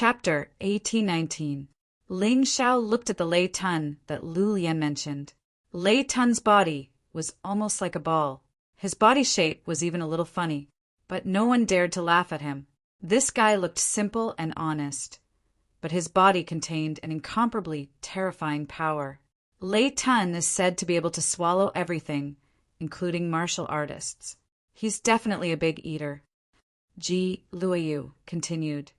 Chapter 1819. Ling Xiao looked at the Lei Tun that Lu Lian mentioned. Lei Tun's body was almost like a ball. His body shape was even a little funny, but no one dared to laugh at him. This guy looked simple and honest, but his body contained an incomparably terrifying power. Lei Tun is said to be able to swallow everything, including martial artists. He's definitely a big eater. Ji Luoyu continued.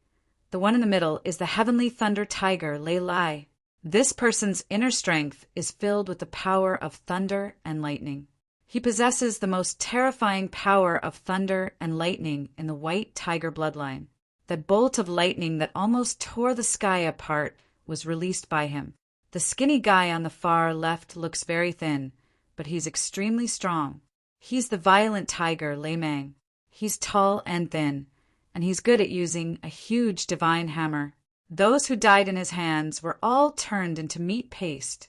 The one in the middle is the heavenly thunder tiger Lei Lai. This person's inner strength is filled with the power of thunder and lightning. He possesses the most terrifying power of thunder and lightning in the white tiger bloodline. That bolt of lightning that almost tore the sky apart was released by him. The skinny guy on the far left looks very thin, but he's extremely strong. He's the violent tiger Lei Mang. He's tall and thin, and he's good at using a huge divine hammer. Those who died in his hands were all turned into meat paste.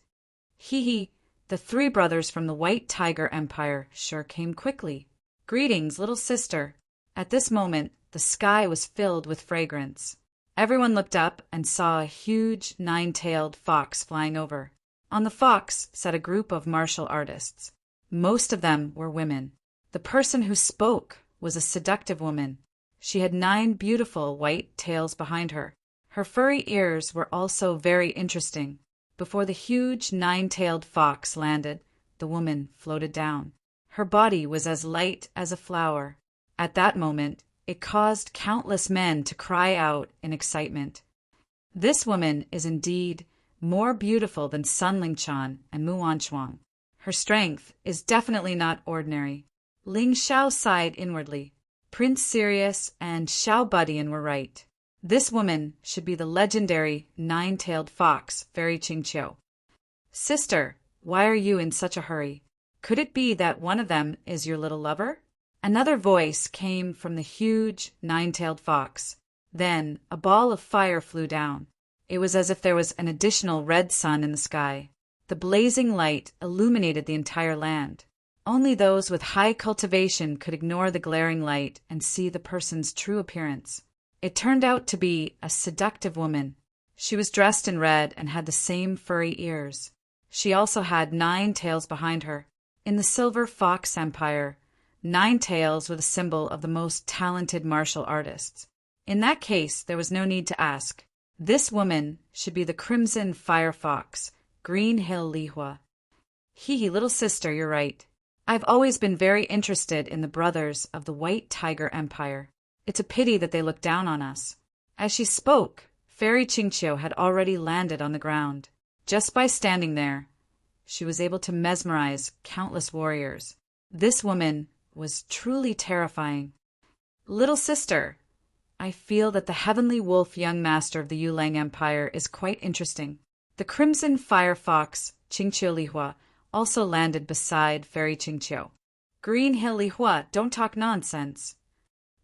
He, the three brothers from the White Tiger Empire, sure came quickly. Greetings, little sister. At this moment, the sky was filled with fragrance. Everyone looked up and saw a huge nine-tailed fox flying over. On the fox sat a group of martial artists. Most of them were women. The person who spoke was a seductive woman. She had 9 beautiful white tails behind her. Her furry ears were also very interesting. Before the huge 9-tailed fox landed, the woman floated down. Her body was as light as a flower. At that moment, it caused countless men to cry out in excitement. This woman is indeed more beautiful than Sun Lingchan and Muan Chuang. Her strength is definitely not ordinary. Ling Xiao sighed inwardly. Prince Sirius and Xiao Budian were right. This woman should be the legendary 9-tailed fox, Fairy Qingqiu. Sister, why are you in such a hurry? Could it be that one of them is your little lover? Another voice came from the huge 9-tailed fox. Then a ball of fire flew down. It was as if there was an additional red sun in the sky. The blazing light illuminated the entire land. Only those with high cultivation could ignore the glaring light and see the person's true appearance. It turned out to be a seductive woman. She was dressed in red and had the same furry ears. She also had 9 tails behind her. In the Silver Fox Empire, 9 tails were the symbol of the most talented martial artists. In that case, there was no need to ask. This woman should be the Crimson Fire Fox, Green Hill Lihua. Little sister, you're right. I've always been very interested in the brothers of the White Tiger Empire. It's a pity that they look down on us. As she spoke, Fairy Qingqiu had already landed on the ground. Just by standing there, she was able to mesmerize countless warriors. This woman was truly terrifying. Little sister, I feel that the Heavenly Wolf Young Master of the Yulang Empire is quite interesting. The Crimson Fire Fox, Qingqiu Lihua, also landed beside Fairy Qingqiu. Green Hill Lihua, don't talk nonsense.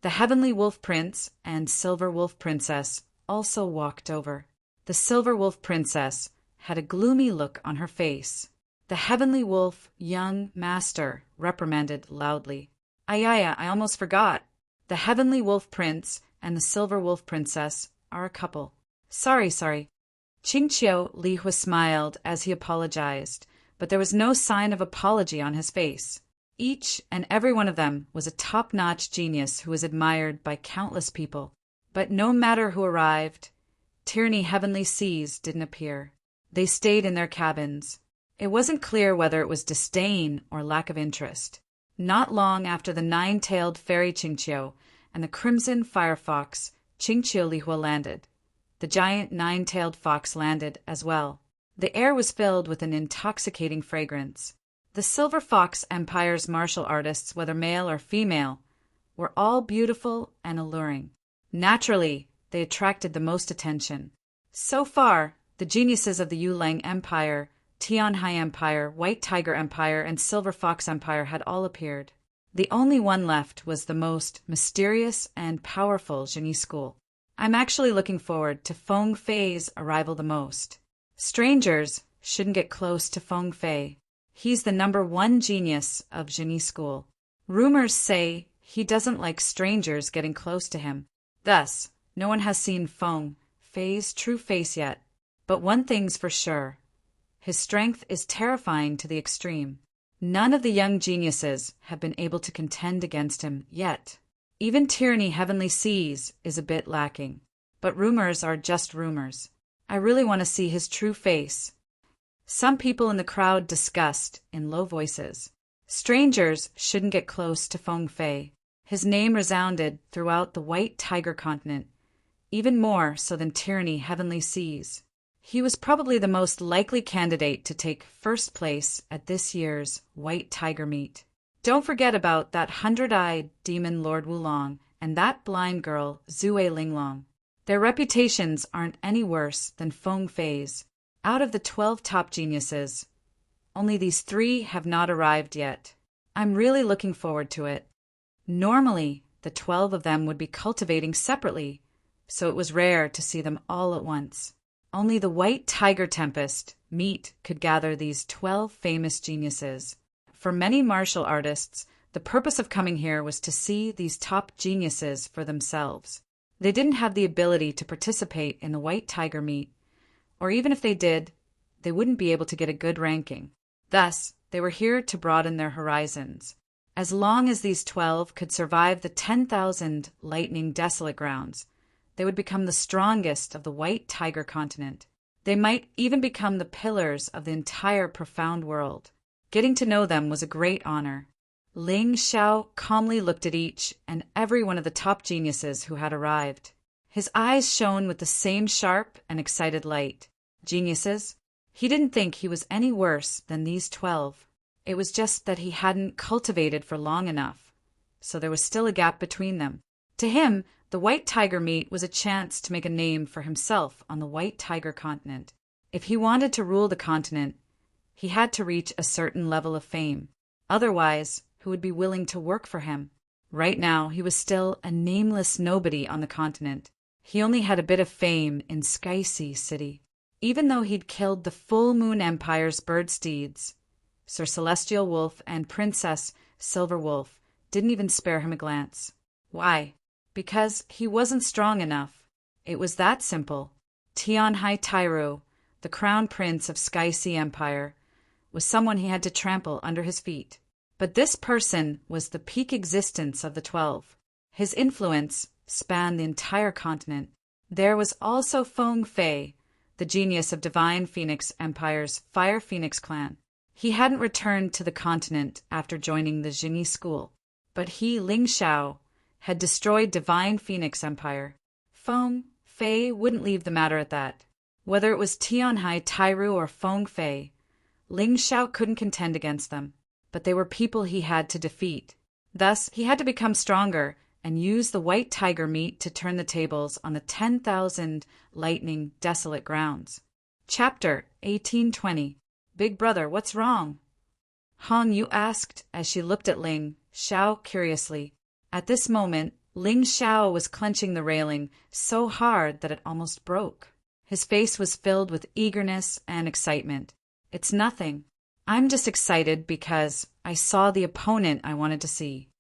The Heavenly Wolf Prince and Silver Wolf Princess also walked over. The Silver Wolf Princess had a gloomy look on her face. The Heavenly Wolf Young Master reprimanded loudly. Ayaya, I almost forgot. The Heavenly Wolf Prince and the Silver Wolf Princess are a couple. Sorry. Qingqiu Lihua smiled as he apologized, but there was no sign of apology on his face. Each and every one of them was a top-notch genius who was admired by countless people. But no matter who arrived, Tyranny Heavenly Seas didn't appear. They stayed in their cabins. It wasn't clear whether it was disdain or lack of interest. Not long after the 9-tailed Fairy Qingqiu and the Crimson Firefox, Qingqiu Lihua landed. The giant 9-tailed fox landed as well. The air was filled with an intoxicating fragrance. The Silver Fox Empire's martial artists, whether male or female, were all beautiful and alluring. Naturally, they attracted the most attention. So far, the geniuses of the Yulang Empire, Tianhai Empire, White Tiger Empire, and Silver Fox Empire had all appeared. The only one left was the most mysterious and powerful genie school. I'm actually looking forward to Feng Fei's arrival the most. Strangers shouldn't get close to Feng Fei. He's the #1 genius of genie school. Rumors say he doesn't like strangers getting close to him. Thus, no one has seen Feng Fei's true face yet, but one thing's for sure. His strength is terrifying to the extreme. None of the young geniuses have been able to contend against him yet. Even tyranny heavenly sees is a bit lacking. But rumors are just rumors. I really want to see his true face. Some people in the crowd discussed in low voices. Strangers shouldn't get close to Feng Fei. His name resounded throughout the White Tiger continent, even more so than tyranny heavenly sees. He was probably the most likely candidate to take first place at this year's White Tiger meet. Don't forget about that 100-eyed demon Lord Wulong and that blind girl Zue Linglong. Their reputations aren't any worse than Feng Fei's. Out of the 12 top geniuses, only these 3 have not arrived yet. I'm really looking forward to it. Normally, the 12 of them would be cultivating separately, so it was rare to see them all at once. Only the White Tiger Tempest meet could gather these 12 famous geniuses. For many martial artists, the purpose of coming here was to see these top geniuses for themselves. They didn't have the ability to participate in the White Tiger meet, or even if they did, they wouldn't be able to get a good ranking. Thus, they were here to broaden their horizons. As long as these 12 could survive the 10,000 lightning desolate grounds, they would become the strongest of the White Tiger continent. They might even become the pillars of the entire profound world. Getting to know them was a great honor. Ling Xiao calmly looked at each and every one of the top geniuses who had arrived. His eyes shone with the same sharp and excited light. Geniuses? He didn't think he was any worse than these 12. It was just that he hadn't cultivated for long enough, so there was still a gap between them. To him, the White Tiger meet was a chance to make a name for himself on the White Tiger continent. If he wanted to rule the continent, he had to reach a certain level of fame. Otherwise, who would be willing to work for him? Right now, he was still a nameless nobody on the continent. He only had a bit of fame in Sky Sea City. Even though he'd killed the Full Moon Empire's bird steeds, Sir Celestial Wolf and Princess Silver Wolf didn't even spare him a glance. Why? Because he wasn't strong enough. It was that simple. Tianhai Tairu, the crown prince of Sky Sea Empire, was someone he had to trample under his feet. But this person was the peak existence of the 12. His influence spanned the entire continent. There was also Feng Fei, the genius of Divine Phoenix Empire's Fire Phoenix clan. He hadn't returned to the continent after joining the Jingyi school, but he, Ling Xiao, had destroyed Divine Phoenix Empire. Feng Fei wouldn't leave the matter at that. Whether it was Tianhai Tairu or Feng Fei, Ling Xiao couldn't contend against them, but they were people he had to defeat. Thus, he had to become stronger and use the White Tiger meet to turn the tables on the 10,000 lightning desolate grounds. Chapter 1820. Big brother, what's wrong? Hong Yu asked as she looked at Ling Xiao curiously. At this moment, Ling Xiao was clenching the railing so hard that it almost broke. His face was filled with eagerness and excitement. It's nothing. I'm just excited because I saw the opponent I wanted to see,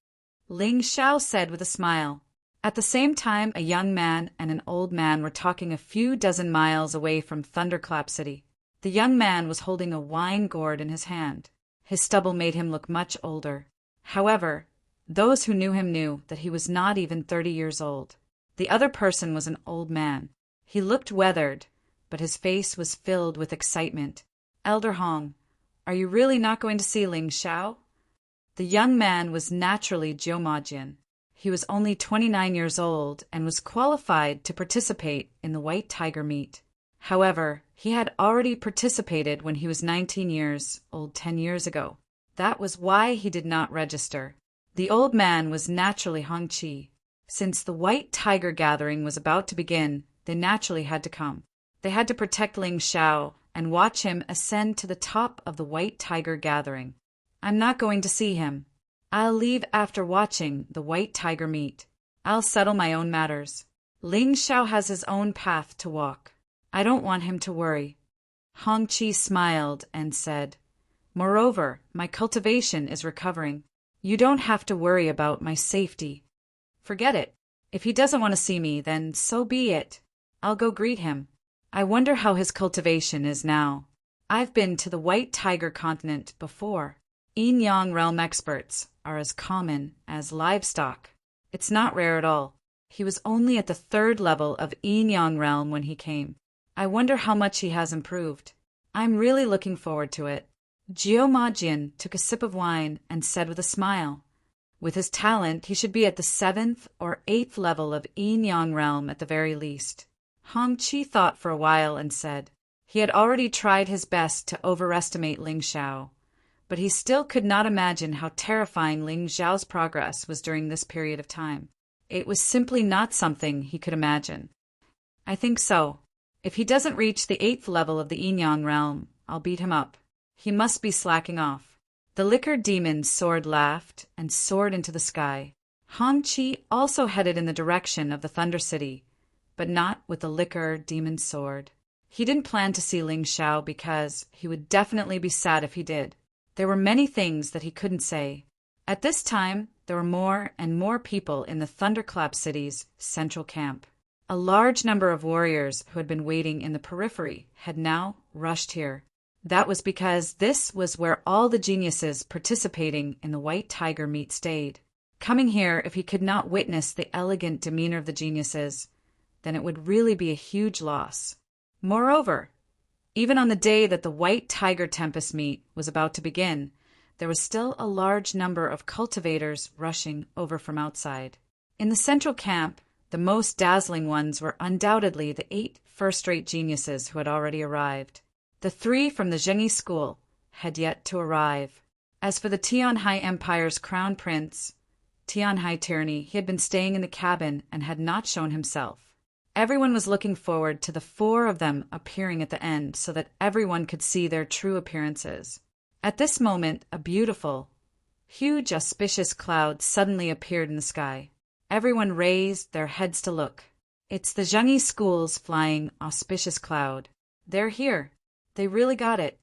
Ling Xiao said with a smile. At the same time, a young man and an old man were talking a few dozen miles away from Thunderclap City. The young man was holding a wine gourd in his hand. His stubble made him look much older. However, those who knew him knew that he was not even 30 years old. The other person was an old man. He looked weathered, but his face was filled with excitement. Elder Hong, are you really not going to see Ling Xiao? The young man was naturally Jiumajian. He was only 29 years old and was qualified to participate in the White Tiger meet. However, he had already participated when he was 19 years old 10 years ago. That was why he did not register. The old man was naturally Hong Qi. Since the White Tiger gathering was about to begin, they naturally had to come. They had to protect Ling Xiao and watch him ascend to the top of the White Tiger gathering. I'm not going to see him. I'll leave after watching the White Tiger meet. I'll settle my own matters. Ling Xiao has his own path to walk. I don't want him to worry. Hong Qi smiled and said, Moreover, my cultivation is recovering. You don't have to worry about my safety. Forget it. If he doesn't want to see me, then so be it. I'll go greet him. I wonder how his cultivation is now. I've been to the White Tiger continent before. Yin Yang realm experts are as common as livestock. It's not rare at all. He was only at the 3rd level of Yin Yang realm when he came. I wonder how much he has improved. I'm really looking forward to it. Jian took a sip of wine and said with a smile, with his talent, he should be at the 7th or 8th level of Yin Yang realm at the very least. Hongqi thought for a while and said he had already tried his best to overestimate Ling Xiao, but he still could not imagine how terrifying Ling Xiao's progress was during this period of time. It was simply not something he could imagine. I think so. If he doesn't reach the 8th level of the Yin Yang realm, I'll beat him up. He must be slacking off. The liquor demon's sword laughed and soared into the sky. Hongqi also headed in the direction of the Thunder City, but not with the liquor demon's sword. He didn't plan to see Ling Xiao because he would definitely be sad if he did. There were many things that he couldn't say. At this time, there were more and more people in the Thunderclap City's central camp. A large number of warriors who had been waiting in the periphery had now rushed here. That was because this was where all the geniuses participating in the White Tiger meet stayed. Coming here, if he could not witness the elegant demeanor of the geniuses, then it would really be a huge loss. Moreover, even on the day that the White Tiger Tempest meet was about to begin, there was still a large number of cultivators rushing over from outside. In the central camp, the most dazzling ones were undoubtedly the 8 first-rate geniuses who had already arrived. The 3 from the Zhengyi school had yet to arrive. As for the Tianhai Empire's crown prince, Tianhai Tyranny, he had been staying in the cabin and had not shown himself. Everyone was looking forward to the 4 of them appearing at the end so that everyone could see their true appearances. At this moment, a beautiful, huge, auspicious cloud suddenly appeared in the sky. Everyone raised their heads to look. It's the Zhengyi school's flying auspicious cloud. They're here. They really got it.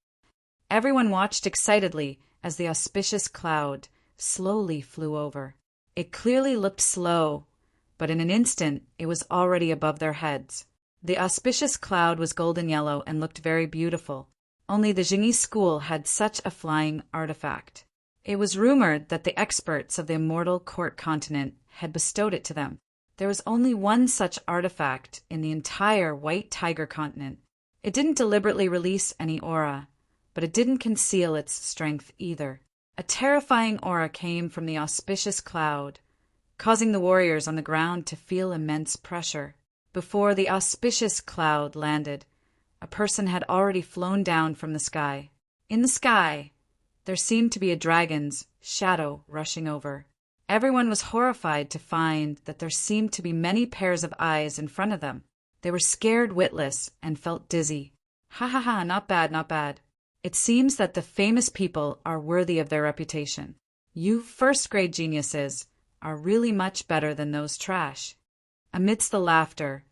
Everyone watched excitedly as the auspicious cloud slowly flew over. It clearly looked slow, but in an instant it was already above their heads. The auspicious cloud was golden yellow and looked very beautiful. Only the Zhengyi school had such a flying artifact. It was rumored that the experts of the immortal court continent had bestowed it to them. There was only one such artifact in the entire White Tiger continent. It didn't deliberately release any aura, but it didn't conceal its strength either. A terrifying aura came from the auspicious cloud, causing the warriors on the ground to feel immense pressure. Before the auspicious cloud landed, a person had already flown down from the sky. In the sky, there seemed to be a dragon's shadow rushing over. Everyone was horrified to find that there seemed to be many pairs of eyes in front of them. They were scared witless and felt dizzy. Ha ha ha, not bad, not bad. It seems that the famous people are worthy of their reputation. You first-grade geniuses are really much better than those trash. Amidst the laughter,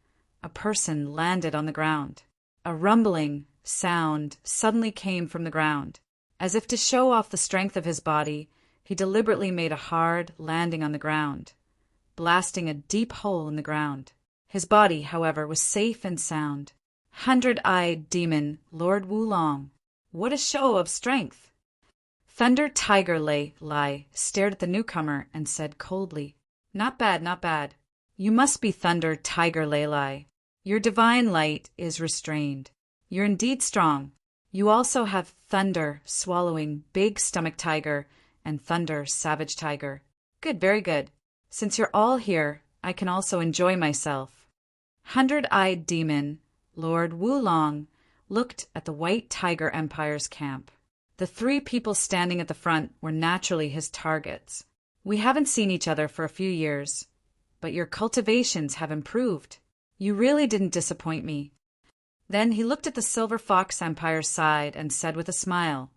a person landed on the ground. A rumbling sound suddenly came from the ground. As if to show off the strength of his body, he deliberately made a hard landing on the ground, blasting a deep hole in the ground. His body, however, was safe and sound. 100-eyed demon Lord Wulong. What a show of strength! Thunder Tiger Lai stared at the newcomer and said coldly, "Not bad, not bad. You must be Thunder Tiger Lai. Your divine light is restrained. You're indeed strong. You also have Thunder Swallowing Big Stomach Tiger and Thunder Savage Tiger. Good, very good. Since you're all here, I can also enjoy myself." 100-eyed demon Lord Wulong looked at the White Tiger Empire's camp. The 3 people standing at the front were naturally his targets. "We haven't seen each other for a few years, but your cultivations have improved. You really didn't disappoint me." Then he looked at the Silver Fox Empire's side and said with a smile,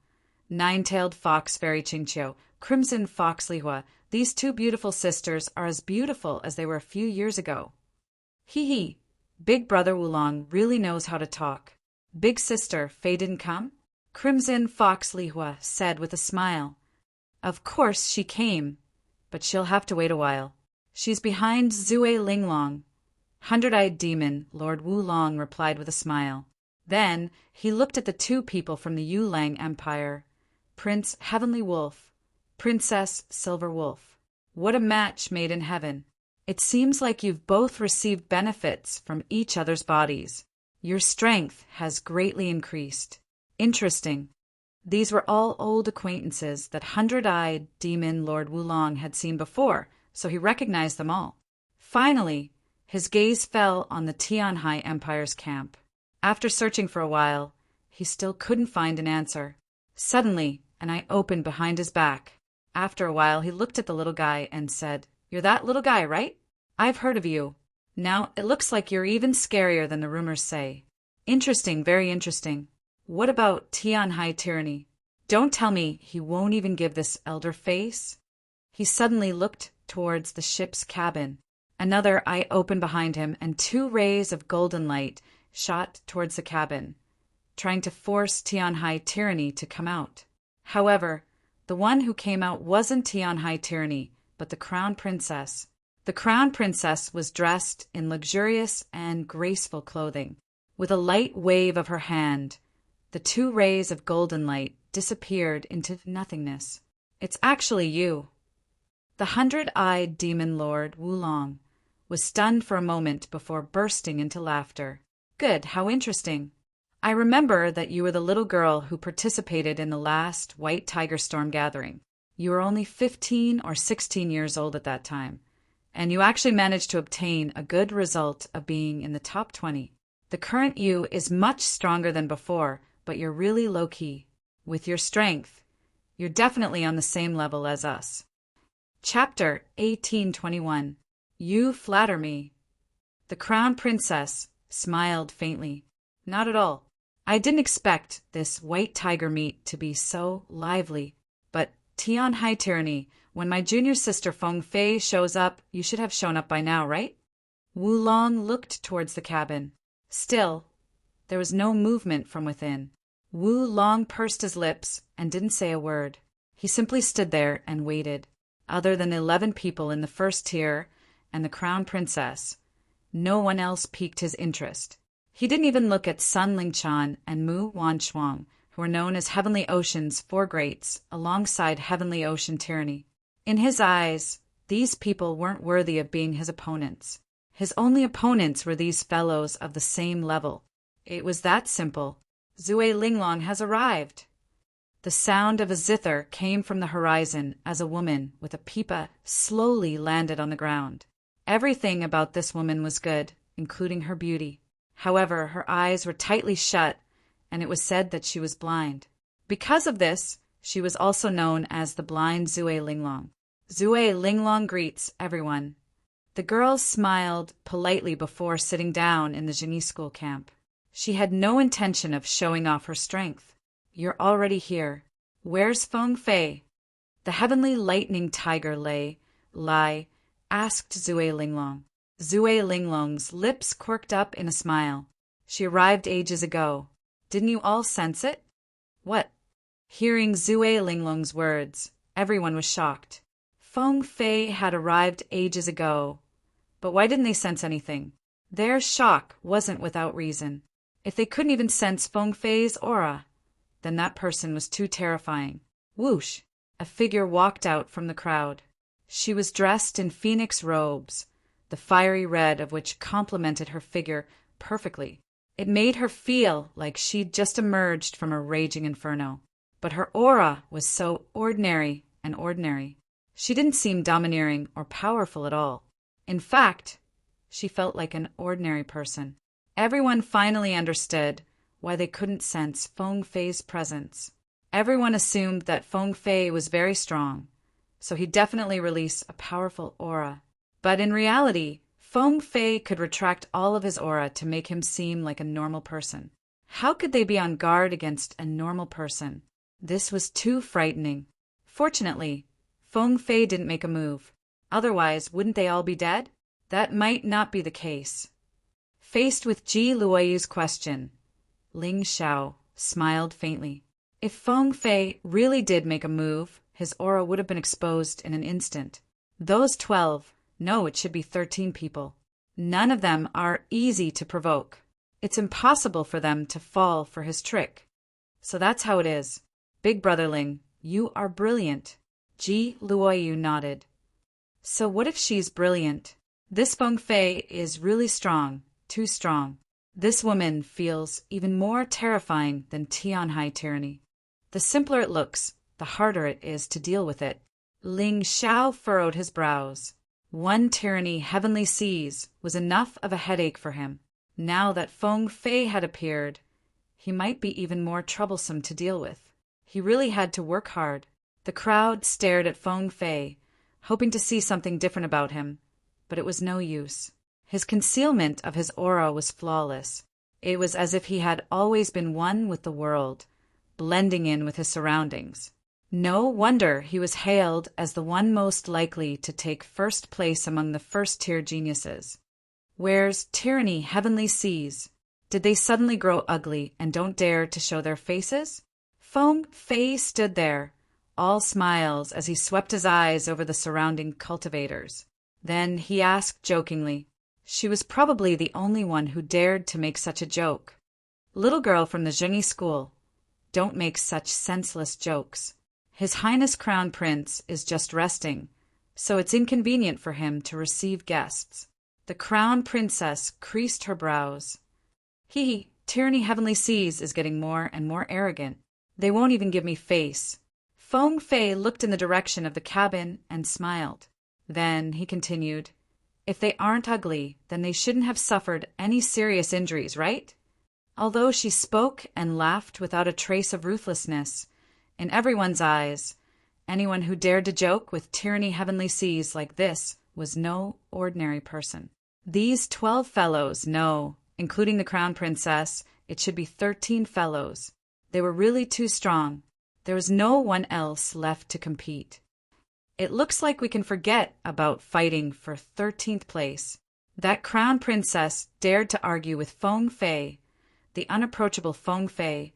"Nine-tailed fox Fairy Qingqiu, Crimson Fox Lihua, these 2 beautiful sisters are as beautiful as they were a few years ago." Hee. Big brother Wulong really knows how to talk. Big sister Fei didn't come? Crimson Fox Lihua said with a smile. Of course she came, but she'll have to wait a while. She's behind Zue Linglong. Hundred-eyed demon, Lord Wulong replied with a smile. Then he looked at the two people from the Yulang Empire, Prince Heavenly Wolf, Princess Silver Wolf. What a match made in heaven. It seems like you've both received benefits from each other's bodies. Your strength has greatly increased. Interesting. These were all old acquaintances that hundred-eyed demon Lord Wulong had seen before, so he recognized them all. Finally, his gaze fell on the Tianhai Empire's camp. After searching for a while, he still couldn't find an answer. Suddenly, an eye opened behind his back. After a while, he looked at the little guy and said, "You're that little guy, right? I've heard of you. Now, it looks like you're even scarier than the rumors say. Interesting, very interesting. What about Tianhai tyranny? Don't tell me he won't even give this elder face?" He suddenly looked towards the ship's cabin. Another eye opened behind him, and two rays of golden light shot towards the cabin, trying to force Tianhai tyranny to come out. However, the one who came out wasn't Tianhai tyranny, but the crown princess. The crown princess was dressed in luxurious and graceful clothing. With a light wave of her hand, the two rays of golden light disappeared into nothingness. "It's actually you." The hundred-eyed demon lord, Wulong, was stunned for a moment before bursting into laughter. "Good, how interesting. I remember that you were the little girl who participated in the last White Tiger Storm gathering. You were only 15 or 16 years old at that time, and you actually managed to obtain a good result of being in the top 20. The current you is much stronger than before, but you're really low-key. With your strength, you're definitely on the same level as us." Chapter 1821. You flatter me. The crown princess smiled faintly. "Not at all. I didn't expect this white tiger meet to be so lively. But Tianhai tyranny, when my junior sister Feng Fei shows up, you should have shown up by now, right?" Wulong looked towards the cabin. Still, there was no movement from within. Wulong pursed his lips and didn't say a word. He simply stood there and waited. Other than 11 people in the first tier and the crown princess, no one else piqued his interest. He didn't even look at Sun Lingchan and Mu Wanshuang, who were known as Heavenly Ocean's Four Greats, alongside Heavenly Ocean tyranny. In his eyes, these people weren't worthy of being his opponents. His only opponents were these fellows of the same level. It was that simple. Zui Linglong has arrived. The sound of a zither came from the horizon as a woman with a pipa slowly landed on the ground. Everything about this woman was good, including her beauty. However, her eyes were tightly shut, and it was said that she was blind. Because of this, she was also known as the blind Zui Linglong. Zui Linglong greets everyone. The girl smiled politely before sitting down in the genie school camp. She had no intention of showing off her strength. "You're already here. Where's Feng Fei?" The heavenly lightning tiger Lai asked Zui Linglong. Zui Linglong's lips quirked up in a smile. "She arrived ages ago. Didn't you all sense it?" "What?" Hearing Zui Linglong's words, everyone was shocked. Feng Fei had arrived ages ago. But why didn't they sense anything? Their shock wasn't without reason. If they couldn't even sense Feng Fei's aura, then that person was too terrifying. Whoosh! A figure walked out from the crowd. She was dressed in phoenix robes, the fiery red of which complemented her figure perfectly. It made her feel like she'd just emerged from a raging inferno. But her aura was so ordinary and ordinary. She didn't seem domineering or powerful at all. In fact, she felt like an ordinary person. Everyone finally understood why they couldn't sense Feng Fei's presence. Everyone assumed that Feng Fei was very strong, so he'd definitely release a powerful aura. But in reality, Feng Fei could retract all of his aura to make him seem like a normal person. How could they be on guard against a normal person? This was too frightening. Fortunately, Feng Fei didn't make a move. Otherwise, wouldn't they all be dead? That might not be the case. Faced with Ji Luoyu's question, Ling Xiao smiled faintly. If Feng Fei really did make a move, his aura would have been exposed in an instant. Those 12, no, it should be 13 people. None of them are easy to provoke. It's impossible for them to fall for his trick. So that's how it is. Big Brother Ling, you are brilliant. Ji Luoyu nodded. So what if she's brilliant? This Feng Fei is really strong, too strong. This woman feels even more terrifying than Tianhai tyranny. The simpler it looks, the harder it is to deal with it. Ling Xiao furrowed his brows. One tyranny heavenly seas was enough of a headache for him. Now that Feng Fei had appeared, he might be even more troublesome to deal with. He really had to work hard. The crowd stared at Feng Fei, hoping to see something different about him, but it was no use. His concealment of his aura was flawless. It was as if he had always been one with the world, blending in with his surroundings. No wonder he was hailed as the one most likely to take first place among the first-tier geniuses. Where's tyranny heavenly seas? Did they suddenly grow ugly and don't dare to show their faces? Feng Fei stood there, all smiles as he swept his eyes over the surrounding cultivators. Then he asked jokingly. She was probably the only one who dared to make such a joke. Little girl from the Zhengi school, don't make such senseless jokes. His Highness Crown Prince is just resting, so it's inconvenient for him to receive guests. The Crown Princess creased her brows. Tyranny Heavenly Seas is getting more and more arrogant. They won't even give me face. Feng Fei looked in the direction of the cabin and smiled. Then he continued, if they aren't ugly, then they shouldn't have suffered any serious injuries, right? Although she spoke and laughed without a trace of ruthlessness, in everyone's eyes, anyone who dared to joke with Tyranny Heavenly Seas like this was no ordinary person. These 12 fellows, no, including the Crown Princess, it should be 13 fellows. They were really too strong. There was no one else left to compete. It looks like we can forget about fighting for 13th place. That Crown Princess dared to argue with Feng Fei, the unapproachable Feng Fei,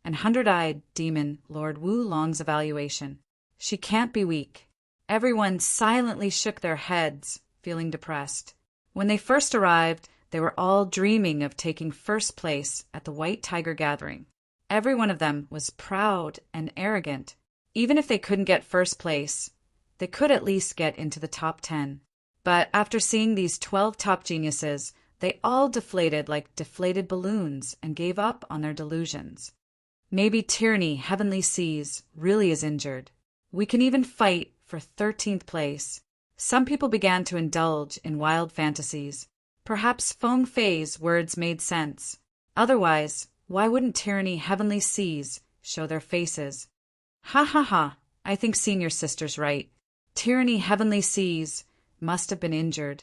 and hundred-eyed demon Lord Wu Long's evaluation. She can't be weak. Everyone silently shook their heads, feeling depressed. When they first arrived, they were all dreaming of taking first place at the White Tiger Gathering. Every one of them was proud and arrogant. Even if they couldn't get first place, they could at least get into the top 10. But after seeing these 12 top geniuses, they all deflated like deflated balloons and gave up on their delusions. Maybe Tyranny Heavenly Seas really is injured. We can even fight for 13th place. Some people began to indulge in wild fantasies. Perhaps Feng Fei's words made sense. Otherwise, why wouldn't Tyranny Heavenly Seas show their faces? Ha ha ha, I think Senior Sister's right. Tyranny Heavenly Seas must have been injured,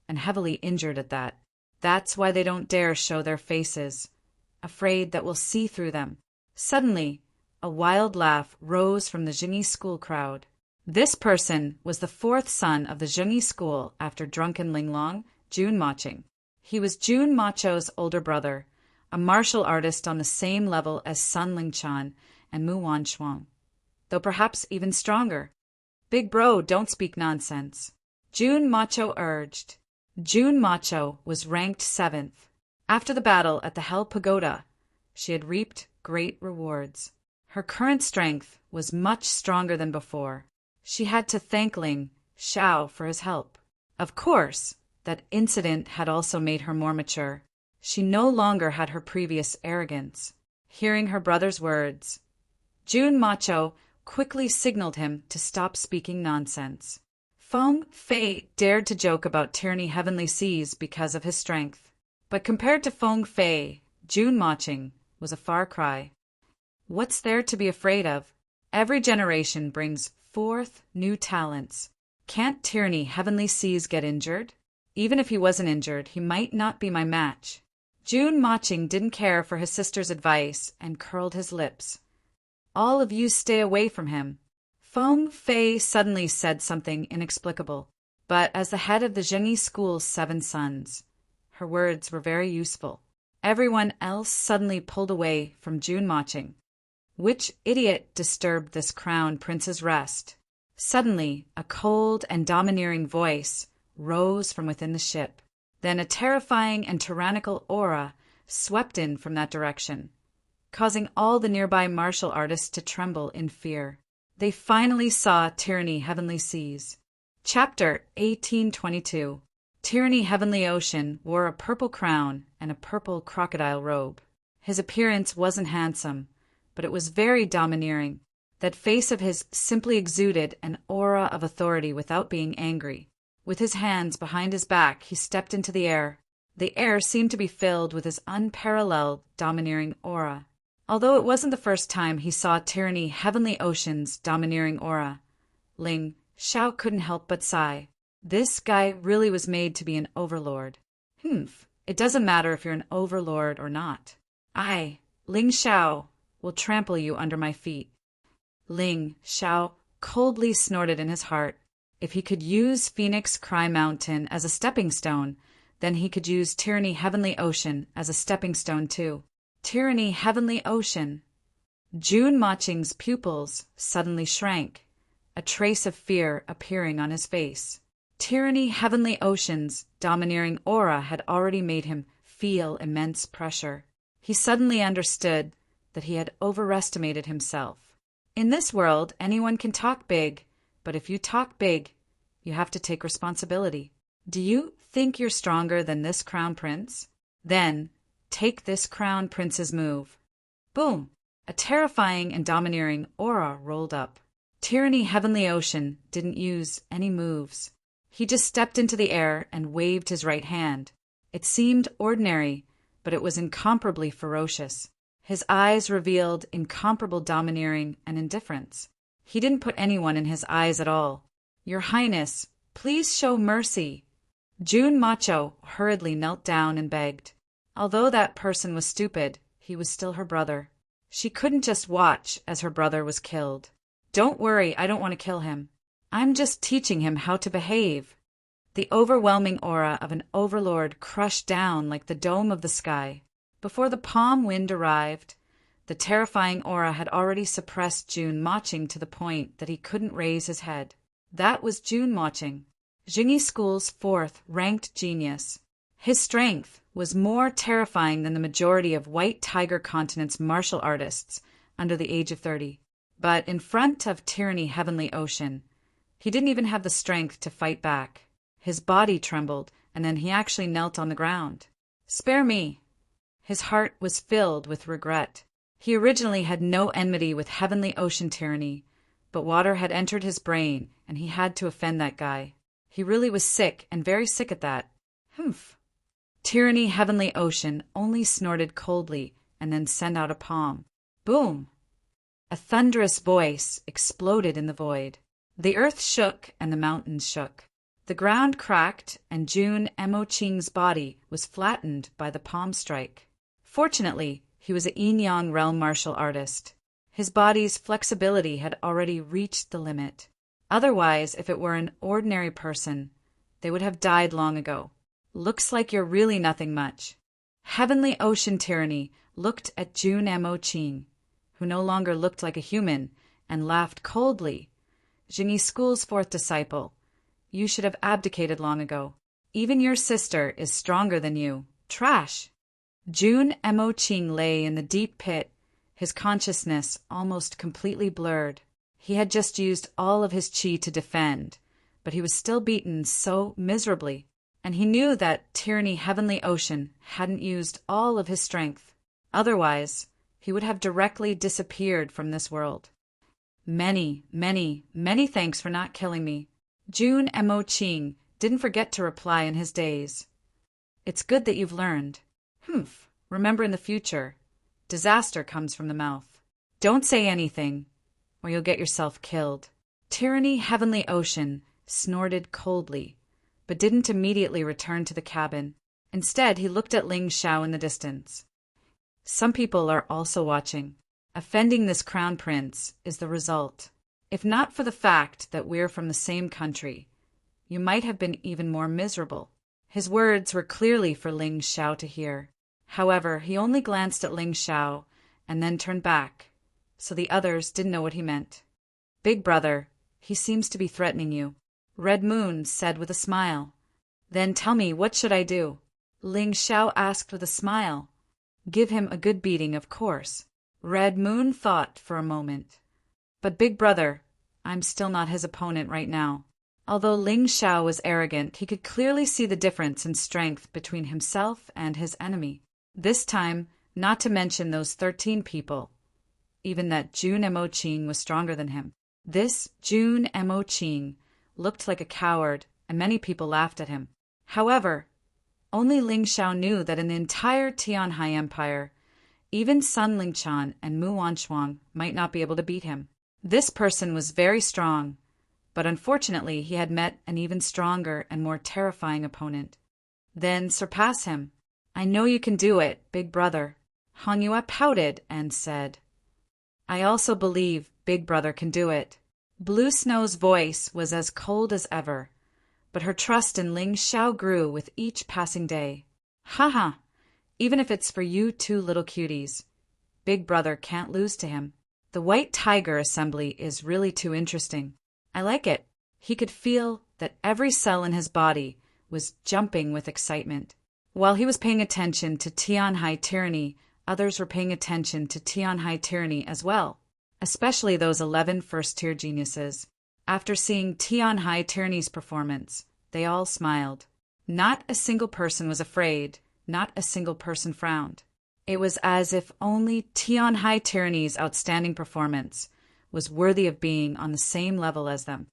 and heavily injured at that. That's why they don't dare show their faces, afraid that we'll see through them. Suddenly, a wild laugh rose from the Zhengi school crowd. This person was the 4th son of the Zhengi school after drunken Linglong, Jun Maching. He was Jun Macho's older brother, a martial artist on the same level as Sun Lingchan and Mu Wanshuang, though perhaps even stronger. Big bro, don't speak nonsense. Jun Macho urged. Jun Macho was ranked 7th. After the battle at the Hell Pagoda, she had reaped great rewards. Her current strength was much stronger than before. She had to thank Ling Xiao for his help. Of course, that incident had also made her more mature. She no longer had her previous arrogance. Hearing her brother's words, Jun Macho quickly signaled him to stop speaking nonsense. Feng Fei dared to joke about Tyranny Heavenly Seas because of his strength. But compared to Feng Fei, Jun Maching was a far cry. What's there to be afraid of? Every generation brings forth new talents. Can't Tyranny Heavenly Seas get injured? Even if he wasn't injured, he might not be my match. Jun Maching didn't care for his sister's advice and curled his lips. All of you stay away from him. Feng Fei suddenly said something inexplicable, but as the head of the Zhengi school's 7 sons, her words were very useful. Everyone else suddenly pulled away from Jun Maching. Which idiot disturbed this crown prince's rest? Suddenly, a cold and domineering voice rose from within the ship. Then a terrifying and tyrannical aura swept in from that direction, causing all the nearby martial artists to tremble in fear. They finally saw Tyranny Heavenly Seas. Chapter 1822. Tyranny Heavenly Ocean wore a purple crown and a purple crocodile robe. His appearance wasn't handsome, but it was very domineering. That face of his simply exuded an aura of authority without being angry. With his hands behind his back, he stepped into the air. The air seemed to be filled with his unparalleled, domineering aura. Although it wasn't the first time he saw Tyranny Heavenly Ocean's domineering aura, Ling Xiao couldn't help but sigh. This guy really was made to be an overlord. It doesn't matter if you're an overlord or not. I, Ling Xiao, will trample you under my feet. Ling Xiao coldly snorted in his heart. If he could use Phoenix Cry Mountain as a stepping stone, then he could use Tyranny Heavenly Ocean as a stepping stone too. Tyranny Heavenly Ocean. Jun Maching's pupils suddenly shrank, a trace of fear appearing on his face. Tyranny Heavenly Ocean's domineering aura had already made him feel immense pressure. He suddenly understood that he had overestimated himself. In this world, anyone can talk big, but if you talk big, you have to take responsibility. Do you think you're stronger than this crown prince? Then, take this crown prince's move. Boom! A terrifying and domineering aura rolled up. Tyranny Heavenly Ocean didn't use any moves. He just stepped into the air and waved his right hand. It seemed ordinary, but it was incomparably ferocious. His eyes revealed incomparable domineering and indifference. He didn't put anyone in his eyes at all. Your Highness, please show mercy. Jun Macho hurriedly knelt down and begged. Although that person was stupid, he was still her brother. She couldn't just watch as her brother was killed. Don't worry, I don't want to kill him. I'm just teaching him how to behave. The overwhelming aura of an overlord crushed down like the dome of the sky. Before the palm wind arrived, the terrifying aura had already suppressed Jun Maching to the point that he couldn't raise his head. That was Jun Maching, Jingyi School's fourth-ranked genius. His strength was more terrifying than the majority of White Tiger Continent's martial artists under the age of 30. But in front of Tyranny Heavenly Ocean, he didn't even have the strength to fight back. His body trembled, and then he actually knelt on the ground. Spare me. His heart was filled with regret. He originally had no enmity with Heavenly Ocean Tyranny, but water had entered his brain, and he had to offend that guy. He really was sick, and very sick at that. Tyranny Heavenly Ocean only snorted coldly and then sent out a palm. Boom! A thunderous voice exploded in the void. The earth shook and the mountains shook. The ground cracked and Jun Moching's body was flattened by the palm strike. Fortunately, he was a yin-yang realm martial artist. His body's flexibility had already reached the limit. Otherwise, if it were an ordinary person, they would have died long ago. Looks like you're really nothing much. Heavenly Ocean Tyranny looked at Jun Moching, who no longer looked like a human, and laughed coldly. Jingyi School's fourth disciple, you should have abdicated long ago. Even your sister is stronger than you. Trash! Jun Moching lay in the deep pit, his consciousness almost completely blurred. He had just used all of his chi to defend, but he was still beaten so miserably. And he knew that Tyranny Heavenly Ocean hadn't used all of his strength. Otherwise, he would have directly disappeared from this world. Many, many, many thanks for not killing me. Jun Moching didn't forget to reply in his daze. It's good that you've learned. Remember in the future, disaster comes from the mouth. Don't say anything, or you'll get yourself killed. Tyranny Heavenly Ocean snorted coldly, but didn't immediately return to the cabin. Instead, he looked at Ling Xiao in the distance. Some people are also watching. Offending this crown prince is the result. If not for the fact that we're from the same country, you might have been even more miserable. His words were clearly for Ling Xiao to hear. However, he only glanced at Ling Xiao and then turned back, so the others didn't know what he meant. Big brother, he seems to be threatening you. Red Moon said with a smile. Then tell me, what should I do? Ling Xiao asked with a smile. Give him a good beating, of course. Red Moon thought for a moment. But big brother, I'm still not his opponent right now. Although Ling Xiao was arrogant, he could clearly see the difference in strength between himself and his enemy. This time, not to mention those 13 people. Even that Jun Mo Qing was stronger than him. This Jun Mo Qing looked like a coward, and many people laughed at him. However, only Ling Xiao knew that in the entire Tianhai Empire, even Sun Lingchan and Mu Wanchuang might not be able to beat him. This person was very strong, but unfortunately he had met an even stronger and more terrifying opponent. Then surpass him. I know you can do it, big brother. Han Yue pouted and said, I also believe big brother can do it. Blue Snow's voice was as cold as ever, but her trust in Ling Xiao grew with each passing day. Haha, even if it's for you two little cuties, big brother can't lose to him. The White Tiger assembly is really too interesting. I like it. He could feel that every cell in his body was jumping with excitement. While he was paying attention to Tianhai tyranny, others were paying attention to Tianhai tyranny as well, especially those 11 first-tier geniuses. After seeing Tianhai tyranny's performance, they all smiled. Not a single person was afraid, not a single person frowned. It was as if only Tianhai tyranny's outstanding performance was worthy of being on the same level as them.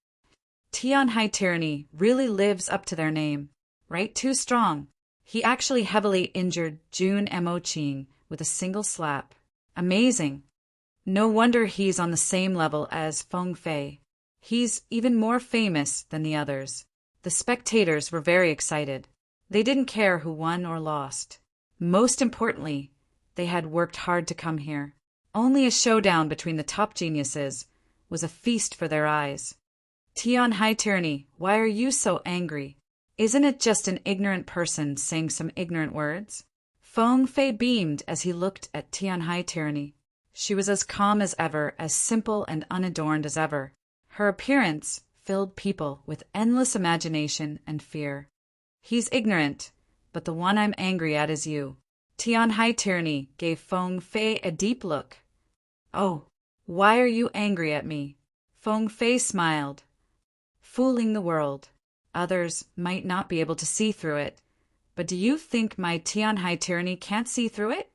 Tianhai tyranny really lives up to their name, right? Too strong. He actually heavily injured Jun Mo Qing with a single slap. Amazing. No wonder he's on the same level as Feng Fei. He's even more famous than the others. The spectators were very excited. They didn't care who won or lost. Most importantly, they had worked hard to come here. Only a showdown between the top geniuses was a feast for their eyes. Tianhai tyranny, why are you so angry? Isn't it just an ignorant person saying some ignorant words? Feng Fei beamed as he looked at Tianhai tyranny. She was as calm as ever, as simple and unadorned as ever. Her appearance filled people with endless imagination and fear. He's ignorant, but the one I'm angry at is you. Tianhai tyranny gave Feng Fei a deep look. Oh, why are you angry at me? Feng Fei smiled. Fooling the world. Others might not be able to see through it. But do you think my Tianhai tyranny can't see through it?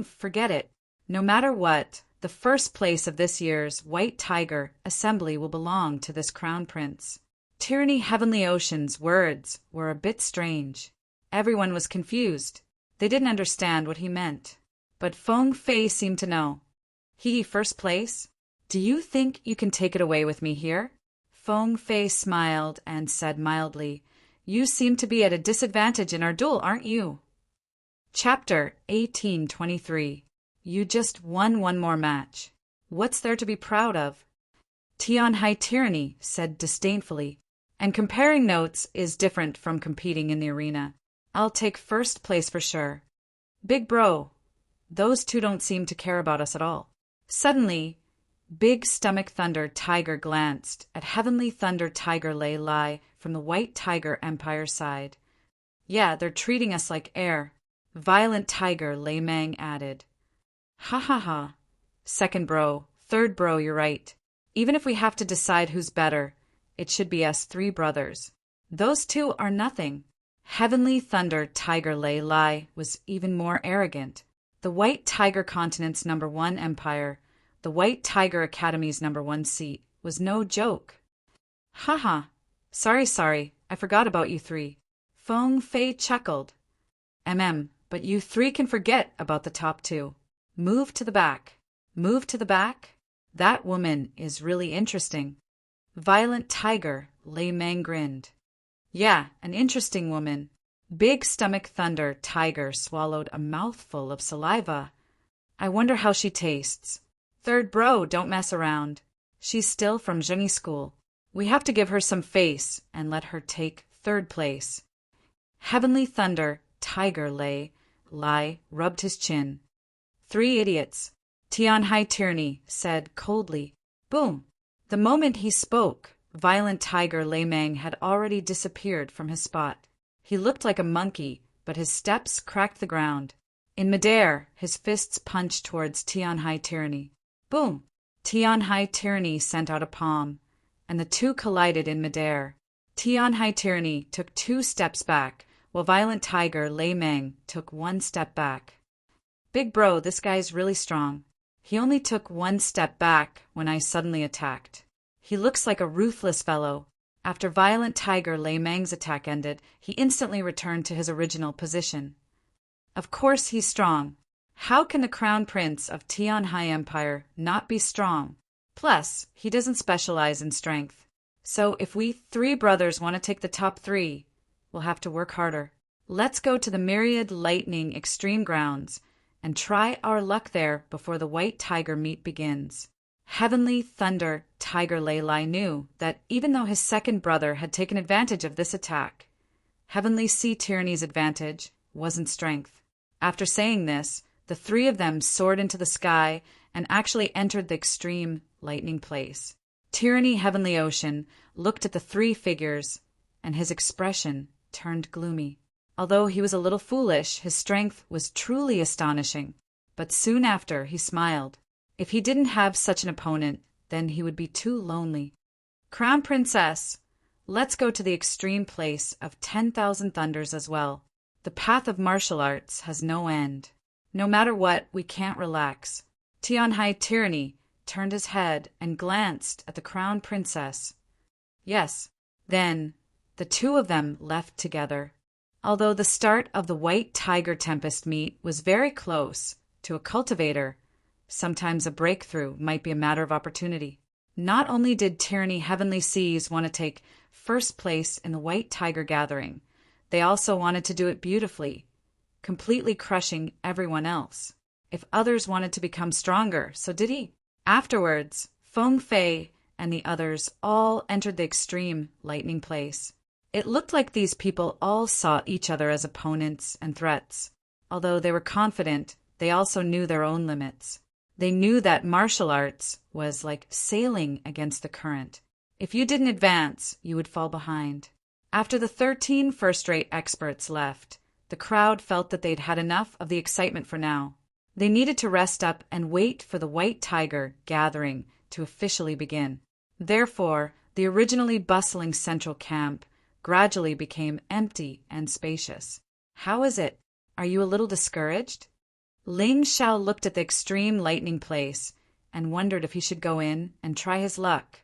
Forget it. No matter what, the first place of this year's White Tiger Assembly will belong to this Crown Prince. Tyranny Heavenly Ocean's words were a bit strange. Everyone was confused. They didn't understand what he meant. But Feng Fei seemed to know. He, first place? Do you think you can take it away with me here? Feng Fei smiled and said mildly, You seem to be at a disadvantage in our duel, aren't you? Chapter 1823. You just won one more match. What's there to be proud of? Tianhai tyranny said disdainfully, and comparing notes is different from competing in the arena. I'll take first place for sure. Big bro, those two don't seem to care about us at all. Suddenly, Big Stomach Thunder Tiger glanced at Heavenly Thunder Tiger Lei Lai from the White Tiger Empire side. Yeah, they're treating us like air. Violent Tiger Lei Mang added. Ha ha ha. Second bro, third bro, you're right. Even if we have to decide who's better, it should be us three brothers. Those two are nothing. Heavenly Thunder Tiger Lei Lai was even more arrogant. The White Tiger Continent's #1 empire, the White Tiger Academy's #1 seat, was no joke. Haha. Sorry, I forgot about you three. Feng Fei chuckled. But you three can forget about the top two. Move to the back. Move to the back? That woman is really interesting. Violent Tiger Lei Mang grinned. Yeah, an interesting woman. Big Stomach Thunder Tiger swallowed a mouthful of saliva. I wonder how she tastes. Third bro, don't mess around. She's still from Zhenyi School. We have to give her some face and let her take third place. Heavenly Thunder Tiger Lei Lai rubbed his chin. Three idiots. Tianhai tyranny said coldly. Boom. The moment he spoke, Violent Tiger Lei Mang had already disappeared from his spot. He looked like a monkey, but his steps cracked the ground. In midair, his fists punched towards Tianhai Tyranny. Boom! Tianhai Tyranny sent out a palm, and the two collided in midair. Tianhai Tyranny took 2 steps back, while Violent Tiger Lei Meng took 1 step back. Big bro, this guy's really strong. He only took 1 step back when I suddenly attacked. He looks like a ruthless fellow. After Violent Tiger Lei Meng's attack ended, he instantly returned to his original position. Of course he's strong. How can the Crown Prince of Tianhai Empire not be strong? Plus, he doesn't specialize in strength. So if we 3 brothers want to take the top 3, we'll have to work harder. Let's go to the Myriad Lightning Extreme Grounds and try our luck there before the White Tiger meet begins. Heavenly Thunder Tiger Lei Lai knew that even though his second brother had taken advantage of this attack, Heavenly Sea Tyranny's advantage wasn't strength. After saying this, the 3 of them soared into the sky and actually entered the extreme lightning place. Tyranny Heavenly Ocean looked at the 3 figures, and his expression turned gloomy. Although he was a little foolish, his strength was truly astonishing. But soon after, he smiled. If he didn't have such an opponent, then he would be too lonely. Crown Princess, let's go to the extreme place of 10,000 Thunders as well. The path of martial arts has no end. No matter what, we can't relax. Tianhai Tyranny turned his head and glanced at the Crown Princess. Yes, then the 2 of them left together. Although the start of the White Tiger Tempest meet was very close to a cultivator, sometimes a breakthrough might be a matter of opportunity. Not only did Tyranny Heavenly Seas want to take first place in the White Tiger Gathering, they also wanted to do it beautifully, completely crushing everyone else. If others wanted to become stronger, so did he. Afterwards, Feng Fei and the others all entered the extreme lightning place. It looked like these people all saw each other as opponents and threats. Although they were confident, they also knew their own limits. They knew that martial arts was like sailing against the current. If you didn't advance, you would fall behind. After the 13 first-rate experts left, the crowd felt that they'd had enough of the excitement for now. They needed to rest up and wait for the White Tiger Gathering to officially begin. Therefore, the originally bustling central camp gradually became empty and spacious. How is it? Are you a little discouraged? Ling Xiao looked at the extreme lightning place and wondered if he should go in and try his luck,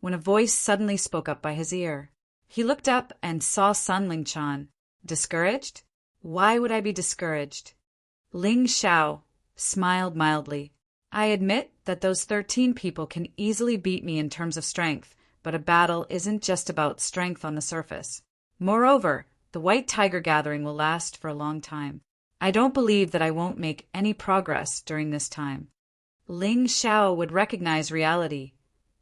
when a voice suddenly spoke up by his ear. He looked up and saw Sun Lingchan. Discouraged? Why would I be discouraged? Ling Xiao smiled mildly. I admit that those 13 people can easily beat me in terms of strength, but a battle isn't just about strength on the surface. Moreover, the White Tiger Gathering will last for a long time. I don't believe that I won't make any progress during this time. Ling Xiao would recognize reality,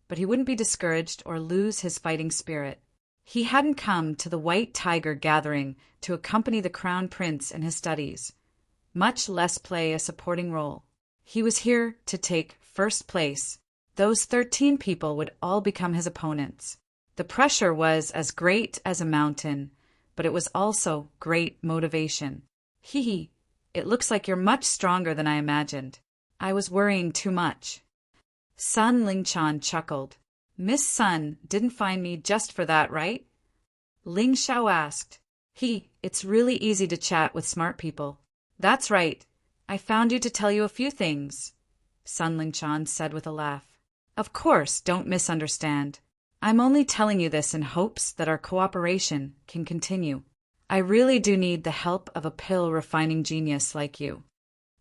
but he wouldn't be discouraged or lose his fighting spirit. He hadn't come to the White Tiger Gathering to accompany the Crown Prince in his studies, much less play a supporting role. He was here to take first place. Those 13 people would all become his opponents. The pressure was as great as a mountain, but it was also great motivation. Hee, it looks like you're much stronger than I imagined. I was worrying too much. Sun Lingchan chuckled. Miss Sun didn't find me just for that, right? Ling Xiao asked. It's really easy to chat with smart people. That's right. I found you to tell you a few things, Sun Lingchan said with a laugh. Of course, don't misunderstand. I'm only telling you this in hopes that our cooperation can continue. I really do need the help of a pill refining genius like you.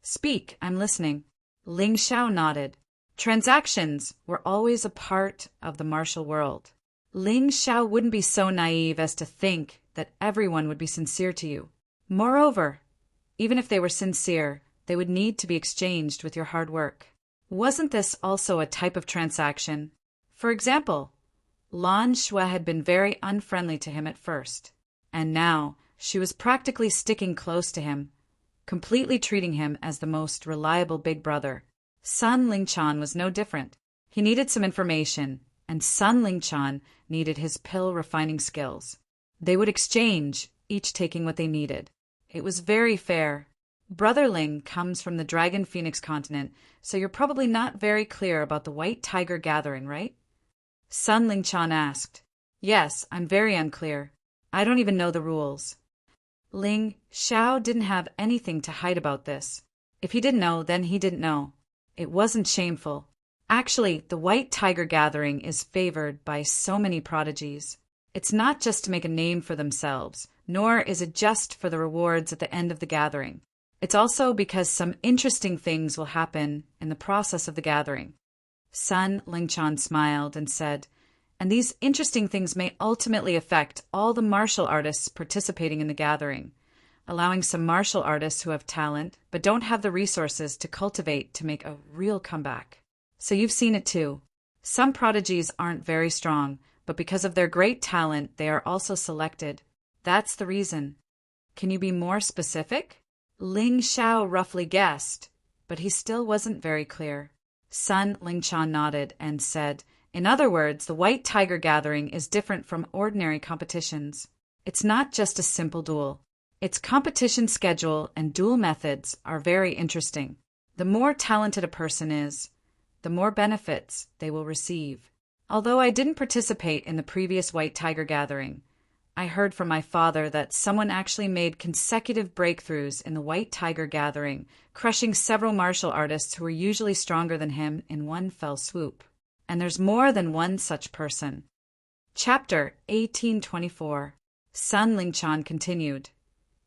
Speak, I'm listening. Ling Xiao nodded. Transactions were always a part of the martial world. Ling Xiao wouldn't be so naive as to think that everyone would be sincere to you. Moreover, even if they were sincere, they would need to be exchanged with your hard work. Wasn't this also a type of transaction? For example, Lan Shui had been very unfriendly to him at first, and now she was practically sticking close to him, completely treating him as the most reliable big brother. Sun Lingchan was no different. He needed some information, and Sun Lingchan needed his pill refining skills. They would exchange, each taking what they needed. It was very fair. Brother Ling comes from the Dragon Phoenix continent, so you're probably not very clear about the White Tiger gathering, right? Sun Lingchan asked. Yes, I'm very unclear. I don't even know the rules. Ling Xiao didn't have anything to hide about this. If he didn't know, then he didn't know. It wasn't shameful. Actually, the White Tiger gathering is favored by so many prodigies. It's not just to make a name for themselves, nor is it just for the rewards at the end of the gathering. It's also because some interesting things will happen in the process of the gathering. Sun Lingchan smiled and said, and these interesting things may ultimately affect all the martial artists participating in the gathering, allowing some martial artists who have talent but don't have the resources to cultivate to make a real comeback. So you've seen it too. Some prodigies aren't very strong, but because of their great talent, they are also selected. That's the reason. Can you be more specific? Ling Xiao roughly guessed, but he still wasn't very clear. Sun Lingchan nodded and said, in other words, the White Tiger gathering is different from ordinary competitions. It's not just a simple duel. Its competition schedule and duel methods are very interesting. The more talented a person is, the more benefits they will receive. Although I didn't participate in the previous White Tiger gathering, I heard from my father that someone actually made consecutive breakthroughs in the White Tiger gathering, crushing several martial artists who were usually stronger than him in one fell swoop. And there's more than one such person. Chapter 1824. Sun Lingchan continued.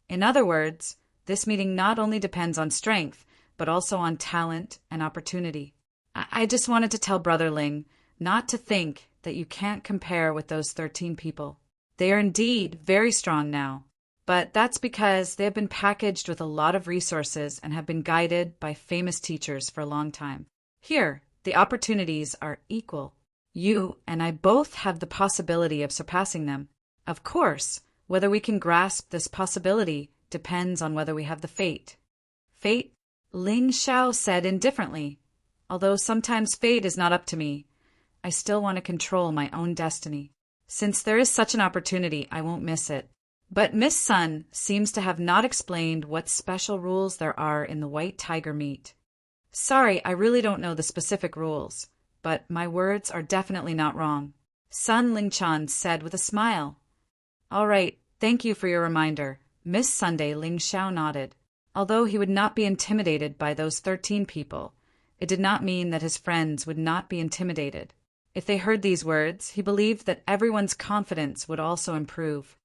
In other words, this meeting not only depends on strength, but also on talent and opportunity. I just wanted to tell Brother Ling not to think that you can't compare with those 13 people. They are indeed very strong now, but that's because they have been packaged with a lot of resources and have been guided by famous teachers for a long time. Here, the opportunities are equal. You and I both have the possibility of surpassing them. Of course, whether we can grasp this possibility depends on whether we have the fate. Fate? Ling Xiao said indifferently. Although sometimes fate is not up to me, I still want to control my own destiny. Since there is such an opportunity, I won't miss it. But Miss Sun seems to have not explained what special rules there are in the White Tiger meet. Sorry, I really don't know the specific rules, but my words are definitely not wrong. Sun Lingchan said with a smile. All right, thank you for your reminder. Miss Sunday Ling Xiao nodded. Although he would not be intimidated by those 13 people, it did not mean that his friends would not be intimidated. If they heard these words, he believed that everyone's confidence would also improve.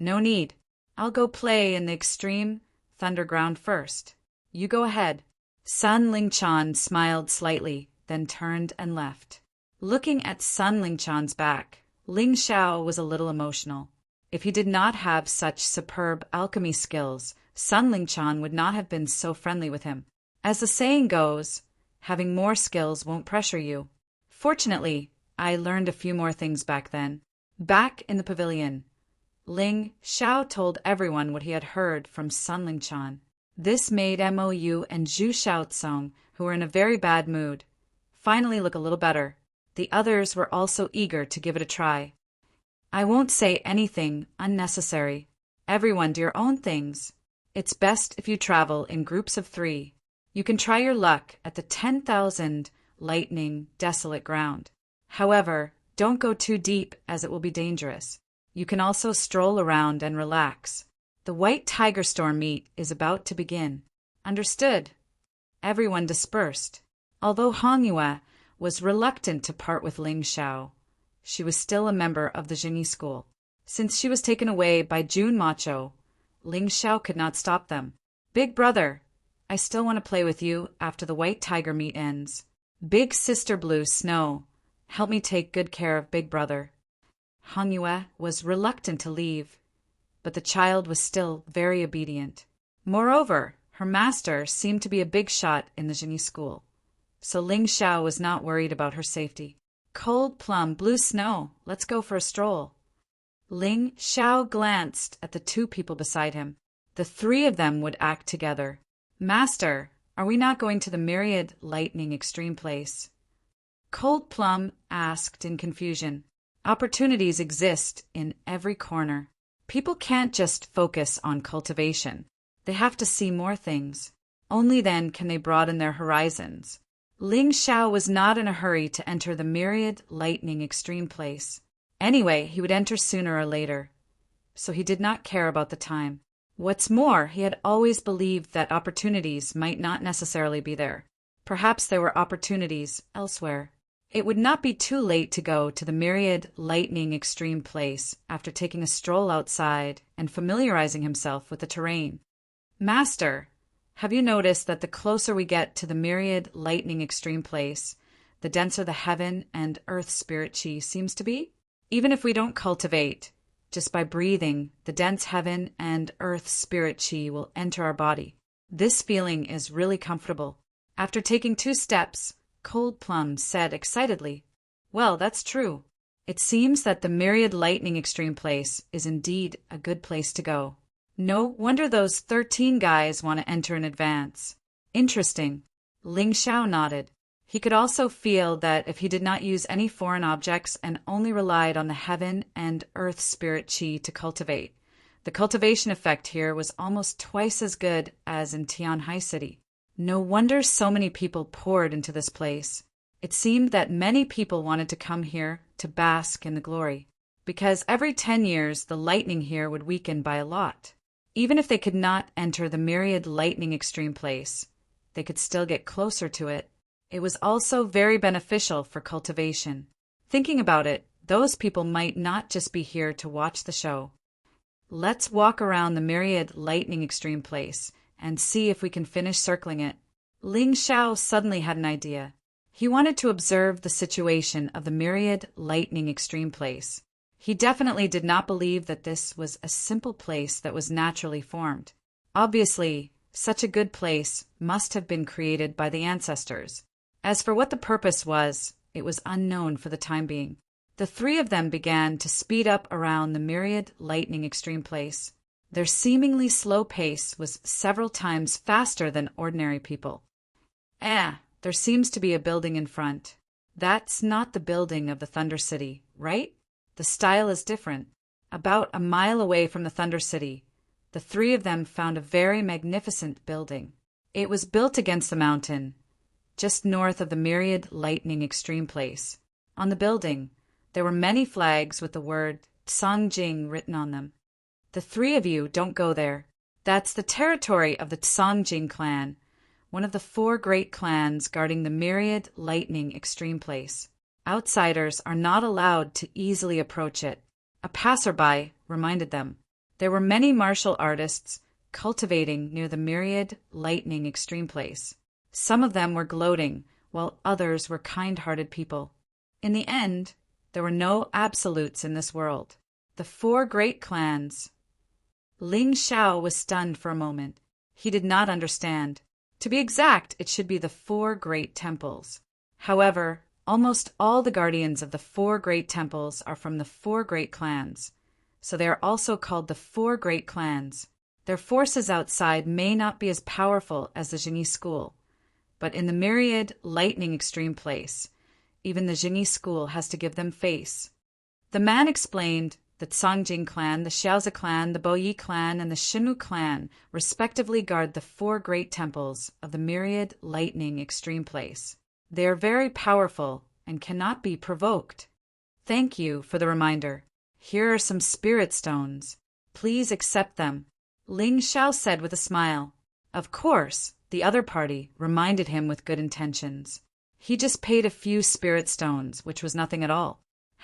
No need. I'll go play in the extreme Thunderground first. You go ahead. Sun Lingchan smiled slightly, then turned and left. Looking at Sun Lingchan's back, Ling Xiao was a little emotional. If he did not have such superb alchemy skills, Sun Lingchan would not have been so friendly with him. As the saying goes, having more skills won't pressure you. Fortunately, I learned a few more things back then. Back in the pavilion, Ling Xiao told everyone what he had heard from Sun Lingchan. This made Mou and Zhu Xiaocong, who were in a very bad mood, finally look a little better. The others were also eager to give it a try. I won't say anything unnecessary. Everyone do your own things. It's best if you travel in groups of 3. You can try your luck at the 10,000 lightning desolate ground. However, don't go too deep as it will be dangerous. You can also stroll around and relax. The White Tiger Storm meet is about to begin. Understood? Everyone dispersed. Although Hong Yue was reluctant to part with Ling Xiao, she was still a member of the Genie School. Since she was taken away by Jun Macho, Ling Xiao could not stop them. Big brother, I still want to play with you after the White Tiger meet ends. Big Sister Blue Snow, help me take good care of Big Brother. Hong Yue was reluctant to leave, but the child was still very obedient. Moreover, her master seemed to be a big shot in the Genie School, so Ling Xiao was not worried about her safety. Cold plum, blue snow, let's go for a stroll. Ling Xiao glanced at the 2 people beside him. The 3 of them would act together. Master, are we not going to the Myriad Lightning Extreme Place? Cold Plum asked in confusion. Opportunities exist in every corner. People can't just focus on cultivation. They have to see more things. Only then can they broaden their horizons. Ling Xiao was not in a hurry to enter the myriad lightning extreme place. Anyway, he would enter sooner or later, so he did not care about the time. What's more, he had always believed that opportunities might not necessarily be there. Perhaps there were opportunities elsewhere. It would not be too late to go to the myriad lightning extreme place after taking a stroll outside and familiarizing himself with the terrain. Master, have you noticed that the closer we get to the myriad lightning extreme place, the denser the heaven and earth spirit chi seems to be? Even if we don't cultivate, just by breathing, the dense heaven and earth spirit chi will enter our body. This feeling is really comfortable. After taking 2 steps, Cold Plum said excitedly, "Well, that's true. It seems that the myriad lightning extreme place is indeed a good place to go. No wonder those 13 guys want to enter in advance. Interesting." Ling Xiao nodded. He could also feel that if he did not use any foreign objects and only relied on the heaven and earth spirit chi to cultivate, the cultivation effect here was almost twice as good as in Tianhai City. No wonder so many people poured into this place. It seemed that many people wanted to come here to bask in the glory, because every 10 years the lightning here would weaken by a lot. Even if they could not enter the myriad lightning extreme place, they could still get closer to it. It was also very beneficial for cultivation. Thinking about it, those people might not just be here to watch the show. Let's walk around the myriad lightning extreme place and see if we can finish circling it. Ling Xiao suddenly had an idea. He wanted to observe the situation of the myriad lightning extreme place. He definitely did not believe that this was a simple place that was naturally formed. Obviously, such a good place must have been created by the ancestors. As for what the purpose was, it was unknown for the time being. The 3 of them began to speed up around the myriad lightning extreme place. Their seemingly slow pace was several times faster than ordinary people. There seems to be a building in front. That's not the building of the Thunder City, right? The style is different. About a mile away from the Thunder City, the 3 of them found a very magnificent building. It was built against the mountain, just north of the myriad lightning extreme place. On the building, there were many flags with the word Tsangjing written on them. The 3 of you don't go there. That's the territory of the Tsangjing clan, one of the 4 great clans guarding the myriad lightning extreme place. Outsiders are not allowed to easily approach it. A passerby reminded them. There were many martial artists cultivating near the myriad lightning extreme place. Some of them were gloating, while others were kind-hearted people. In the end, there were no absolutes in this world. The 4 great clans. Ling Xiao was stunned for a moment. He did not understand. To be exact, it should be the 4 great temples. However, almost all the guardians of the 4 great temples are from the 4 great clans, so they are also called the 4 great clans. Their forces outside may not be as powerful as the Jingyi school, but in the myriad lightning extreme place, even the Jingyi school has to give them face. The man explained the Tsangjing clan, the Xiaozi clan, the Boyi clan, and the Shinmu clan respectively guard the 4 great temples of the myriad lightning extreme place. They are very powerful and cannot be provoked. Thank you for the reminder. Here are some spirit stones. Please accept them. Ling Xiao said with a smile. Of course, the other party reminded him with good intentions. He just paid a few spirit stones, which was nothing at all.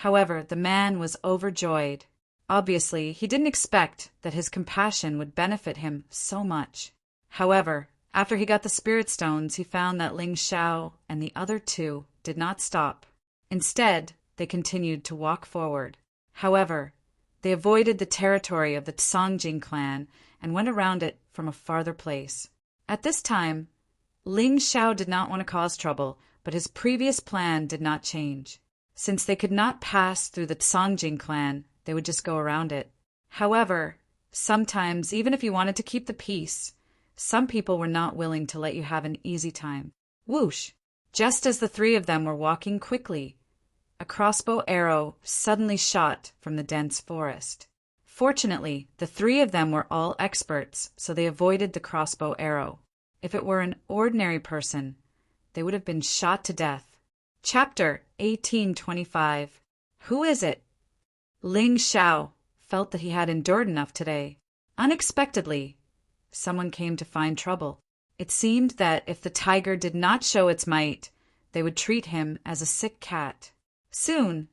However, the man was overjoyed. Obviously, he didn't expect that his compassion would benefit him so much. However, after he got the spirit stones, he found that Ling Xiao and the other 2 did not stop. Instead, they continued to walk forward. However, they avoided the territory of the Tsangjing clan and went around it from a farther place. At this time, Ling Xiao did not want to cause trouble, but his previous plan did not change. Since they could not pass through the Tsangjing clan, they would just go around it. However, sometimes, even if you wanted to keep the peace, some people were not willing to let you have an easy time. Whoosh! Just as the 3 of them were walking quickly, a crossbow arrow suddenly shot from the dense forest. Fortunately, the three of them were all experts, so they avoided the crossbow arrow. If it were an ordinary person, they would have been shot to death. Chapter 1825. Who is it? Ling Xiao felt that he had endured enough today. Unexpectedly, someone came to find trouble. It seemed that if the tiger did not show its might, they would treat him as a sick cat. Soon,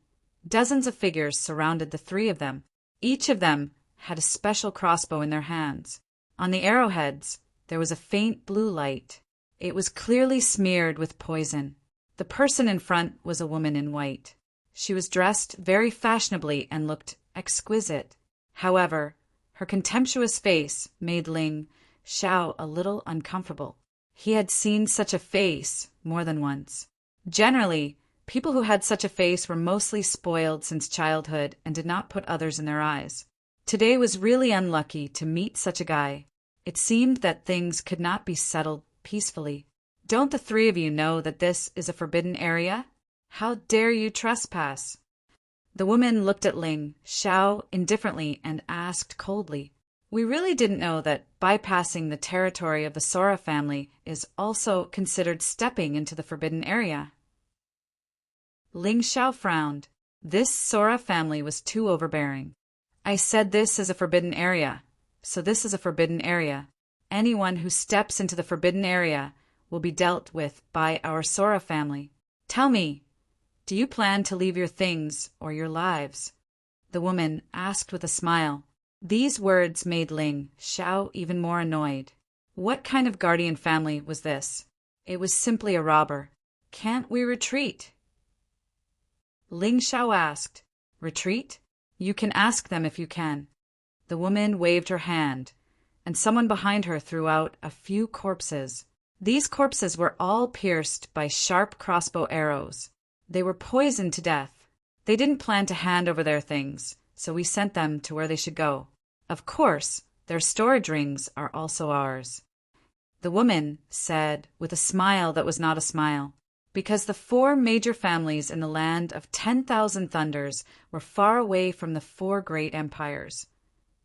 dozens of figures surrounded the three of them. Each of them had a special crossbow in their hands. On the arrowheads, there was a faint blue light. It was clearly smeared with poison. The person in front was a woman in white. She was dressed very fashionably and looked exquisite. However, her contemptuous face made Ling Xiao a little uncomfortable. He had seen such a face more than once. Generally, people who had such a face were mostly spoiled since childhood and did not put others in their eyes. Today was really unlucky to meet such a guy. It seemed that things could not be settled peacefully. Don't the three of you know that this is a forbidden area? How dare you trespass? The woman looked at Ling Xiao indifferently and asked coldly, "We really didn't know that bypassing the territory of the Sora family is also considered stepping into the forbidden area." Ling Xiao frowned. This Sora family was too overbearing. "I said this is a forbidden area, so this is a forbidden area. Anyone who steps into the forbidden area will be dealt with by our Sora family. Tell me, do you plan to leave your things or your lives?" The woman asked with a smile. These words made Ling Xiao even more annoyed. What kind of guardian family was this? It was simply a robber. "Can't we retreat?" Ling Xiao asked. "Retreat? You can ask them if you can." The woman waved her hand, and someone behind her threw out a few corpses. These corpses were all pierced by sharp crossbow arrows. They were poisoned to death. They didn't plan to hand over their things, so we sent them to where they should go. Of course, their storage rings are also ours. The woman said with a smile that was not a smile, because the four major families in the land of 10,000 thunders were far away from the four great empires.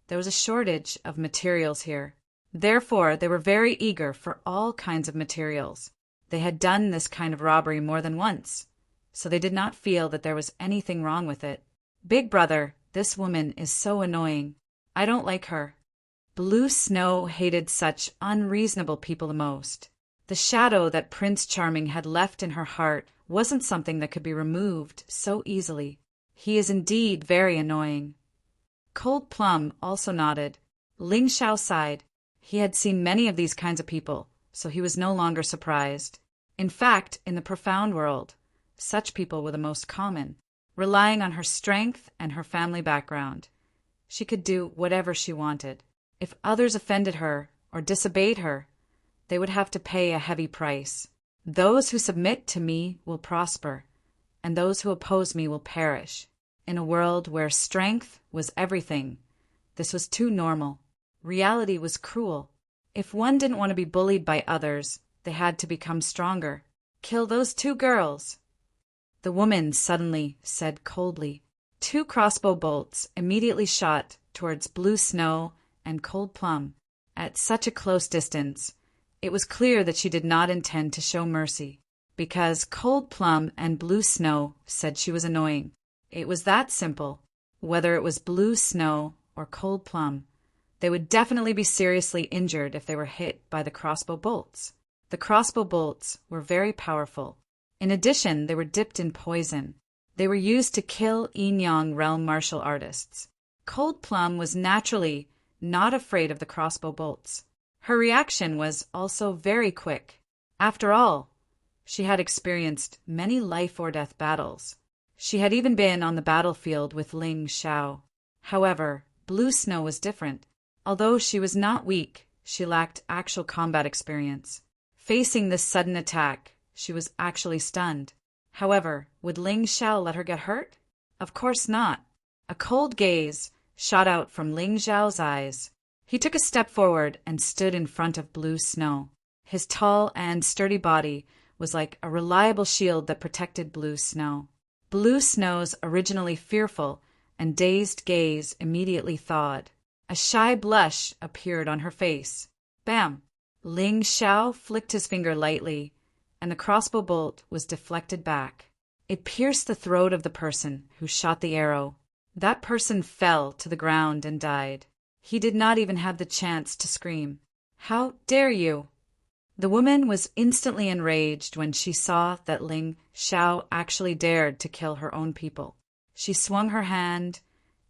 There was a shortage of materials here. Therefore, they were very eager for all kinds of materials. They had done this kind of robbery more than once, so they did not feel that there was anything wrong with it. "Big brother, this woman is so annoying. I don't like her." Blue Snow hated such unreasonable people the most. The shadow that Prince Charming had left in her heart wasn't something that could be removed so easily. "He is indeed very annoying." Cold Plum also nodded. Ling Xiao sighed. He had seen many of these kinds of people, so he was no longer surprised. In fact, in the profound world, such people were the most common. Relying on her strength and her family background, she could do whatever she wanted. If others offended her or disobeyed her, they would have to pay a heavy price. "Those who submit to me will prosper, and those who oppose me will perish." In a world where strength was everything, this was too normal. Reality was cruel. If one didn't want to be bullied by others, they had to become stronger. "Kill those two girls." The woman suddenly said coldly. Two crossbow bolts immediately shot towards Blue Snow and Cold Plum. At such a close distance, it was clear that she did not intend to show mercy, because Cold Plum and Blue Snow said she was annoying. It was that simple. Whether it was Blue Snow or Cold Plum, they would definitely be seriously injured if they were hit by the crossbow bolts. The crossbow bolts were very powerful. In addition, they were dipped in poison. They were used to kill Yin-Yang realm martial artists. Cold Plum was naturally not afraid of the crossbow bolts. Her reaction was also very quick. After all, she had experienced many life-or-death battles. She had even been on the battlefield with Ling Xiao. However, Blue Snow was different. Although she was not weak, she lacked actual combat experience. Facing this sudden attack, she was actually stunned. However, would Ling Xiao let her get hurt? Of course not. A cold gaze shot out from Ling Xiao's eyes. He took a step forward and stood in front of Blue Snow. His tall and sturdy body was like a reliable shield that protected Blue Snow. Blue Snow's originally fearful and dazed gaze immediately thawed. A shy blush appeared on her face. Bam! Ling Xiao flicked his finger lightly, and the crossbow bolt was deflected back. It pierced the throat of the person who shot the arrow. That person fell to the ground and died. He did not even have the chance to scream. "How dare you!" The woman was instantly enraged when she saw that Ling Xiao actually dared to kill her own people. She swung her hand,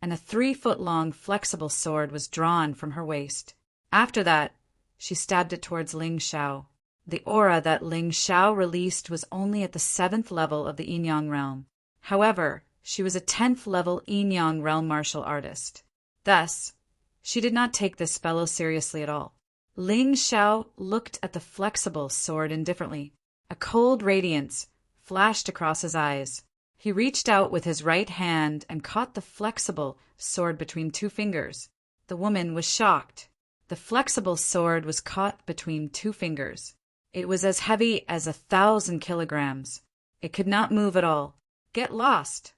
and a 3-foot-long flexible sword was drawn from her waist. After that, she stabbed it towards Ling Xiao. The aura that Ling Xiao released was only at the 7th level of the Yin-Yang realm. However, she was a 10th level Yin-Yang realm martial artist. Thus, she did not take this fellow seriously at all. Ling Xiao looked at the flexible sword indifferently. A cold radiance flashed across his eyes. He reached out with his right hand and caught the flexible sword between 2 fingers. The woman was shocked. The flexible sword was caught between 2 fingers. It was as heavy as 1,000 kilograms. It could not move at all. "Get lost!"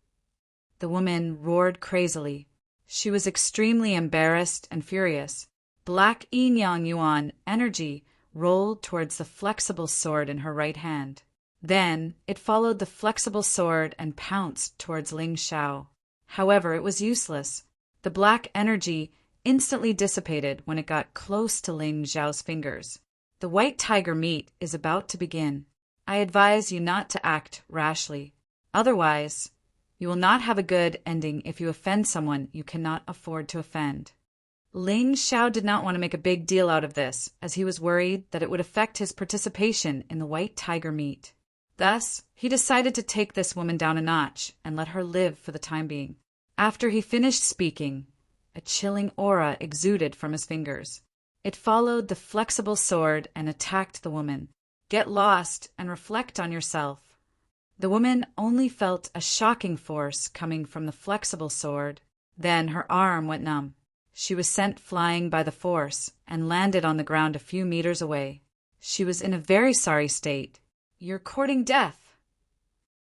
The woman roared crazily. She was extremely embarrassed and furious. Black yin-yang yuan energy rolled towards the flexible sword in her right hand. Then it followed the flexible sword and pounced towards Ling Xiao. However, it was useless. The black energy instantly dissipated when it got close to Ling Xiao's fingers. The white tiger meet is about to begin. I advise you not to act rashly. Otherwise, you will not have a good ending if you offend someone you cannot afford to offend. Ling Xiao did not want to make a big deal out of this, as he was worried that it would affect his participation in the white tiger meet. Thus, he decided to take this woman down a notch and let her live for the time being. After he finished speaking, a chilling aura exuded from his fingers. It followed the flexible sword and attacked the woman. "Get lost and reflect on yourself." The woman only felt a shocking force coming from the flexible sword. Then her arm went numb. She was sent flying by the force and landed on the ground a few meters away. She was in a very sorry state. "You're courting death."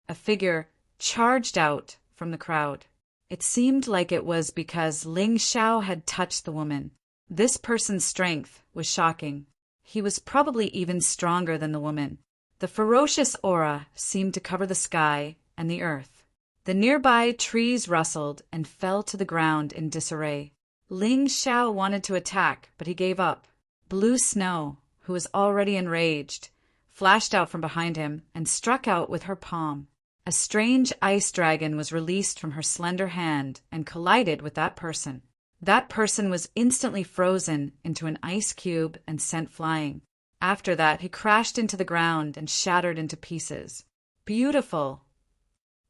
A figure charged out from the crowd. It seemed like it was because Ling Xiao had touched the woman. This person's strength was shocking. He was probably even stronger than the woman. The ferocious aura seemed to cover the sky and the earth. The nearby trees rustled and fell to the ground in disarray. Ling Xiao wanted to attack, but he gave up. Blue Snow, who was already enraged, flashed out from behind him and struck out with her palm. A strange ice dragon was released from her slender hand and collided with that person. That person was instantly frozen into an ice cube and sent flying. After that, he crashed into the ground and shattered into pieces. Beautiful!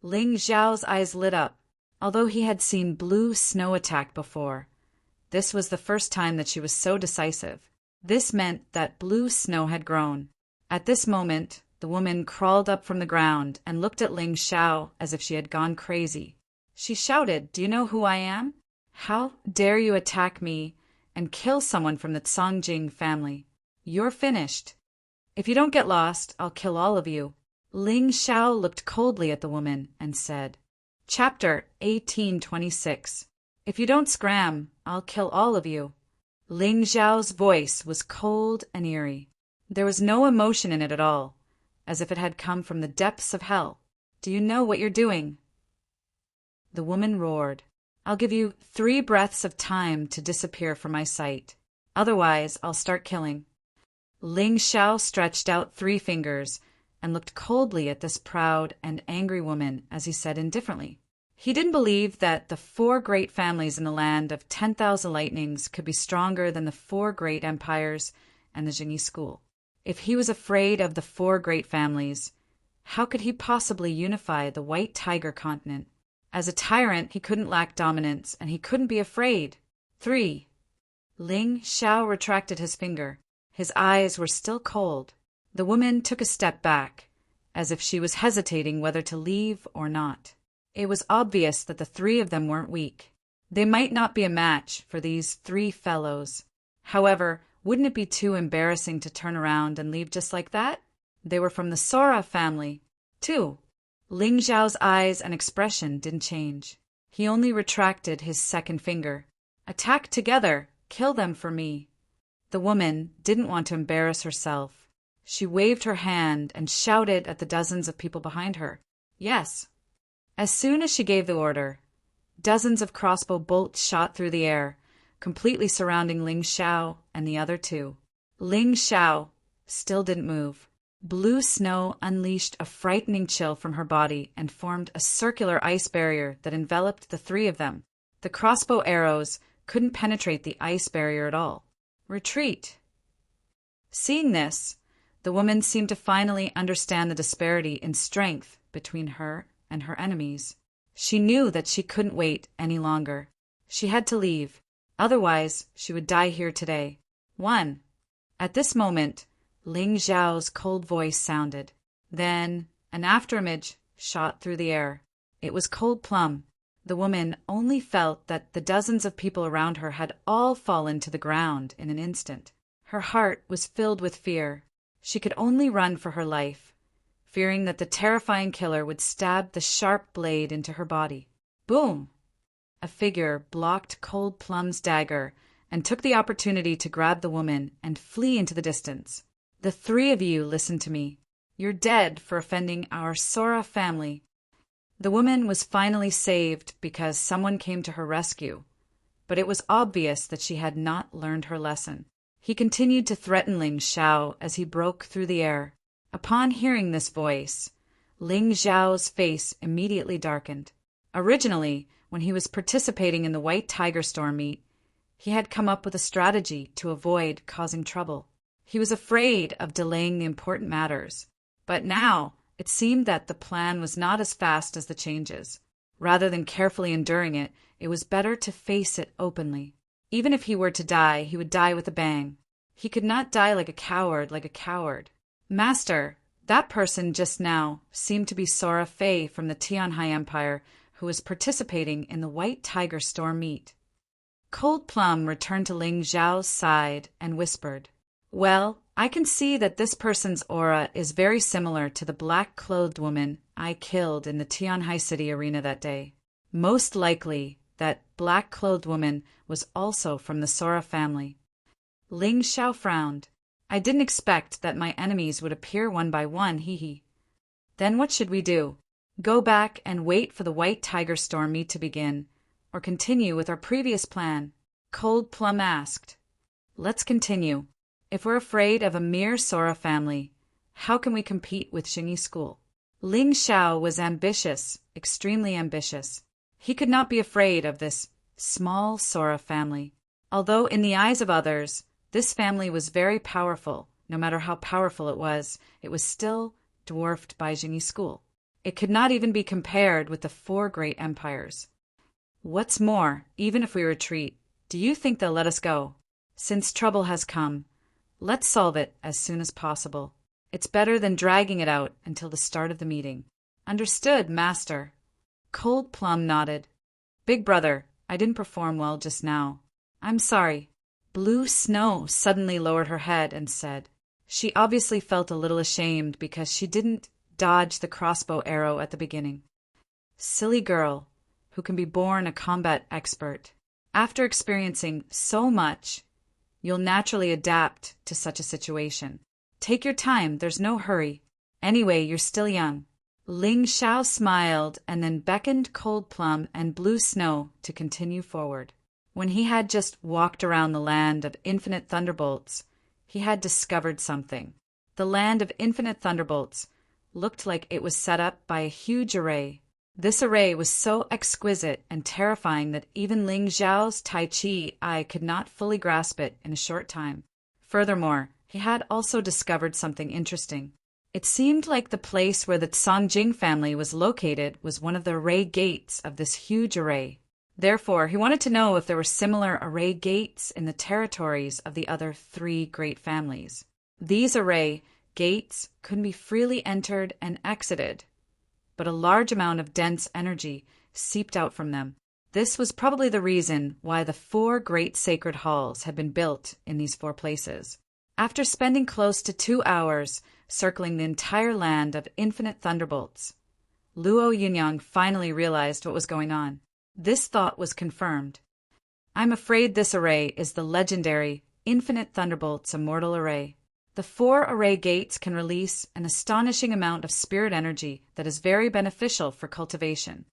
Ling Xiao's eyes lit up. Although he had seen Blue Snow attack before, this was the first time that she was so decisive. This meant that Blue Snow had grown. At this moment, the woman crawled up from the ground and looked at Ling Xiao as if she had gone crazy. She shouted, "Do you know who I am? How dare you attack me and kill someone from the Songjing family? You're finished. If you don't get lost, I'll kill all of you." Ling Xiao looked coldly at the woman and said, Chapter 1826. "If you don't scram, I'll kill all of you." Ling Xiao's voice was cold and eerie. There was no emotion in it at all, as if it had come from the depths of hell. "Do you know what you're doing?" The woman roared, "I'll give you 3 breaths of time to disappear from my sight. Otherwise, I'll start killing." Ling Xiao stretched out 3 fingers and looked coldly at this proud and angry woman as he said indifferently. He didn't believe that the 4 great families in the land of 10,000 lightnings could be stronger than the 4 great empires and the Jingyi school. If he was afraid of the 4 great families, how could he possibly unify the White Tiger continent? As a tyrant, he couldn't lack dominance, and he couldn't be afraid. 3. Ling Xiao retracted his finger. His eyes were still cold. The woman took a step back, as if she was hesitating whether to leave or not. It was obvious that the 3 of them weren't weak. They might not be a match for these 3 fellows. However, wouldn't it be too embarrassing to turn around and leave just like that? They were from the Sora family, too. Ling Xiao's eyes and expression didn't change. He only retracted his second finger. Attack together! Kill them for me! The woman didn't want to embarrass herself. She waved her hand and shouted at the dozens of people behind her. Yes. As soon as she gave the order, dozens of crossbow bolts shot through the air, completely surrounding Ling Xiao and the other two. Ling Xiao still didn't move. Blue snow unleashed a frightening chill from her body and formed a circular ice barrier that enveloped the three of them. The crossbow arrows couldn't penetrate the ice barrier at all. Retreat! Seeing this, the woman seemed to finally understand the disparity in strength between her and her enemies. She knew that she couldn't wait any longer. She had to leave. Otherwise, she would die here today. One. At this moment, Ling Xiao's cold voice sounded. Then, an afterimage shot through the air. It was Cold Plum. The woman only felt that the dozens of people around her had all fallen to the ground in an instant. Her heart was filled with fear. She could only run for her life, fearing that the terrifying killer would stab the sharp blade into her body. Boom! A figure blocked Cold Plum's dagger and took the opportunity to grab the woman and flee into the distance. The three of you listen to me. You're dead for offending our Sora family. The woman was finally saved because someone came to her rescue, but it was obvious that she had not learned her lesson. He continued to threaten Ling Xiao as he broke through the air. Upon hearing this voice, Ling Xiao's face immediately darkened. Originally, when he was participating in the White Tiger Storm meet, he had come up with a strategy to avoid causing trouble. He was afraid of delaying the important matters, but now it seemed that the plan was not as fast as the changes. Rather than carefully enduring it, it was better to face it openly. Even if he were to die, he would die with a bang. He could not die like a coward. Master, that person just now seemed to be Sora Fei from the Tianhai Empire, who was participating in the White Tiger Storm meet. Cold Plum returned to Ling Xiao's side and whispered, Well, I can see that this person's aura is very similar to the black-clothed woman I killed in the Tianhai City arena that day. Most likely, that black-clothed woman was also from the Sora family. Ling Xiao frowned. I didn't expect that my enemies would appear one by one, hee. Then what should we do? Go back and wait for the White Tiger Storm meet to begin, or continue with our previous plan? Cold Plum asked. Let's continue. If we're afraid of a mere Sora family, how can we compete with Xingyi School? Ling Xiao was ambitious, extremely ambitious. He could not be afraid of this small Sora family. Although in the eyes of others, this family was very powerful, no matter how powerful it was still dwarfed by Xingyi School. It could not even be compared with the 4 great empires. What's more, even if we retreat, do you think they'll let us go? Since trouble has come, let's solve it as soon as possible. It's better than dragging it out until the start of the meeting. Understood, Master. Cold Plum nodded. Big brother, I didn't perform well just now. I'm sorry. Blue Snow suddenly lowered her head and said. She obviously felt a little ashamed because she didn't dodge the crossbow arrow at the beginning. Silly girl, who can be born a combat expert. After experiencing so much, you'll naturally adapt to such a situation. Take your time, there's no hurry. Anyway, you're still young. Ling Xiao smiled and then beckoned Cold Plum and Blue Snow to continue forward. When he had just walked around the land of infinite thunderbolts, he had discovered something. The land of infinite thunderbolts looked like it was set up by a huge array. This array was so exquisite and terrifying that even Ling Xiao's Tai Chi eye could not fully grasp it in a short time. Furthermore, he had also discovered something interesting. It seemed like the place where the Songjing family was located was one of the array gates of this huge array. Therefore, he wanted to know if there were similar array gates in the territories of the other 3 great families. These array gates couldn't be freely entered and exited, but a large amount of dense energy seeped out from them. This was probably the reason why the 4 great sacred halls had been built in these 4 places. After spending close to 2 hours circling the entire land of infinite thunderbolts, Luo Yunyang finally realized what was going on. This thought was confirmed. I'm afraid this array is the legendary Infinite Thunderbolt's immortal array. The 4 array gates can release an astonishing amount of spirit energy that is very beneficial for cultivation.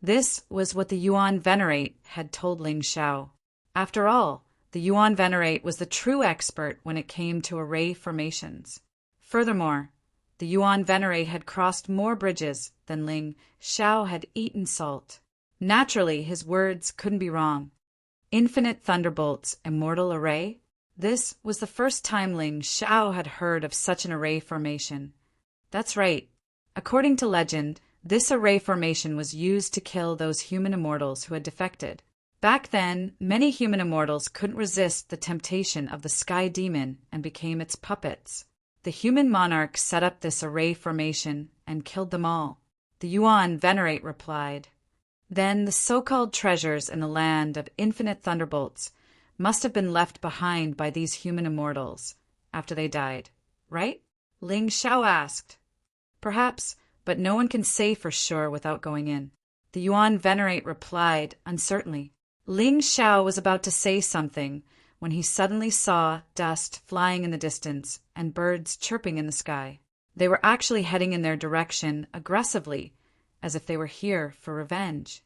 This was what the Yuan Venerate had told Ling Xiao. After all, the Yuan Venerate was the true expert when it came to array formations. Furthermore, the Yuan Venerate had crossed more bridges than Ling Xiao had eaten salt. Naturally, his words couldn't be wrong. Infinite Thunderbolt's immortal array? This was the first time Ling Xiao had heard of such an array formation. That's right. According to legend, this array formation was used to kill those human immortals who had defected. Back then, many human immortals couldn't resist the temptation of the sky demon and became its puppets. The human monarch set up this array formation and killed them all. The Yuan Venerate replied, "Then the so-called treasures in the land of infinite thunderbolts must have been left behind by these human immortals after they died, right?" Ling Xiao asked. "Perhaps, but no one can say for sure without going in." The Yuan Venerate replied uncertainly. Ling Xiao was about to say something when he suddenly saw dust flying in the distance and birds chirping in the sky. They were actually heading in their direction aggressively, as if they were here for revenge.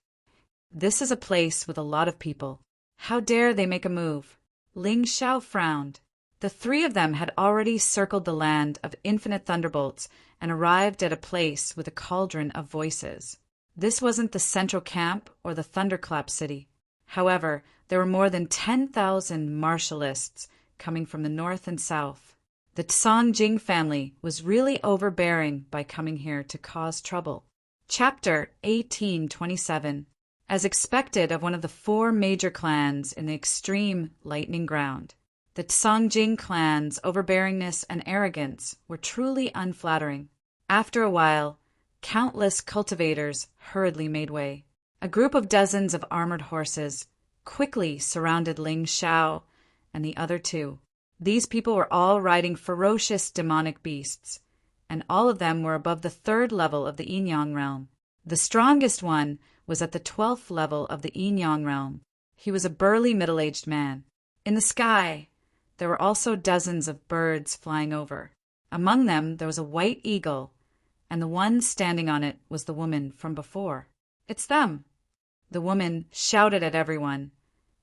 This is a place with a lot of people. How dare they make a move? Ling Xiao frowned. The 3 of them had already circled the land of infinite thunderbolts and arrived at a place with a cauldron of voices. This wasn't the central camp or the thunderclap city. However, there were more than 10,000 martialists coming from the north and south. The Songjing family was really overbearing by coming here to cause trouble. Chapter 1827. As expected of one of the 4 major clans in the extreme lightning ground, the Songjing clan's overbearingness and arrogance were truly unflattering. After a while, countless cultivators hurriedly made way. A group of dozens of armored horses quickly surrounded Ling Xiao and the other 2. These people were all riding ferocious demonic beasts, and all of them were above the 3rd level of the Yin-Yang realm. The strongest one was at the 12th level of the Yin-Yang realm. He was a burly middle-aged man. In the sky, there were also dozens of birds flying over. Among them, there was a white eagle, and the one standing on it was the woman from before. "It's them!" The woman shouted at everyone,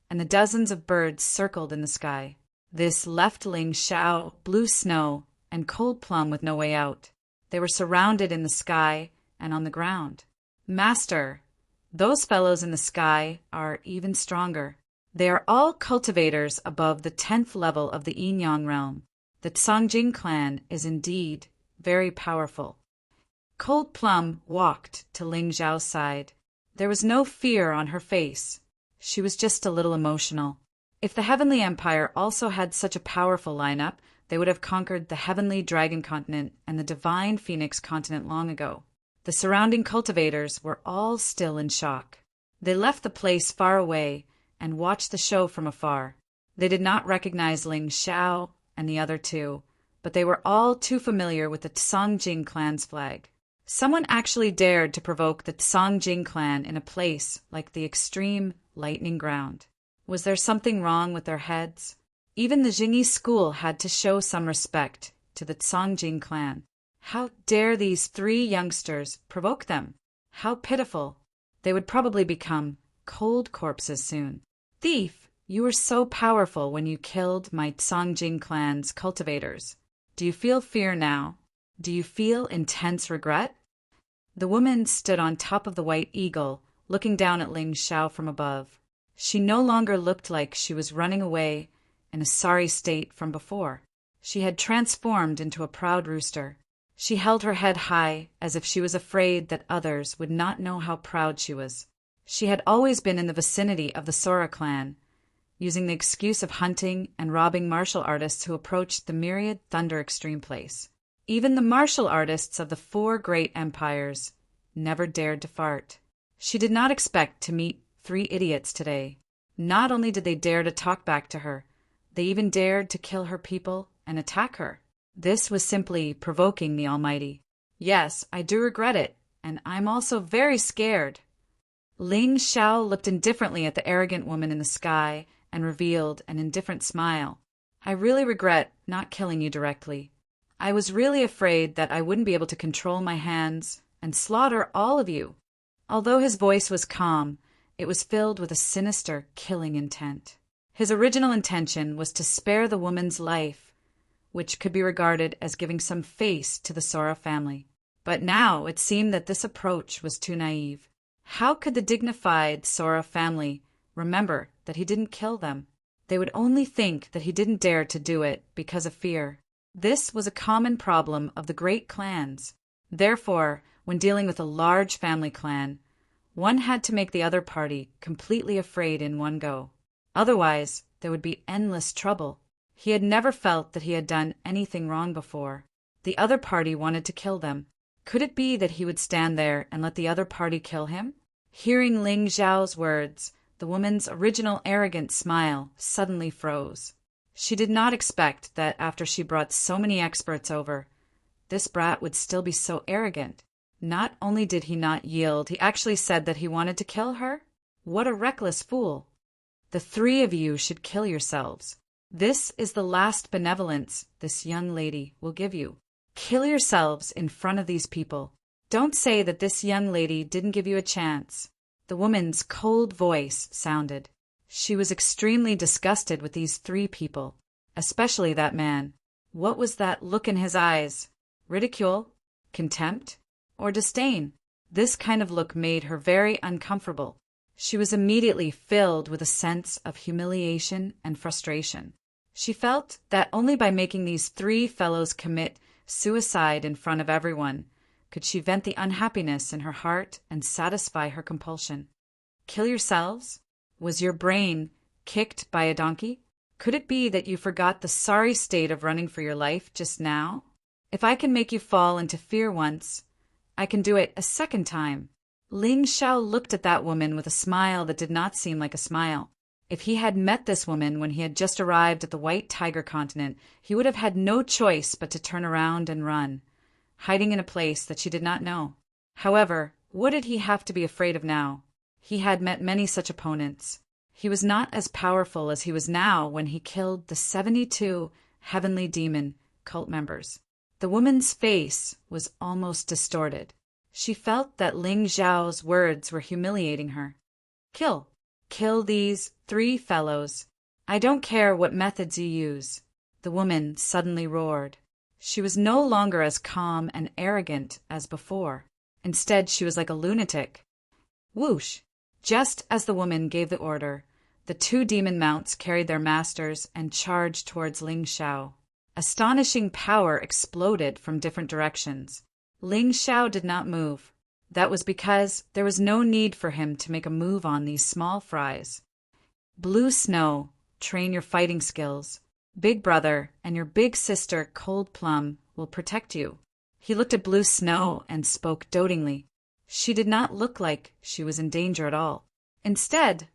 and the dozens of birds circled in the sky. This left Ling Xiao blue snow and cold plum with no way out. They were surrounded in the sky and on the ground. "Master, those fellows in the sky are even stronger. They are all cultivators above the 10th level of the Yin-Yang realm. The Songjing clan is indeed very powerful." Cold Plum walked to Ling Xiao's side. There was no fear on her face. She was just a little emotional. If the Heavenly Empire also had such a powerful lineup, they would have conquered the Heavenly Dragon Continent and the Divine Phoenix Continent long ago. The surrounding cultivators were all still in shock. They left the place far away and watched the show from afar. They did not recognize Ling Xiao and the other 2, but they were all too familiar with the Songjing clan's flag. Someone actually dared to provoke the Songjing clan in a place like the extreme lightning ground. Was there something wrong with their heads? Even the Jingyi school had to show some respect to the Songjing clan. How dare these 3 youngsters provoke them? How pitiful. They would probably become cold corpses soon. "Thief, you were so powerful when you killed my Songjing clan's cultivators. Do you feel fear now? Do you feel intense regret?" The woman stood on top of the white eagle, looking down at Ling Xiao from above. She no longer looked like she was running away in a sorry state from before. She had transformed into a proud rooster. She held her head high as if she was afraid that others would not know how proud she was. She had always been in the vicinity of the Sora clan, using the excuse of hunting and robbing martial artists who approached the myriad Thunder Extreme place. Even the martial artists of the 4 great empires never dared to fart. She did not expect to meet 3 idiots today. Not only did they dare to talk back to her, they even dared to kill her people and attack her. This was simply provoking the Almighty. "Yes, I do regret it, and I'm also very scared." Ling Xiao looked indifferently at the arrogant woman in the sky and revealed an indifferent smile. I really regret not killing you directly. I was really afraid that I wouldn't be able to control my hands and slaughter all of you. Although his voice was calm, it was filled with a sinister, killing intent. His original intention was to spare the woman's life, which could be regarded as giving some face to the Sora family. But now it seemed that this approach was too naive. How could the dignified Sora family remember that he didn't kill them? They would only think that he didn't dare to do it because of fear. This was a common problem of the great clans. Therefore, when dealing with a large family clan, one had to make the other party completely afraid in one go. Otherwise, there would be endless trouble. He had never felt that he had done anything wrong before. The other party wanted to kill them. Could it be that he would stand there and let the other party kill him? Hearing Ling Xiao's words, the woman's original arrogant smile suddenly froze. She did not expect that after she brought so many experts over, this brat would still be so arrogant. Not only did he not yield, he actually said that he wanted to kill her? What a reckless fool. The three of you should kill yourselves. This is the last benevolence this young lady will give you. Kill yourselves in front of these people. Don't say that this young lady didn't give you a chance. The woman's cold voice sounded. She was extremely disgusted with these three people, especially that man. What was that look in his eyes? Ridicule? Contempt? Or disdain? This kind of look made her very uncomfortable. She was immediately filled with a sense of humiliation and frustration. She felt that only by making these three fellows commit suicide in front of everyone could she vent the unhappiness in her heart and satisfy her compulsion. Kill yourselves? Was your brain kicked by a donkey? Could it be that you forgot the sorry state of running for your life just now? If I can make you fall into fear once, I can do it a second time. Ling Xiao looked at that woman with a smile that did not seem like a smile. If he had met this woman when he had just arrived at the White Tiger continent, he would have had no choice but to turn around and run, hiding in a place that she did not know. However, what did he have to be afraid of now? He had met many such opponents. He was not as powerful as he was now when he killed the 72 heavenly demon cult members. The woman's face was almost distorted. She felt that Ling Xiao's words were humiliating her. Kill. Kill these three fellows. I don't care what methods you use. The woman suddenly roared. She was no longer as calm and arrogant as before. Instead, she was like a lunatic. Whoosh! Just as the woman gave the order, the two demon mounts carried their masters and charged towards Ling Xiao. Astonishing power exploded from different directions. Ling Xiao did not move. That was because there was no need for him to make a move on these small fries. Blue Snow, train your fighting skills. Big Brother and your big sister Cold Plum will protect you. He looked at Blue Snow and spoke dotingly. She did not look like she was in danger at all. Instead,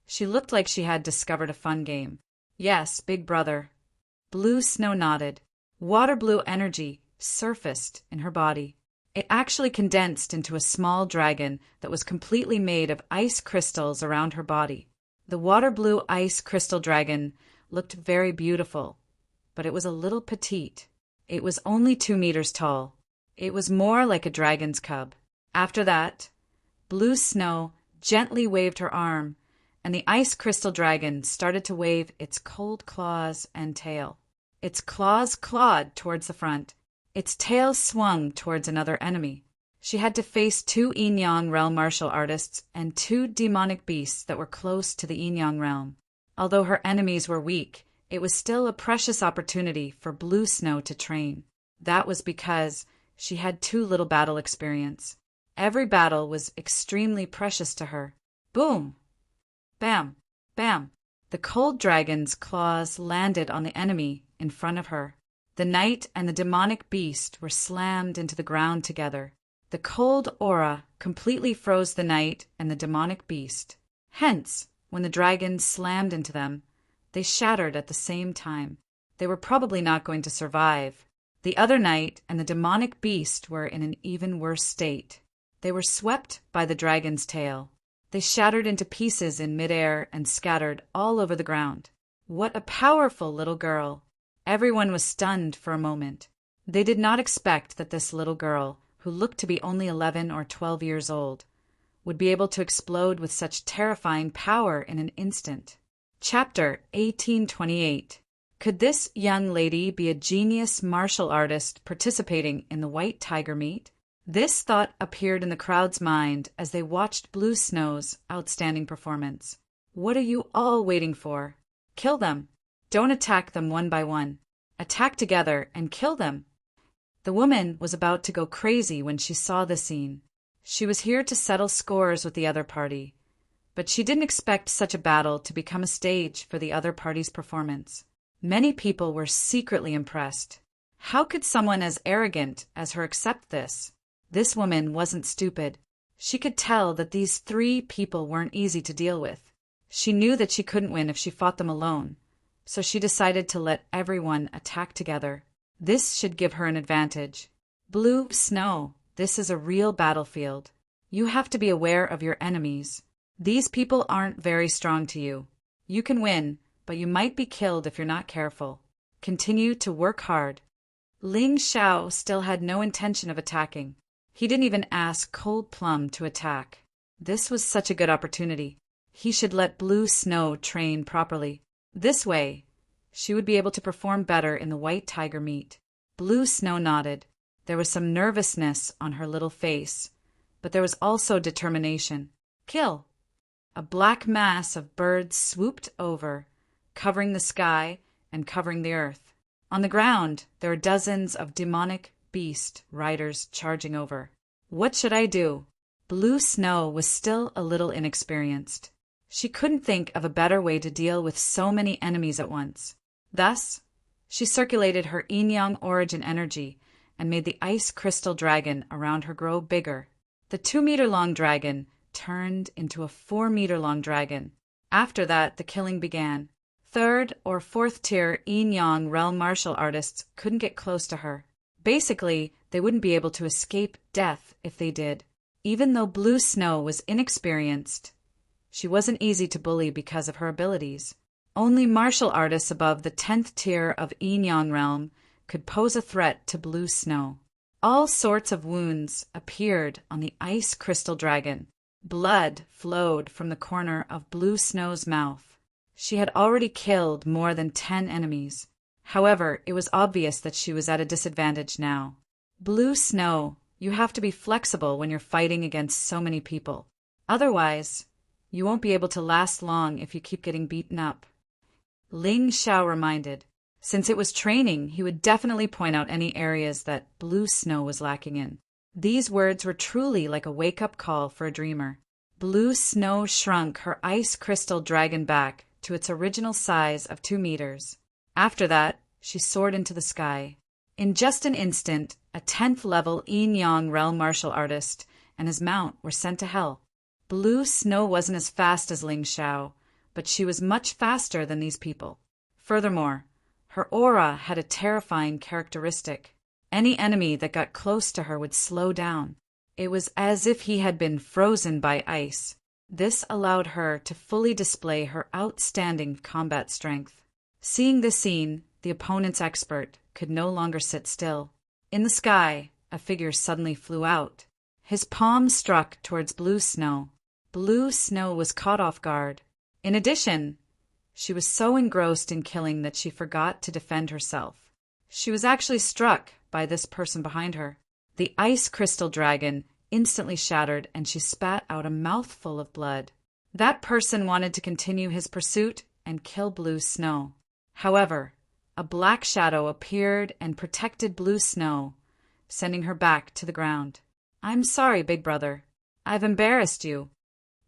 she looked like she had discovered a fun game. Yes, Big Brother. Blue Snow nodded. Water blue energy surfaced in her body. It actually condensed into a small dragon that was completely made of ice crystals around her body. The water blue ice crystal dragon looked very beautiful, but it was a little petite. It was only 2 meters tall. It was more like a dragon's cub. After that, Blue Snow gently waved her arm, and the ice crystal dragon started to wave its cold claws and tail. Its claws clawed towards the front. Its tail swung towards another enemy. She had to face 2 Yin-Yang realm martial artists and 2 demonic beasts that were close to the Yin-Yang realm. Although her enemies were weak, it was still a precious opportunity for Blue Snow to train. That was because she had too little battle experience. Every battle was extremely precious to her. Boom! Bam! Bam! The cold dragon's claws landed on the enemy in front of her. The knight and the demonic beast were slammed into the ground together. The cold aura completely froze the knight and the demonic beast. Hence, when the dragon slammed into them, they shattered at the same time. They were probably not going to survive. The other knight and the demonic beast were in an even worse state. They were swept by the dragon's tail. They shattered into pieces in midair and scattered all over the ground. What a powerful little girl! Everyone was stunned for a moment. They did not expect that this little girl, who looked to be only 11 or 12 years old, would be able to explode with such terrifying power in an instant. Chapter 1828. Could this young lady be a genius martial artist participating in the White Tiger meet? This thought appeared in the crowd's mind as they watched Blue Snow's outstanding performance. What are you all waiting for? Kill them. Don't attack them one by one. Attack together and kill them. The woman was about to go crazy when she saw the scene. She was here to settle scores with the other party, but she didn't expect such a battle to become a stage for the other party's performance. Many people were secretly impressed. How could someone as arrogant as her accept this? This woman wasn't stupid. She could tell that these three people weren't easy to deal with. She knew that she couldn't win if she fought them alone, so she decided to let everyone attack together. This should give her an advantage. Blue Snow, this is a real battlefield. You have to be aware of your enemies. These people aren't very strong to you. You can win, but you might be killed if you're not careful. Continue to work hard. Ling Xiao still had no intention of attacking. He didn't even ask Cold Plum to attack. This was such a good opportunity. He should let Blue Snow train properly. This way, she would be able to perform better in the White Tiger meet. Blue Snow nodded. There was some nervousness on her little face, but there was also determination. Kill! A black mass of birds swooped over, covering the sky and covering the earth. On the ground, there were dozens of demonic beast riders charging over. What should I do? Blue Snow was still a little inexperienced. She couldn't think of a better way to deal with so many enemies at once. Thus, she circulated her yin-yang origin energy and made the ice crystal dragon around her grow bigger. The 2-meter-long dragon turned into a 4-meter-long dragon. After that, the killing began. 3rd or 4th tier yin-yang realm martial artists couldn't get close to her. Basically, they wouldn't be able to escape death if they did. Even though Blue Snow was inexperienced, she wasn't easy to bully because of her abilities. Only martial artists above the 10th tier of yin-yang realm could pose a threat to Blue Snow. All sorts of wounds appeared on the ice crystal dragon. Blood flowed from the corner of Blue Snow's mouth. She had already killed more than 10 enemies. However, it was obvious that she was at a disadvantage now. Blue Snow, you have to be flexible when you're fighting against so many people. Otherwise, you won't be able to last long if you keep getting beaten up. Ling Xiao reminded. Since it was training, he would definitely point out any areas that Blue Snow was lacking in. These words were truly like a wake-up call for a dreamer. Blue Snow shrunk her ice crystal dragon back to its original size of 2 meters. After that, she soared into the sky. In just an instant, a 10th level yin-yang realm martial artist and his mount were sent to hell. Blue Snow wasn't as fast as Ling Xiao, but she was much faster than these people. Furthermore, her aura had a terrifying characteristic. Any enemy that got close to her would slow down. It was as if he had been frozen by ice. This allowed her to fully display her outstanding combat strength. Seeing this scene, the opponent's expert could no longer sit still. In the sky, a figure suddenly flew out. His palm struck towards Blue Snow. Blue Snow was caught off guard. In addition, she was so engrossed in killing that she forgot to defend herself. She was actually struck by this person behind her. The ice crystal dragon instantly shattered and she spat out a mouthful of blood. That person wanted to continue his pursuit and kill Blue Snow. However, a black shadow appeared and protected Blue Snow, sending her back to the ground. I'm sorry, big brother. I've embarrassed you.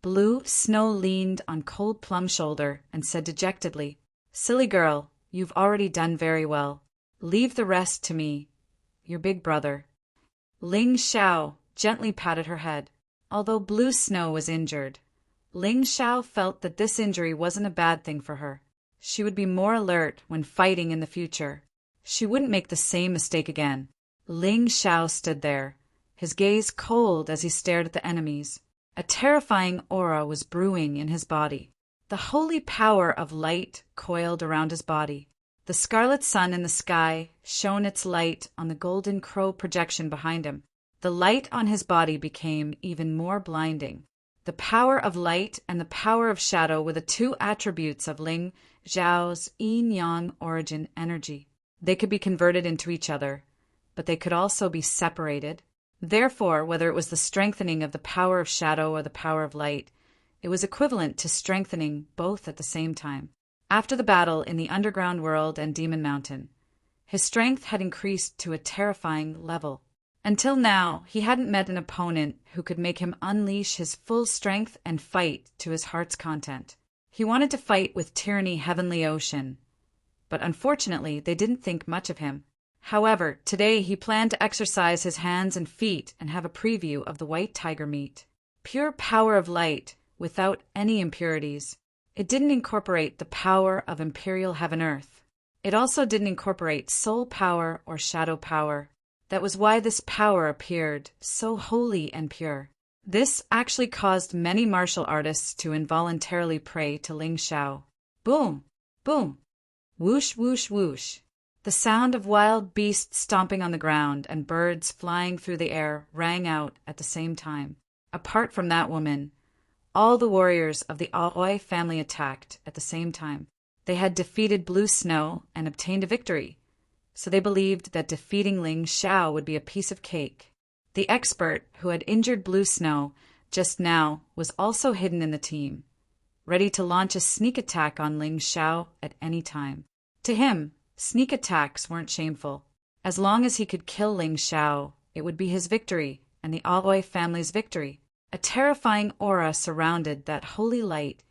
Blue Snow leaned on Cold Plum's shoulder and said dejectedly, Silly girl, you've already done very well. Leave the rest to me, your big brother. Ling Xiao gently patted her head. Although Blue Snow was injured, Ling Xiao felt that this injury wasn't a bad thing for her. She would be more alert when fighting in the future. She wouldn't make the same mistake again. Ling Xiao stood there, his gaze cold as he stared at the enemies. A terrifying aura was brewing in his body. The holy power of light coiled around his body. The scarlet sun in the sky shone its light on the golden crow projection behind him. The light on his body became even more blinding. The power of light and the power of shadow were the two attributes of Ling Zhao's yin-yang origin energy. They could be converted into each other, but they could also be separated. Therefore, whether it was the strengthening of the power of shadow or the power of light, it was equivalent to strengthening both at the same time. After the battle in the underground world and Demon Mountain, his strength had increased to a terrifying level. Until now, he hadn't met an opponent who could make him unleash his full strength and fight to his heart's content. He wanted to fight with Tyranny Heavenly Ocean, but unfortunately they didn't think much of him. However, today he planned to exercise his hands and feet and have a preview of the white tiger meat. Pure power of light, without any impurities. It didn't incorporate the power of Imperial Heaven-Earth. It also didn't incorporate soul power or shadow power. That was why this power appeared so holy and pure. This actually caused many martial artists to involuntarily pray to Ling Xiao. Boom! Boom! Whoosh, whoosh, whoosh. The sound of wild beasts stomping on the ground and birds flying through the air rang out at the same time. Apart from that woman, all the warriors of the Aoi family attacked at the same time. They had defeated Blue Snow and obtained a victory, so they believed that defeating Ling Xiao would be a piece of cake. The expert who had injured Blue Snow just now was also hidden in the team, ready to launch a sneak attack on Ling Xiao at any time. To him, sneak attacks weren't shameful. As long as he could kill Ling Xiao, it would be his victory and the Aoi family's victory. A terrifying aura surrounded that holy light,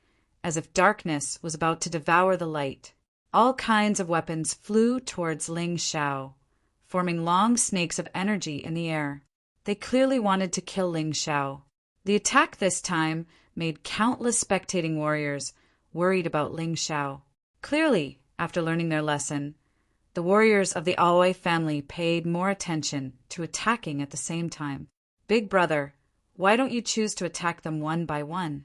as if darkness was about to devour the light. All kinds of weapons flew towards Ling Xiao, forming long snakes of energy in the air. They clearly wanted to kill Ling Xiao. The attack this time made countless spectating warriors worried about Ling Xiao. Clearly, after learning their lesson, the warriors of the Aoi family paid more attention to attacking at the same time. Big brother, why don't you choose to attack them one by one?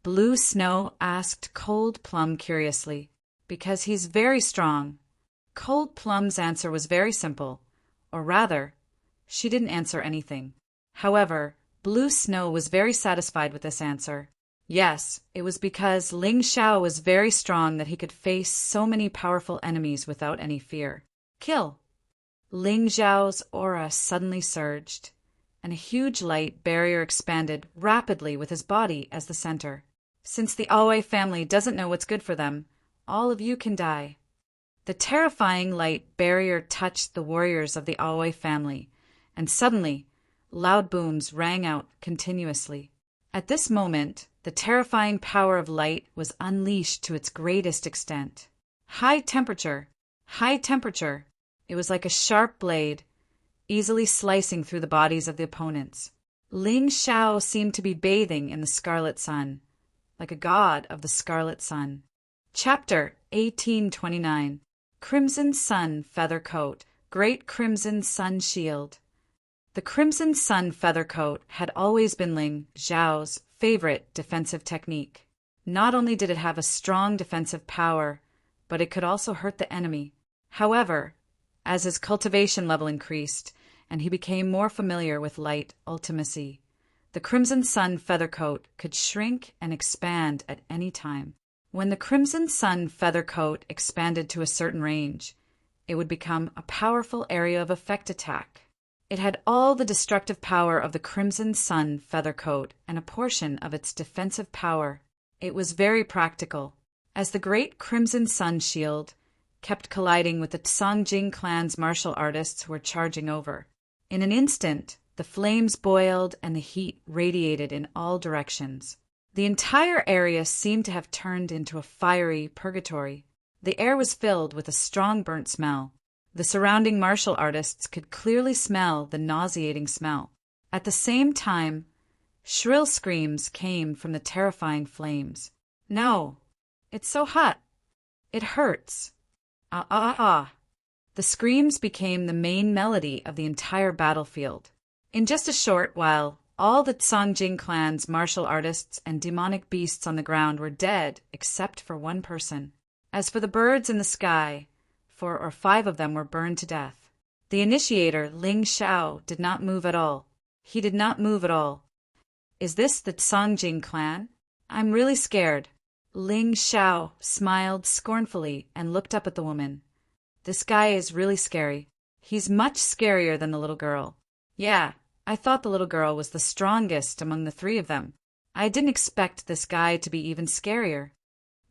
Blue Snow asked Cold Plum curiously. Because he's very strong. Cold Plum's answer was very simple, or rather, she didn't answer anything. However, Blue Snow was very satisfied with this answer. Yes, it was because Ling Xiao was very strong that he could face so many powerful enemies without any fear. Kill! Ling Xiao's aura suddenly surged, and a huge light barrier expanded rapidly with his body as the center. Since the Aoi family doesn't know what's good for them, all of you can die. The terrifying light barrier touched the warriors of the Aoi family, and suddenly, loud booms rang out continuously. At this moment, the terrifying power of light was unleashed to its greatest extent. High temperature! High temperature! It was like a sharp blade, easily slicing through the bodies of the opponents. Ling Xiao seemed to be bathing in the scarlet sun, like a god of the scarlet sun. Chapter 1829. Crimson Sun Feather Coat, Great Crimson Sun Shield. The Crimson Sun Feather Coat had always been Ling Xiao's favorite defensive technique. Not only did it have a strong defensive power, but it could also hurt the enemy. However, as his cultivation level increased, and he became more familiar with light ultimacy, the Crimson Sun Feather Coat could shrink and expand at any time. When the Crimson Sun Feather Coat expanded to a certain range, it would become a powerful area of effect attack. It had all the destructive power of the Crimson Sun Feather Coat and a portion of its defensive power. It was very practical, as the Great Crimson Sun Shield kept colliding with the Songjing clan's martial artists who were charging over. In an instant, the flames boiled and the heat radiated in all directions. The entire area seemed to have turned into a fiery purgatory. The air was filled with a strong burnt smell. The surrounding martial artists could clearly smell the nauseating smell. At the same time, shrill screams came from the terrifying flames. No, it's so hot. It hurts. Ah, ah, ah. The screams became the main melody of the entire battlefield. In just a short while, All the Songjing clan's martial artists and demonic beasts on the ground were dead except for one person. As for the birds in the sky, 4 or 5 of them were burned to death. The initiator, Ling Xiao, did not move at all. He did not move at all. Is this the Songjing clan? I'm really scared. Ling Xiao smiled scornfully and looked up at the woman. This guy is really scary. He's much scarier than the little girl. Yeah, I thought the little girl was the strongest among the 3 of them. I didn't expect this guy to be even scarier.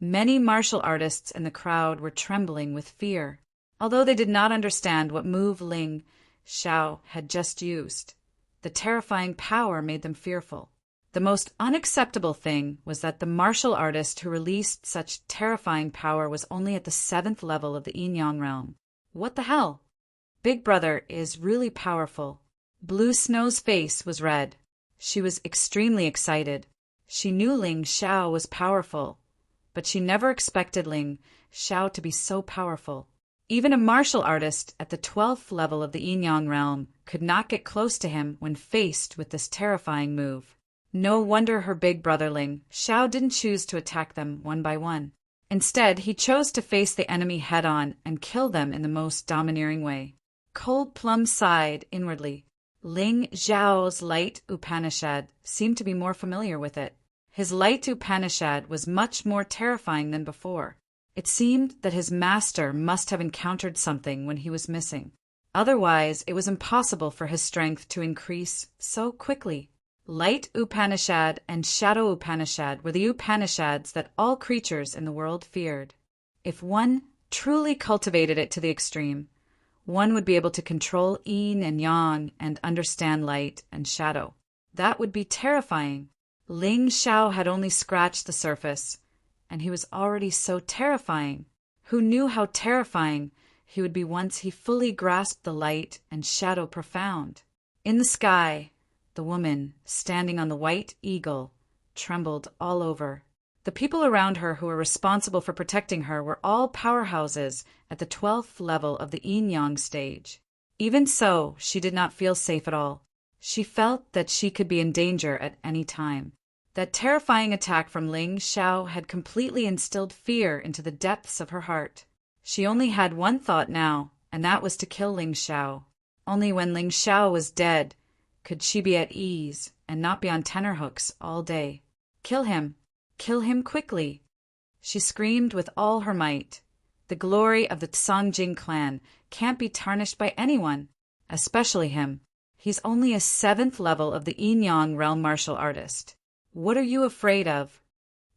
Many martial artists in the crowd were trembling with fear, although they did not understand what move Ling Xiao had just used. The terrifying power made them fearful. The most unacceptable thing was that the martial artist who released such terrifying power was only at the 7th level of the Yin Yang realm. What the hell? Big Brother is really powerful. Blue Snow's face was red. She was extremely excited. She knew Ling Xiao was powerful, but she never expected Ling Xiao to be so powerful. Even a martial artist at the 12th level of the Yin Yang realm could not get close to him when faced with this terrifying move. No wonder her big brother Ling Xiao didn't choose to attack them one by one. Instead, he chose to face the enemy head-on and kill them in the most domineering way. Cold Plum sighed inwardly. Ling Xiao's light Upanishad seemed to be more familiar with it. His light Upanishad was much more terrifying than before. It seemed that his master must have encountered something when he was missing. Otherwise, it was impossible for his strength to increase so quickly. Light Upanishad and Shadow Upanishad were the Upanishads that all creatures in the world feared. If one truly cultivated it to the extreme, one would be able to control yin and yang and understand light and shadow. That would be terrifying. Ling Xiao had only scratched the surface, and he was already so terrifying. Who knew how terrifying he would be once he fully grasped the light and shadow profound? In the sky, the woman, standing on the white eagle, trembled all over. The people around her who were responsible for protecting her were all powerhouses at the 12th level of the yin-yang stage. Even so, she did not feel safe at all. She felt that she could be in danger at any time. That terrifying attack from Ling Xiao had completely instilled fear into the depths of her heart. She only had one thought now, and that was to kill Ling Xiao. Only when Ling Xiao was dead could she be at ease and not be on tenterhooks all day. Kill him! Kill him quickly! She screamed with all her might. The glory of the Songjing clan can't be tarnished by anyone, especially him. He's only a 7th level of the yin-yang realm martial artist. What are you afraid of?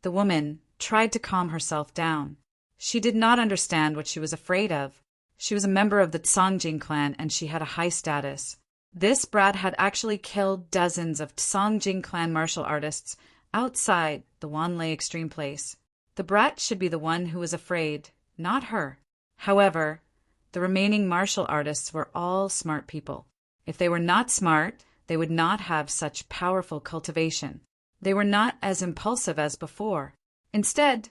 The woman tried to calm herself down. She did not understand what she was afraid of. She was a member of the Songjing clan and she had a high status. This brat had actually killed dozens of Songjing clan martial artists outside the Wanlei Extreme Place. The brat should be the one who was afraid, not her. However, the remaining martial artists were all smart people. If they were not smart, they would not have such powerful cultivation. They were not as impulsive as before. Instead,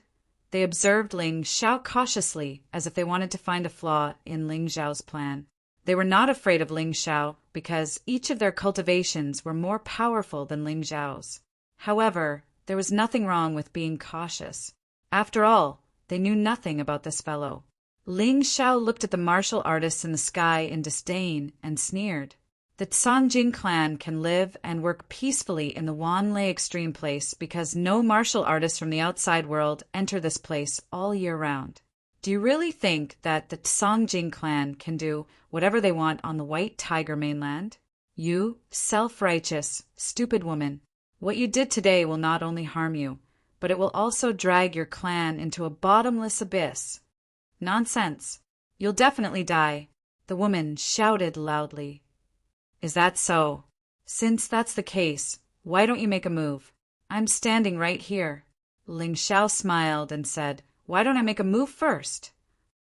they observed Ling Xiao cautiously, as if they wanted to find a flaw in Ling Xiao's plan. They were not afraid of Ling Xiao because each of their cultivations were more powerful than Ling Xiao's. However, there was nothing wrong with being cautious. After all, they knew nothing about this fellow. Ling Xiao looked at the martial artists in the sky in disdain and sneered. The Songjing clan can live and work peacefully in the Wanlei Extreme Place because no martial artists from the outside world enter this place all year round. Do you really think that the Songjing clan can do whatever they want on the White Tiger mainland? You, self-righteous, stupid woman. What you did today will not only harm you, but it will also drag your clan into a bottomless abyss. Nonsense. You'll definitely die. The woman shouted loudly. Is that so? Since that's the case, why don't you make a move? I'm standing right here. Ling Xiao smiled and said, Why don't I make a move first?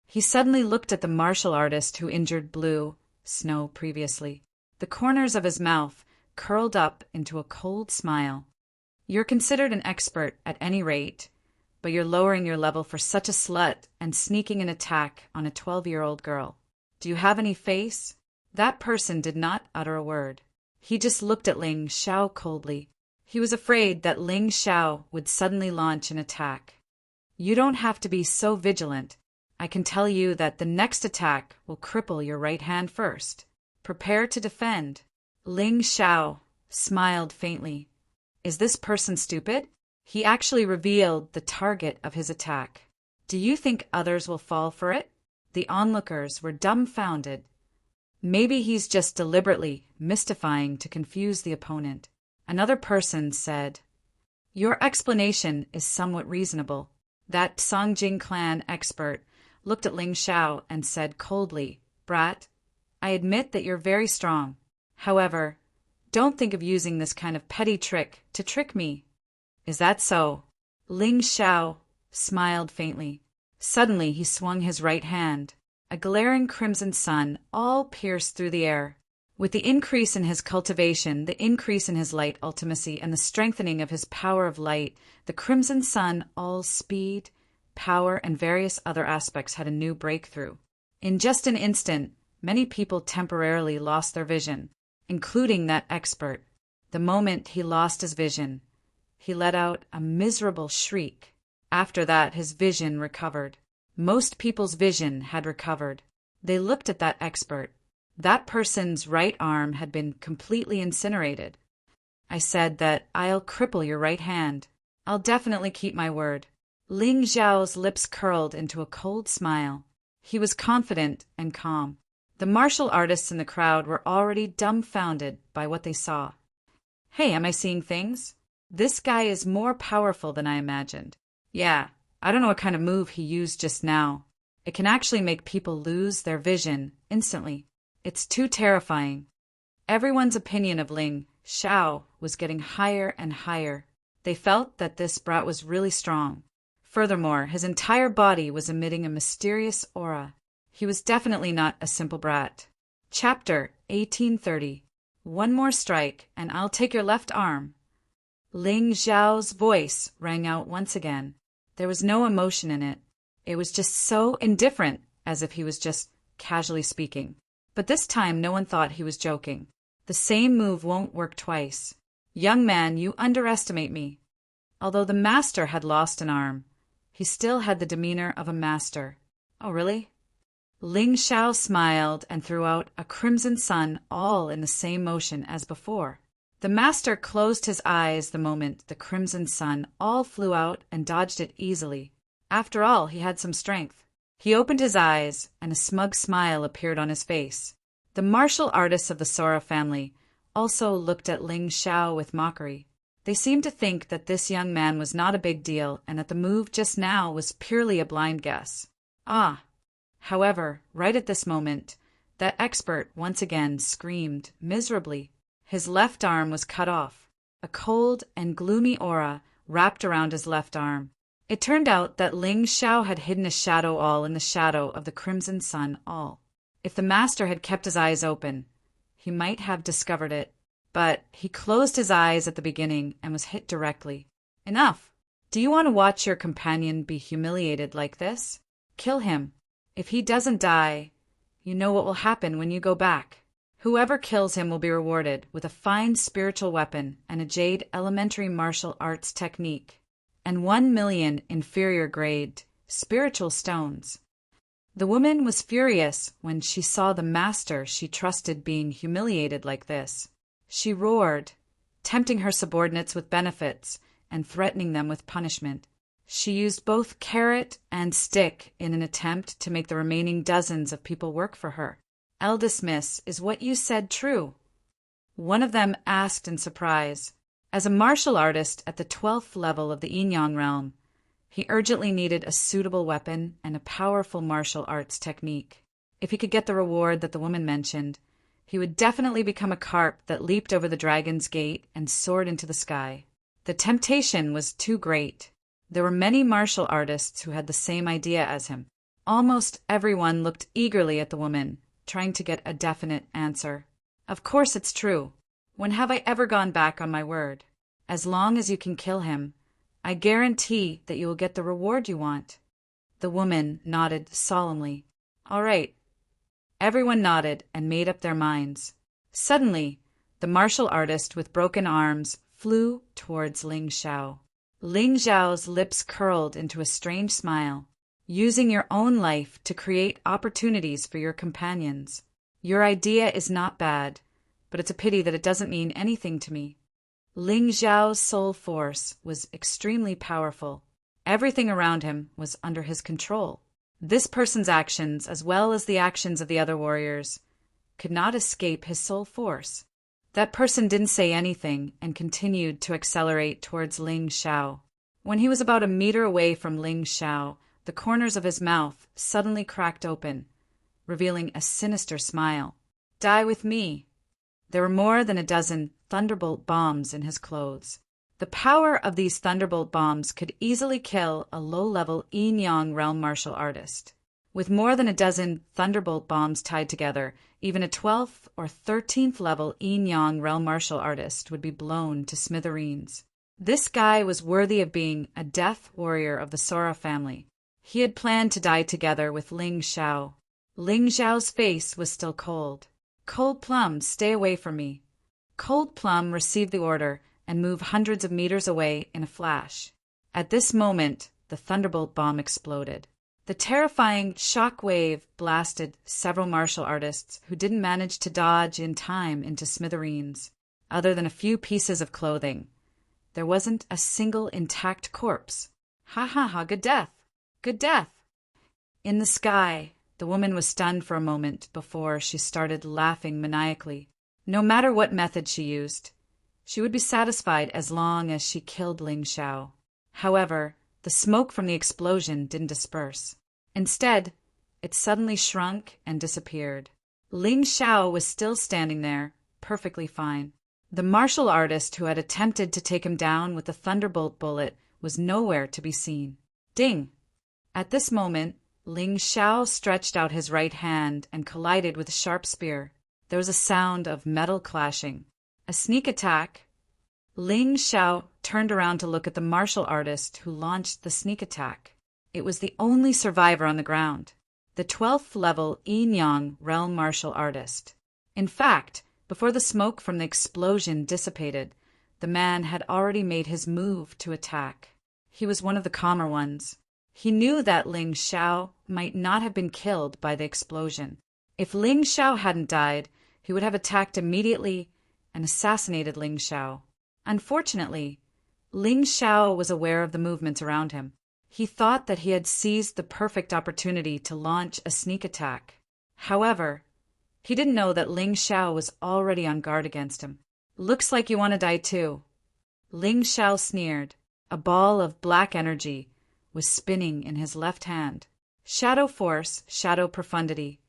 He suddenly looked at the martial artist who injured Blue Snow previously. The corners of his mouth curled up into a cold smile. You're considered an expert at any rate, but you're lowering your level for such a slut and sneaking an attack on a 12-year-old girl. Do you have any face? That person did not utter a word. He just looked at Ling Xiao coldly. He was afraid that Ling Xiao would suddenly launch an attack. You don't have to be so vigilant. I can tell you that the next attack will cripple your right hand first. Prepare to defend. Ling Xiao smiled faintly. Is this person stupid? He actually revealed the target of his attack. Do you think others will fall for it? The onlookers were dumbfounded. Maybe he's just deliberately mystifying to confuse the opponent. Another person said, Your explanation is somewhat reasonable. That Songjing clan expert looked at Ling Xiao and said coldly, Brat, I admit that you're very strong. However, don't think of using this kind of petty trick to trick me. Is that so? Ling Xiao smiled faintly. Suddenly he swung his right hand. A glaring crimson sun all pierced through the air. With the increase in his cultivation, the increase in his light ultimacy, and the strengthening of his power of light, the crimson sun, all speed, power, and various other aspects had a new breakthrough. In just an instant, many people temporarily lost their vision, including that expert. The moment he lost his vision, he let out a miserable shriek. After that, his vision recovered. Most people's vision had recovered. They looked at that expert. That person's right arm had been completely incinerated. I said that I'll cripple your right hand. I'll definitely keep my word. Ling Xiao's lips curled into a cold smile. He was confident and calm. The martial artists in the crowd were already dumbfounded by what they saw. Hey, am I seeing things? This guy is more powerful than I imagined. Yeah, I don't know what kind of move he used just now. It can actually make people lose their vision instantly. It's too terrifying. Everyone's opinion of Ling Xiao was getting higher and higher. They felt that this brat was really strong. Furthermore, his entire body was emitting a mysterious aura. He was definitely not a simple brat. Chapter 1830. One more strike, and I'll take your left arm. Ling Xiao's voice rang out once again. There was no emotion in it. It was just so indifferent, as if he was just casually speaking. But this time no one thought he was joking. The same move won't work twice. Young man, you underestimate me. Although the master had lost an arm, he still had the demeanor of a master. Oh, really? Ling Xiao smiled and threw out a crimson sun all in the same motion as before. The master closed his eyes the moment the crimson sun all flew out and dodged it easily. After all, he had some strength. He opened his eyes, and a smug smile appeared on his face. The martial artists of the Sora family also looked at Ling Xiao with mockery. They seemed to think that this young man was not a big deal and that the move just now was purely a blind guess. However, right at this moment, that expert once again screamed miserably. His left arm was cut off. A cold and gloomy aura wrapped around his left arm. It turned out that Ling Xiao had hidden a shadow all in the shadow of the crimson sun all. If the master had kept his eyes open, he might have discovered it, but he closed his eyes at the beginning and was hit directly. Enough! Do you want to watch your companion be humiliated like this? Kill him. If he doesn't die, you know what will happen when you go back. Whoever kills him will be rewarded with a fine spiritual weapon and a jade elementary martial arts technique, and 1,000,000 inferior grade spiritual stones. The woman was furious when she saw the master she trusted being humiliated like this. She roared, tempting her subordinates with benefits and threatening them with punishment. She used both carrot and stick in an attempt to make the remaining dozens of people work for her. Eldest miss, is what you said true? One of them asked in surprise. As a martial artist at the 12th level of the Yin-Yang realm, he urgently needed a suitable weapon and a powerful martial arts technique. If he could get the reward that the woman mentioned, he would definitely become a carp that leaped over the dragon's gate and soared into the sky. The temptation was too great. There were many martial artists who had the same idea as him. Almost everyone looked eagerly at the woman, trying to get a definite answer. Of course it's true. When have I ever gone back on my word? As long as you can kill him, I guarantee that you will get the reward you want. The woman nodded solemnly. All right. Everyone nodded and made up their minds. Suddenly, The martial artist with broken arms flew towards Ling Xiao. Ling Xiao's lips curled into a strange smile. Using your own life to create opportunities for your companions. Your idea is not bad, but it's a pity that it doesn't mean anything to me. Ling Xiao's soul force was extremely powerful. Everything around him was under his control. This person's actions, as well as the actions of the other warriors, could not escape his soul force. That person didn't say anything and continued to accelerate towards Ling Xiao. When he was about a meter away from Ling Xiao, the corners of his mouth suddenly cracked open, revealing a sinister smile. Die with me. There were more than a dozen thunderbolt bombs in his clothes. The power of these thunderbolt bombs could easily kill a low-level yin-yang realm martial artist. With more than a dozen thunderbolt bombs tied together, even a 12th or 13th level yin-yang realm martial artist would be blown to smithereens. This guy was worthy of being a death warrior of the Sora family. He had planned to die together with Ling Xiao. Ling Xiao's face was still cold. Cold Plum, stay away from me. Cold Plum received the order and moved hundreds of meters away in a flash. At this moment, the thunderbolt bomb exploded. The terrifying shock wave blasted several martial artists who didn't manage to dodge in time into smithereens. Other than a few pieces of clothing, there wasn't a single intact corpse. Ha ha ha, good death! Good death! In the sky, the woman was stunned for a moment before she started laughing maniacally. No matter what method she used, she would be satisfied as long as she killed Ling Xiao. However, the smoke from the explosion didn't disperse. Instead, it suddenly shrunk and disappeared. Ling Xiao was still standing there, perfectly fine. The martial artist who had attempted to take him down with the thunderbolt bullet was nowhere to be seen. Ding! At this moment, Ling Xiao stretched out his right hand and collided with a sharp spear. There was a sound of metal clashing. A sneak attack. Ling Xiao turned around to look at the martial artist who launched the sneak attack. It was the only survivor on the ground, the 12th level yin-yang realm martial artist. In fact, before the smoke from the explosion dissipated, the man had already made his move to attack. He was one of the calmer ones. He knew that Ling Xiao might not have been killed by the explosion. If Ling Xiao hadn't died, he would have attacked immediately and assassinated Ling Xiao. Unfortunately, Ling Xiao was aware of the movements around him. He thought that he had seized the perfect opportunity to launch a sneak attack. However, he didn't know that Ling Xiao was already on guard against him. Looks like you want to die too. Ling Xiao sneered. A ball of black energy was spinning in his left hand. Shadow Force, Shadow Profundity,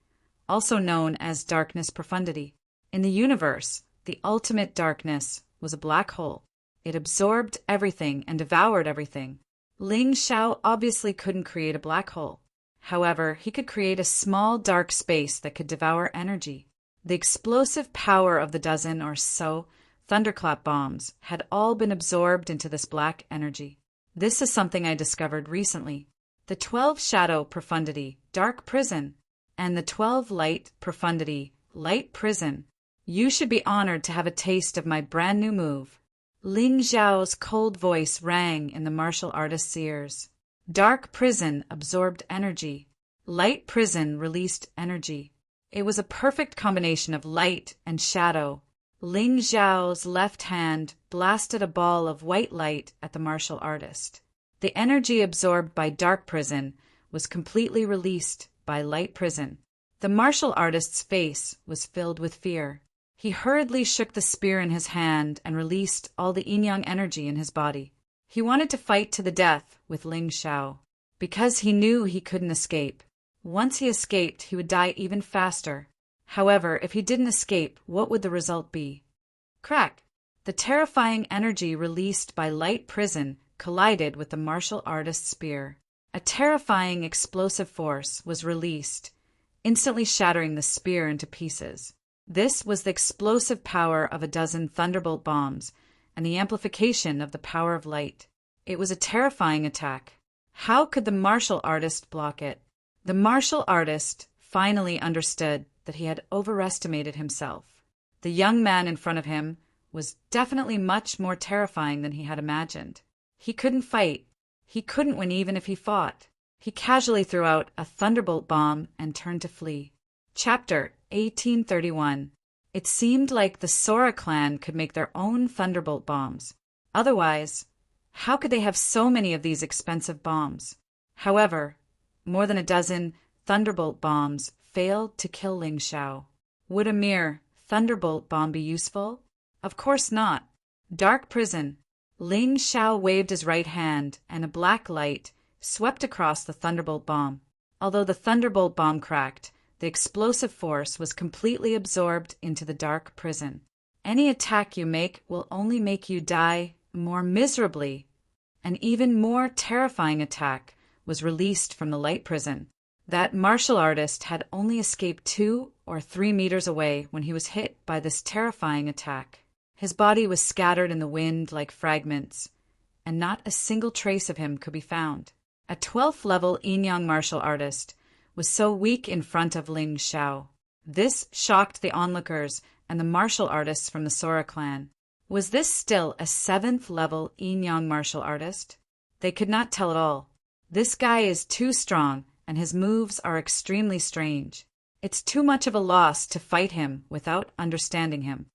also known as Darkness Profundity. In the universe, the ultimate darkness was a black hole. It absorbed everything and devoured everything. Ling Xiao obviously couldn't create a black hole. However, he could create a small dark space that could devour energy. The explosive power of the dozen or so thunderclap bombs had all been absorbed into this black energy. This is something I discovered recently. The 12 Shadow Profundity, Dark Prison, and the 12 Light Profundity, Light Prison. You should be honored to have a taste of my brand new move. Ling Xiao's cold voice rang in the martial artist's ears. Dark Prison absorbed energy. Light Prison released energy. It was a perfect combination of light and shadow. Ling Xiao's left hand blasted a ball of white light at the martial artist. The energy absorbed by Dark Prison was completely released by Light Prison. The martial artist's face was filled with fear. He hurriedly shook the spear in his hand and released all the yin-yang energy in his body. He wanted to fight to the death with Ling Xiao, because he knew he couldn't escape. Once he escaped, he would die even faster. However, if he didn't escape, what would the result be? Crack! The terrifying energy released by Light Prison collided with the martial artist's spear. A terrifying explosive force was released, instantly shattering the spear into pieces. This was the explosive power of a dozen thunderbolt bombs and the amplification of the power of light. It was a terrifying attack. How could the martial artist block it? The martial artist finally understood that he had overestimated himself. The young man in front of him was definitely much more terrifying than he had imagined. He couldn't fight. He couldn't win even if he fought. He casually threw out a thunderbolt bomb and turned to flee. Chapter 1831. It seemed like the Sora clan could make their own thunderbolt bombs. Otherwise, how could they have so many of these expensive bombs? However, more than a dozen thunderbolt bombs failed to kill Ling Xiao. Would a mere thunderbolt bomb be useful? Of course not. Dark prison. Ling Xiao waved his right hand, and a black light swept across the thunderbolt bomb. Although the thunderbolt bomb cracked, the explosive force was completely absorbed into the dark prison. Any attack you make will only make you die more miserably. An even more terrifying attack was released from the light prison. That martial artist had only escaped 2 or 3 meters away when he was hit by this terrifying attack. His body was scattered in the wind like fragments, and not a single trace of him could be found. A 12th level Yin-Yang martial artist was so weak in front of Ling Xiao. This shocked the onlookers and the martial artists from the Sora clan. Was this still a 7th level Yin-Yang martial artist? They could not tell at all. This guy is too strong, and his moves are extremely strange. It's too much of a loss to fight him without understanding him.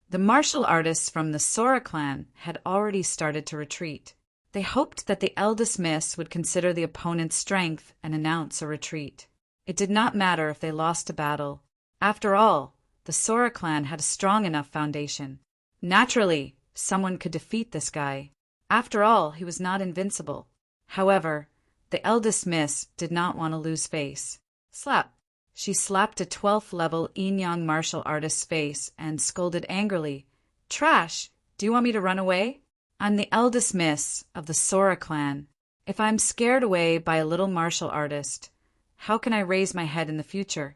The martial artists from the Sora clan had already started to retreat. They hoped that the eldest miss would consider the opponent's strength and announce a retreat. It did not matter if they lost a battle. After all, the Sora clan had a strong enough foundation. Naturally, someone could defeat this guy. After all, he was not invincible. However, the eldest miss did not want to lose face. Slap! She slapped a 12th level Yin-Yang martial artist's face and scolded angrily, "Trash! Do you want me to run away? I'm the eldest miss of the Sora clan. If I'm scared away by a little martial artist, how can I raise my head in the future?"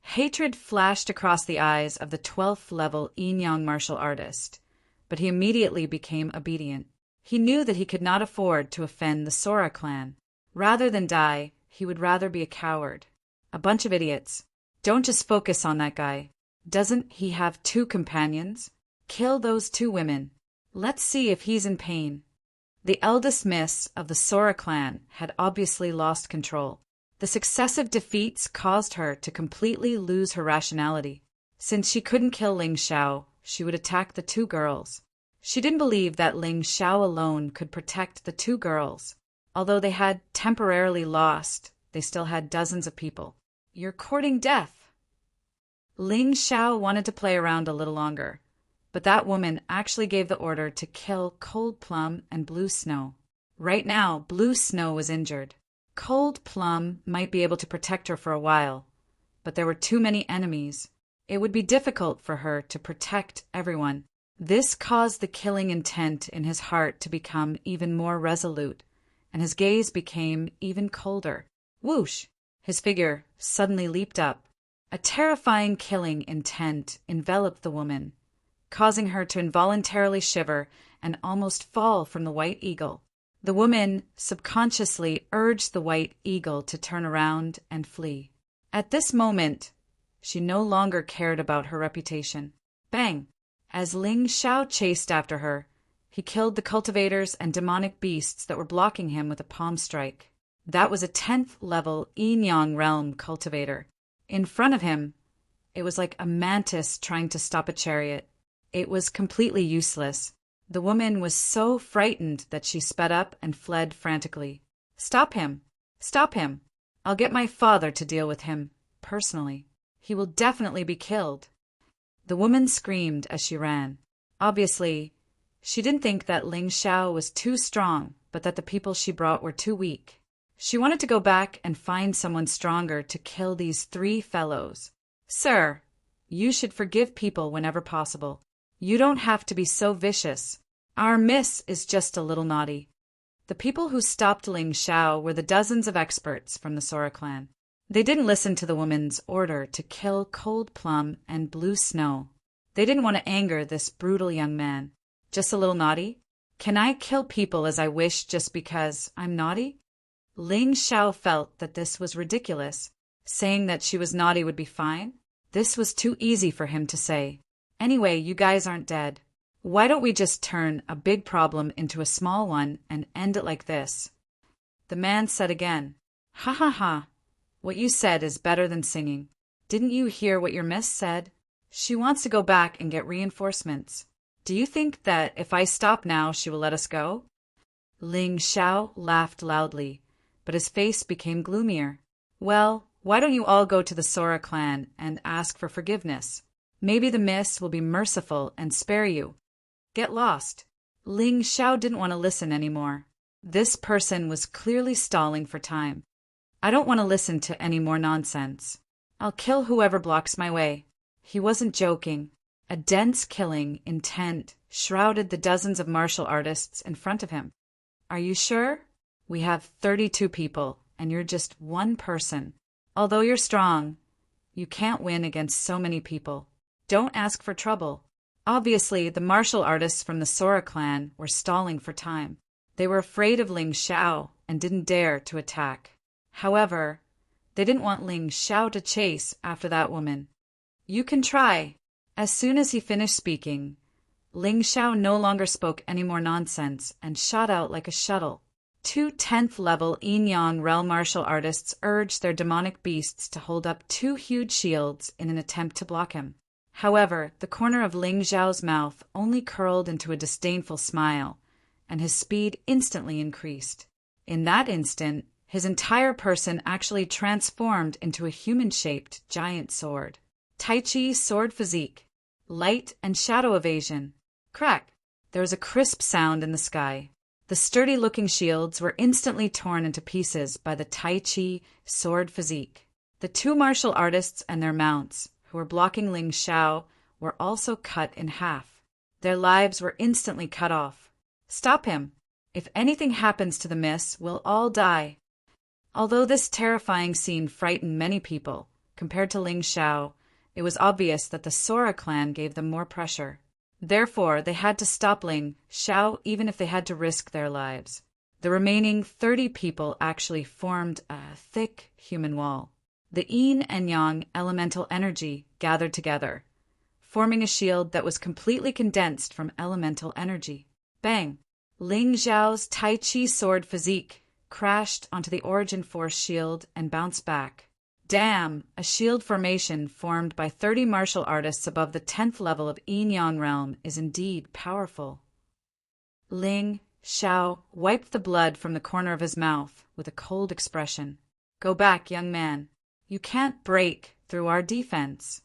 Hatred flashed across the eyes of the 12th level Yin-Yang martial artist, but he immediately became obedient. He knew that he could not afford to offend the Sora clan. Rather than die, he would rather be a coward. A bunch of idiots. Don't just focus on that guy. Doesn't he have 2 companions? Kill those 2 women. Let's see if he's in pain. The eldest miss of the Sora clan had obviously lost control. The successive defeats caused her to completely lose her rationality. Since she couldn't kill Ling Xiao, she would attack the 2 girls. She didn't believe that Ling Xiao alone could protect the 2 girls. Although they had temporarily lost, they still had dozens of people. You're courting death. Ling Xiao wanted to play around a little longer, but that woman actually gave the order to kill Cold Plum and Blue Snow. Right now, Blue Snow was injured. Cold Plum might be able to protect her for a while, but there were too many enemies. It would be difficult for her to protect everyone. This caused the killing intent in his heart to become even more resolute, and his gaze became even colder. Whoosh! His figure suddenly leaped up. A terrifying killing intent enveloped the woman, causing her to involuntarily shiver and almost fall from the white eagle. The woman subconsciously urged the white eagle to turn around and flee. At this moment, she no longer cared about her reputation. Bang! As Ling Xiao chased after her, he killed the cultivators and demonic beasts that were blocking him with a palm strike. That was a 10th level Yin-Yang realm cultivator. In front of him, it was like a mantis trying to stop a chariot. It was completely useless. The woman was so frightened that she sped up and fled frantically. Stop him! Stop him! I'll get my father to deal with him, personally. He will definitely be killed. The woman screamed as she ran. Obviously, she didn't think that Ling Xiao was too strong, but that the people she brought were too weak. She wanted to go back and find someone stronger to kill these 3 fellows. Sir, you should forgive people whenever possible. You don't have to be so vicious. Our miss is just a little naughty. The people who stopped Ling Xiao were the dozens of experts from the Sora clan. They didn't listen to the woman's order to kill Cold Plum and Blue Snow. They didn't want to anger this brutal young man. Just a little naughty? Can I kill people as I wish just because I'm naughty? Ling Xiao felt that this was ridiculous. Saying that she was naughty would be fine? This was too easy for him to say. Anyway, you guys aren't dead. Why don't we just turn a big problem into a small one and end it like this? The man said again. Ha ha ha. What you said is better than singing. Didn't you hear what your miss said? She wants to go back and get reinforcements. Do you think that if I stop now she will let us go? Ling Xiao laughed loudly, but his face became gloomier. Well, why don't you all go to the Sora clan and ask for forgiveness? Maybe the miss will be merciful and spare you. Get lost. Ling Xiao didn't want to listen anymore. This person was clearly stalling for time. I don't want to listen to any more nonsense. I'll kill whoever blocks my way. He wasn't joking. A dense killing intent shrouded the dozens of martial artists in front of him. Are you sure? We have 32 people, and you're just one person. Although you're strong, you can't win against so many people. Don't ask for trouble. Obviously, the martial artists from the Sora clan were stalling for time. They were afraid of Ling Xiao and didn't dare to attack. However, they didn't want Ling Xiao to chase after that woman. You can try. As soon as he finished speaking, Ling Xiao no longer spoke any more nonsense and shot out like a shuttle. 2 10th-level Yin-Yang realm martial artists urged their demonic beasts to hold up 2 huge shields in an attempt to block him. However, the corner of Ling Xiao's mouth only curled into a disdainful smile, and his speed instantly increased. In that instant, his entire person actually transformed into a human-shaped giant sword. Tai Chi sword physique. Light and shadow evasion. Crack! There was a crisp sound in the sky. The sturdy-looking shields were instantly torn into pieces by the Tai Chi sword physique. The 2 martial artists and their mounts, who were blocking Ling Xiao, were also cut in half. Their lives were instantly cut off. Stop him. If anything happens to the miss, we'll all die. Although this terrifying scene frightened many people, compared to Ling Xiao, it was obvious that the Sora clan gave them more pressure. Therefore, they had to stop Ling Xiao even if they had to risk their lives. The remaining 30 people actually formed a thick human wall. The Yin and Yang elemental energy gathered together, forming a shield that was completely condensed from elemental energy. Bang! Ling Xiao's Tai Chi sword physique crashed onto the Origin Force shield and bounced back. Damn! A shield formation formed by 30 martial artists above the 10th level of Yin-Yang realm is indeed powerful. Ling Xiao wiped the blood from the corner of his mouth with a cold expression. Go back, young man. You can't break through our defense.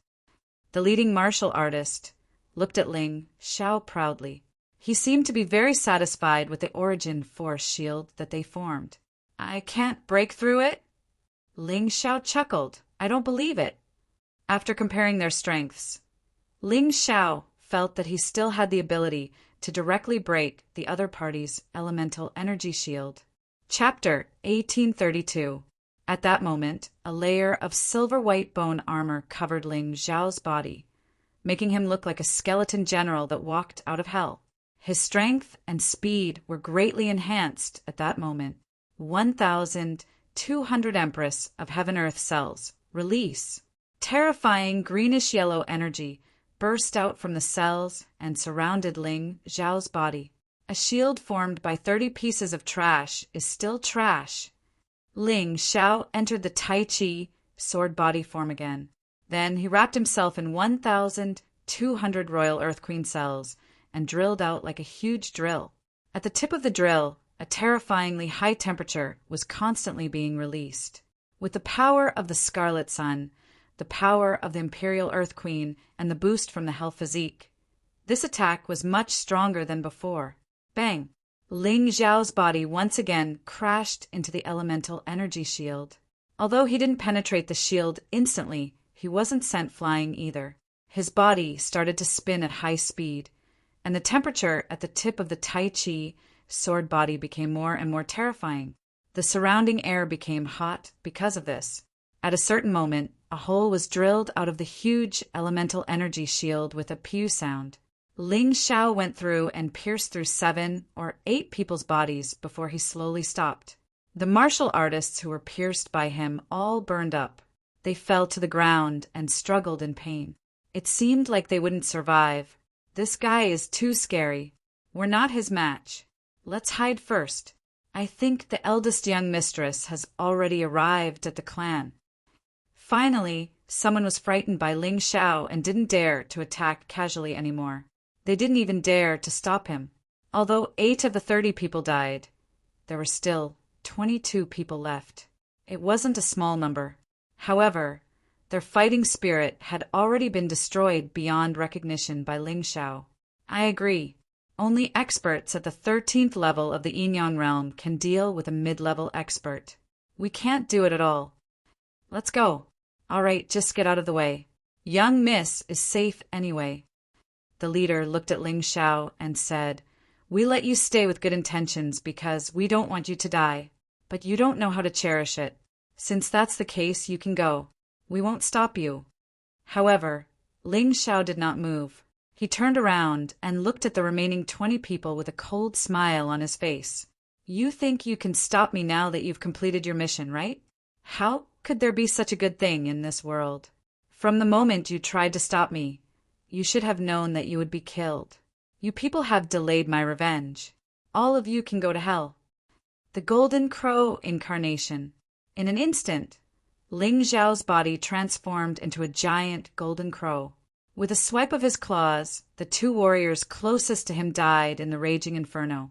The leading martial artist looked at Ling Xiao proudly. He seemed to be very satisfied with the Origin Force shield that they formed. I can't break through it? Ling Xiao chuckled. I don't believe it. After comparing their strengths, Ling Xiao felt that he still had the ability to directly break the other party's elemental energy shield. Chapter 1832. At that moment, a layer of silver-white bone armor covered Ling Xiao's body, making him look like a skeleton general that walked out of hell. His strength and speed were greatly enhanced at that moment. 1,200 Empress of Heaven-Earth cells. Release. Terrifying greenish-yellow energy burst out from the cells and surrounded Ling Xiao's body. A shield formed by 30 pieces of trash is still trash. Ling Xiao entered the Tai Chi sword body form again. Then he wrapped himself in 1,200 Royal Earth Queen cells and drilled out like a huge drill. At the tip of the drill, a terrifyingly high temperature was constantly being released. With the power of the Scarlet Sun, the power of the Imperial Earth Queen, and the boost from the Hell Physique, this attack was much stronger than before. Bang! Ling Xiao's body once again crashed into the elemental energy shield. Although he didn't penetrate the shield instantly, he wasn't sent flying either. His body started to spin at high speed, and the temperature at the tip of the Tai Chi sword body became more and more terrifying. The surrounding air became hot because of this. At a certain moment, a hole was drilled out of the huge elemental energy shield with a pew sound. Ling Xiao went through and pierced through 7 or 8 people's bodies before he slowly stopped. The martial artists who were pierced by him all burned up. They fell to the ground and struggled in pain. It seemed like they wouldn't survive. This guy is too scary. We're not his match. Let's hide first. I think the eldest young mistress has already arrived at the clan. Finally, someone was frightened by Ling Xiao and didn't dare to attack casually anymore. They didn't even dare to stop him. Although 8 of the 30 people died, there were still 22 people left. It wasn't a small number. However, their fighting spirit had already been destroyed beyond recognition by Ling Xiao. I agree. Only experts at the 13th level of the Yinyang realm can deal with a mid-level expert. We can't do it at all. Let's go. All right, just get out of the way. Young Miss is safe anyway. The leader looked at Ling Xiao and said, "We let you stay with good intentions because we don't want you to die, but you don't know how to cherish it. Since that's the case, you can go. We won't stop you." However, Ling Xiao did not move. He turned around and looked at the remaining 20 people with a cold smile on his face. "You think you can stop me now that you've completed your mission, right? How could there be such a good thing in this world? From the moment you tried to stop me, you should have known that you would be killed. You people have delayed my revenge. All of you can go to hell." The Golden Crow incarnation. In an instant, Ling Xiao's body transformed into a giant golden crow. With a swipe of his claws, the 2 warriors closest to him died in the raging inferno.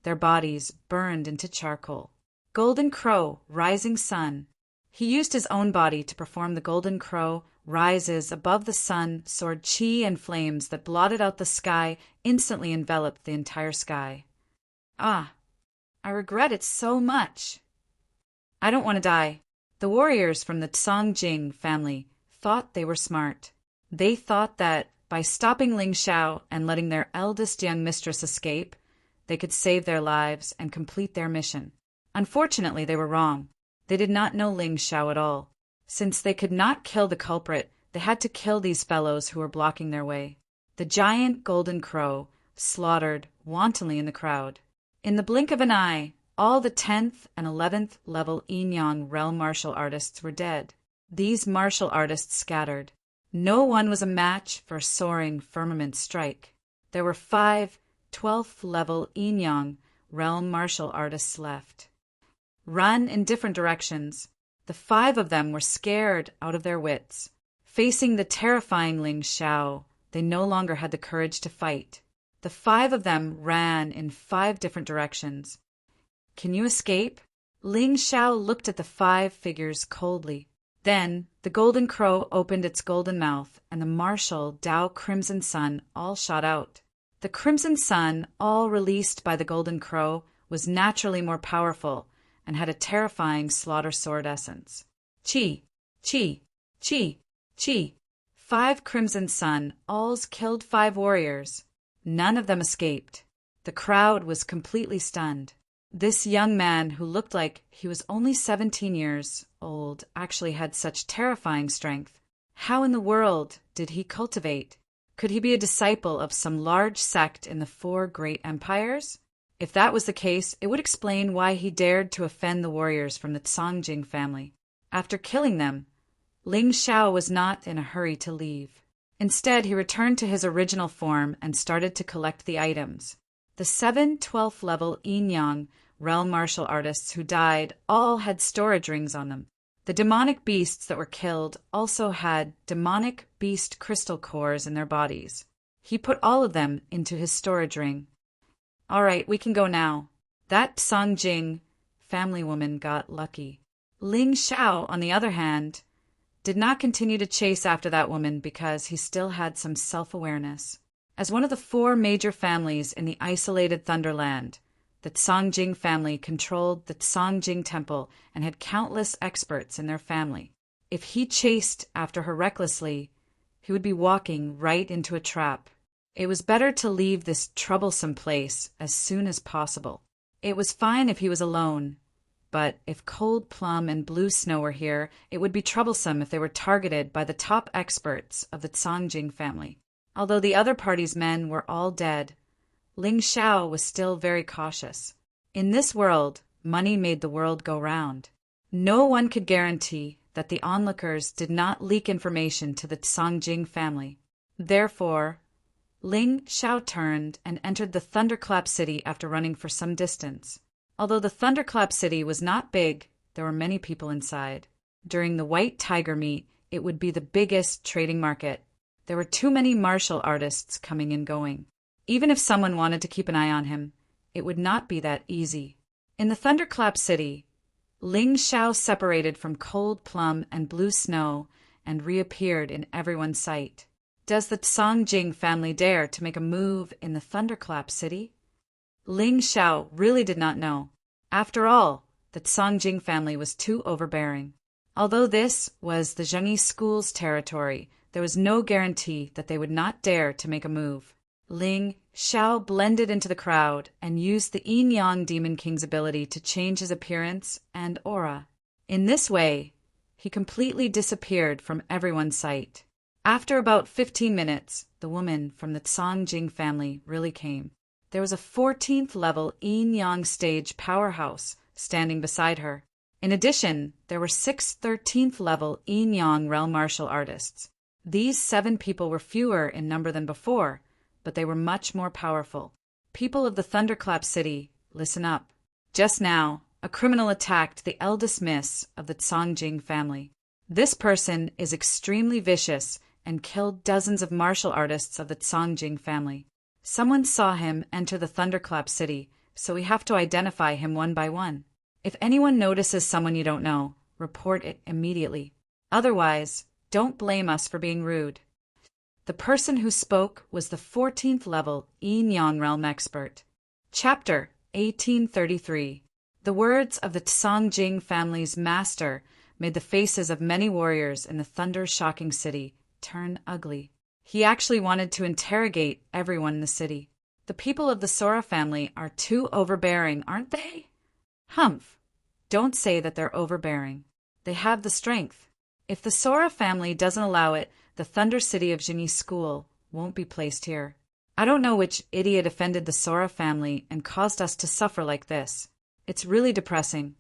Their bodies burned into charcoal. Golden Crow, Rising Sun. He used his own body to perform the Golden Crow rises above the sun, soared chi and flames that blotted out the sky, instantly enveloped the entire sky. Ah, I regret it so much. I don't want to die. The warriors from the Tsongjing family thought they were smart. They thought that by stopping Ling Xiao and letting their eldest young mistress escape, they could save their lives and complete their mission. Unfortunately, they were wrong. They did not know Ling Xiao at all. Since they could not kill the culprit, they had to kill these fellows who were blocking their way. The giant golden crow slaughtered wantonly in the crowd. In the blink of an eye, all the 10th and 11th level Yinyang realm martial artists were dead. These martial artists scattered. No one was a match for a soaring firmament strike. There were 5 12th level Yinyang realm martial artists left. Run in different directions. The 5 of them were scared out of their wits. Facing the terrifying Ling Xiao, they no longer had the courage to fight. The 5 of them ran in 5 different directions. Can you escape? Ling Xiao looked at the 5 figures coldly. Then the golden crow opened its golden mouth, and the martial Dao Crimson Sun all shot out. The Crimson Sun, all released by the golden crow, was naturally more powerful and had a terrifying slaughter sword essence. Chi, chi, chi, chi. 5 Crimson Sun alls killed 5 warriors. None of them escaped. The crowd was completely stunned. This young man, who looked like he was only 17 years old, actually had such terrifying strength. How in the world did he cultivate? Could he be a disciple of some large sect in the 4 great empires? If that was the case, it would explain why he dared to offend the warriors from the Tsongjing family. After killing them, Ling Xiao was not in a hurry to leave. Instead, he returned to his original form and started to collect the items. The 7 12th level Yinyang realm martial artists who died all had storage rings on them. The demonic beasts that were killed also had demonic beast crystal cores in their bodies. He put all of them into his storage ring. All right, we can go now. That Tsongjing family woman got lucky. Ling Xiao, on the other hand, did not continue to chase after that woman because he still had some self-awareness. As one of the 4 major families in the isolated Thunderland, the Tsongjing family controlled the Tsongjing temple and had countless experts in their family. If he chased after her recklessly, he would be walking right into a trap. It was better to leave this troublesome place as soon as possible. It was fine if he was alone, but if Cold Plum and Blue Snow were here, it would be troublesome if they were targeted by the top experts of the Tsongjing family. Although the other party's men were all dead, Ling Xiao was still very cautious. In this world, money made the world go round. No one could guarantee that the onlookers did not leak information to the Tsongjing family. Therefore, Ling Xiao turned and entered the Thunderclap City after running for some distance. Although the Thunderclap City was not big, there were many people inside. During the White Tiger meet, it would be the biggest trading market. There were too many martial artists coming and going. Even if someone wanted to keep an eye on him, it would not be that easy. In the Thunderclap City, Ling Xiao separated from cold plum and blue snow and reappeared in everyone's sight. Does the Songjing family dare to make a move in the Thunderclap City? Ling Xiao really did not know. After all, the Songjing family was too overbearing. Although this was the Zhengyi school's territory, there was no guarantee that they would not dare to make a move. Ling Xiao blended into the crowd and used the Yin-Yang Demon King's ability to change his appearance and aura. In this way, he completely disappeared from everyone's sight. After about 15 minutes, the woman from the Songjing family really came. There was a 14th level Yin-Yang stage powerhouse standing beside her. In addition, there were 6 13th level Yin-Yang realm martial artists. These 7 people were fewer in number than before, but they were much more powerful. People of the Thunderclap City, listen up. Just now, a criminal attacked the eldest miss of the Songjing family. This person is extremely vicious and killed dozens of martial artists of the Songjing family. Someone saw him enter the Thunderclap City, so we have to identify him one by one. If anyone notices someone you don't know, report it immediately. Otherwise, don't blame us for being rude. The person who spoke was the 14th level Yin-Yang realm expert. Chapter 1833. The words of the Songjing family's master made the faces of many warriors in the thunder-shocking city turn ugly. He actually wanted to interrogate everyone in the city. The people of the Sora family are too overbearing, aren't they? Humph! Don't say that they're overbearing. They have the strength. If the Sora family doesn't allow it, the Thunder City of Zhengyi School won't be placed here. I don't know which idiot offended the Sora family and caused us to suffer like this. It's really depressing.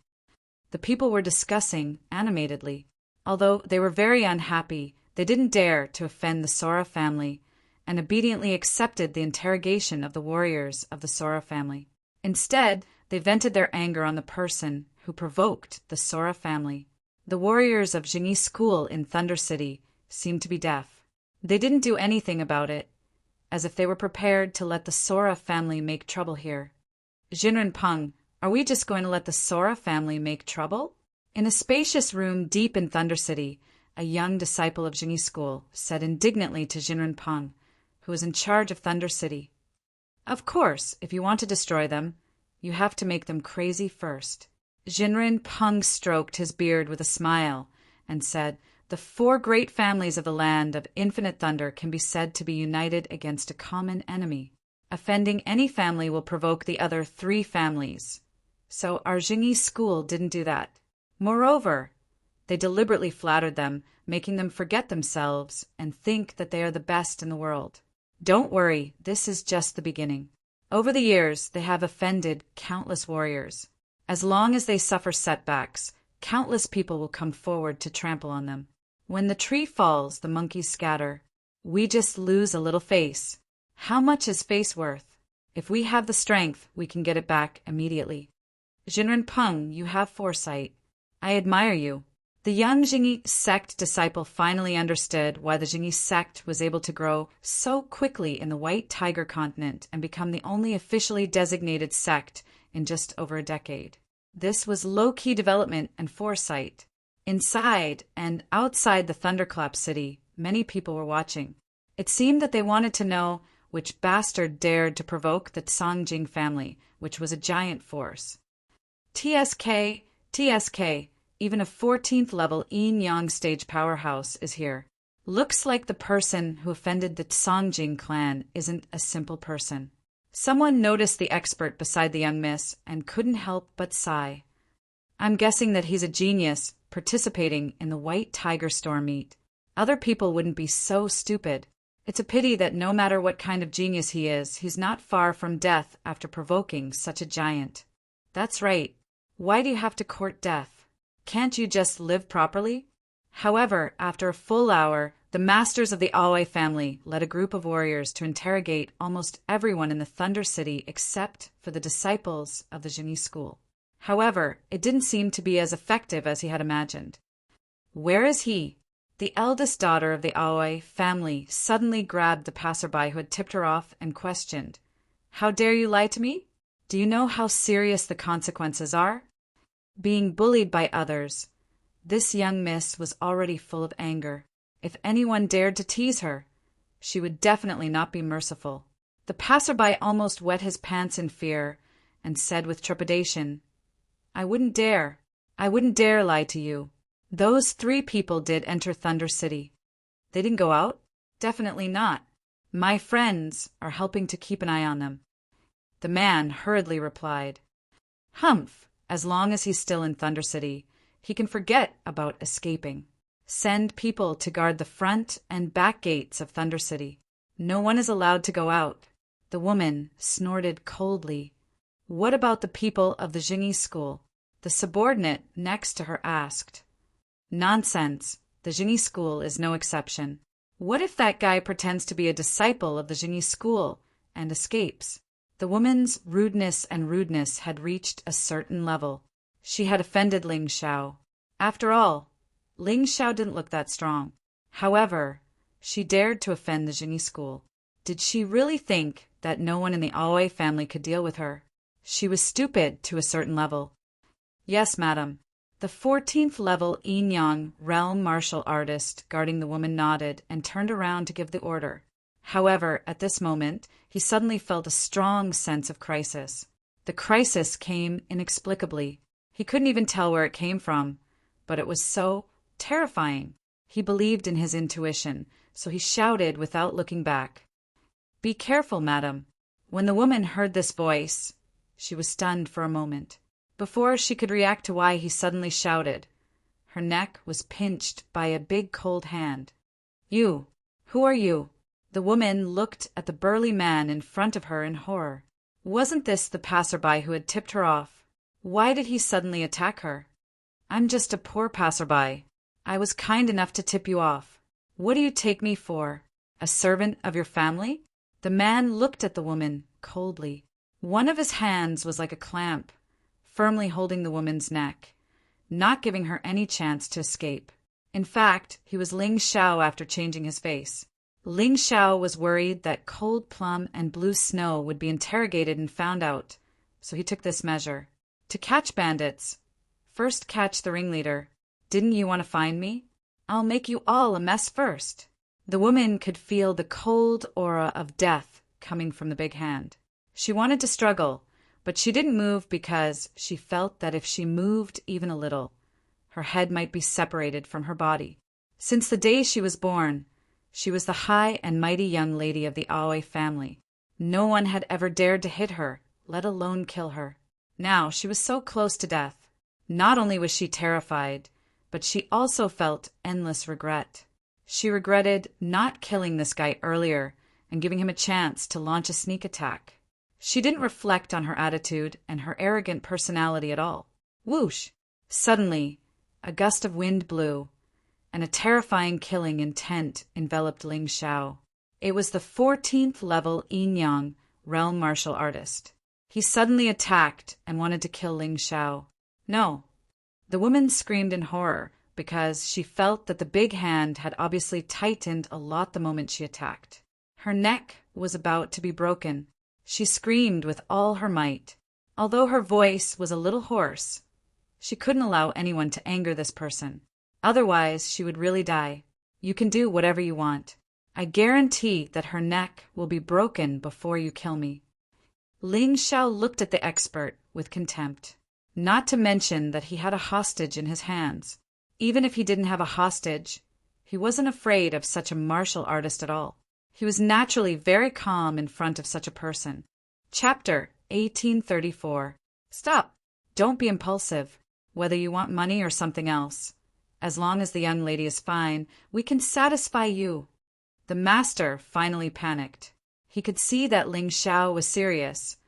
The people were discussing animatedly. Although they were very unhappy, they didn't dare to offend the Sora family and obediently accepted the interrogation of the warriors of the Sora family. Instead, they vented their anger on the person who provoked the Sora family. The warriors of Zhengyi School in Thunder City seemed to be deaf. They didn't do anything about it, as if they were prepared to let the Sora family make trouble here. Jinren Peng, are we just going to let the Sora family make trouble? In a spacious room deep in Thunder City, a young disciple of Zhengyi School said indignantly to Jinren Peng, who was in charge of Thunder City. Of course, if you want to destroy them, you have to make them crazy first. Jinren Peng stroked his beard with a smile and said, the 4 great families of the land of infinite thunder can be said to be united against a common enemy. Offending any family will provoke the other 3 families. So our Zhengyi School didn't do that. Moreover, they deliberately flattered them, making them forget themselves and think that they are the best in the world. Don't worry, this is just the beginning. Over the years, they have offended countless warriors. As long as they suffer setbacks, countless people will come forward to trample on them. When the tree falls, the monkeys scatter. We just lose a little face. How much is face worth? If we have the strength, we can get it back immediately. Jinren Peng, you have foresight. I admire you. The young Zhengyi sect disciple finally understood why the Zhengyi sect was able to grow so quickly in the White Tiger continent and become the only officially designated sect in just over a decade. This was low-key development and foresight. Inside and outside the Thunderclap City, many people were watching. It seemed that they wanted to know which bastard dared to provoke the Songjing family, which was a giant force. TSK, even a 14th level Yin-Yang stage powerhouse is here. Looks like the person who offended the Songjing clan isn't a simple person. Someone noticed the expert beside the young miss and couldn't help but sigh. I'm guessing that he's a genius participating in the White Tiger store meet. Other people wouldn't be so stupid. It's a pity that no matter what kind of genius he is, he's not far from death after provoking such a giant. That's right. Why do you have to court death? Can't you just live properly? However, after a full hour, The masters of the Aoi family led a group of warriors to interrogate almost everyone in the Thunder City except for the disciples of the Jingyi school. However, it didn't seem to be as effective as he had imagined. "Where is he?" The eldest daughter of the Aoi family suddenly grabbed the passerby who had tipped her off and questioned, "How dare you lie to me? Do you know how serious the consequences are?" Being bullied by others, this young miss was already full of anger. If anyone dared to tease her, she would definitely not be merciful. The passerby almost wet his pants in fear and said with trepidation, I wouldn't dare lie to you. Those 3 people did enter Thunder City. They didn't go out? Definitely not. My friends are helping to keep an eye on them." The man hurriedly replied, "Humph, as long as he's still in Thunder City, he can forget about escaping. Send people to guard the front and back gates of Thunder City. No one is allowed to go out." The woman snorted coldly. "What about the people of the Jingyi school?" The subordinate next to her asked. "Nonsense. The Jingyi school is no exception. What if that guy pretends to be a disciple of the Jingyi school and escapes?" The woman's rudeness had reached a certain level. She had offended Ling Xiao. After all, Ling Xiao didn't look that strong. However, she dared to offend the Jingyi school. Did she really think that no one in the Aoi family could deal with her? She was stupid to a certain level. "Yes, madam." The 14th level Yin-Yang realm martial artist guarding the woman nodded and turned around to give the order. However, at this moment, he suddenly felt a strong sense of crisis. The crisis came inexplicably. He couldn't even tell where it came from, but it was so terrifying. He believed in his intuition, so he shouted without looking back, "Be careful, madam." When the woman heard this voice, she was stunned for a moment. Before she could react to why he suddenly shouted, her neck was pinched by a big cold hand. "You, who are you?" The woman looked at the burly man in front of her in horror. Wasn't this the passerby who had tipped her off? Why did he suddenly attack her? "I'm just a poor passerby. I was kind enough to tip you off. What do you take me for? A servant of your family?" The man looked at the woman coldly. One of his hands was like a clamp, firmly holding the woman's neck, not giving her any chance to escape. In fact, he was Ling Xiao after changing his face. Ling Xiao was worried that Cold Plum and Blue Snow would be interrogated and found out, so he took this measure. To catch bandits, first catch the ringleader. Didn't you want to find me? I'll make you all a mess first. The woman could feel the cold aura of death coming from the big hand. She wanted to struggle, but she didn't move because she felt that if she moved even a little, her head might be separated from her body. Since the day she was born, she was the high and mighty young lady of the Aoi family. No one had ever dared to hit her, let alone kill her. Now she was so close to death. Not only was she terrified, but she also felt endless regret. She regretted not killing this guy earlier and giving him a chance to launch a sneak attack. She didn't reflect on her attitude and her arrogant personality at all. Whoosh! Suddenly, a gust of wind blew, and a terrifying killing intent enveloped Ling Xiao. It was the 14th level Yin-Yang realm martial artist. He suddenly attacked and wanted to kill Ling Xiao. No. The woman screamed in horror because she felt that the big hand had obviously tightened a lot the moment she attacked. Her neck was about to be broken. She screamed with all her might. Although her voice was a little hoarse, she couldn't allow anyone to anger this person. Otherwise, she would really die. You can do whatever you want. I guarantee that her neck will be broken before you kill me. Ling Xiao looked at the expert with contempt. Not to mention that he had a hostage in his hands. Even if he didn't have a hostage, he wasn't afraid of such a martial artist at all. He was naturally very calm in front of such a person. Chapter 1834. Stop. Don't be impulsive, whether you want money or something else. As long as the young lady is fine, we can satisfy you. The master finally panicked. He could see that Ling Xiao was serious,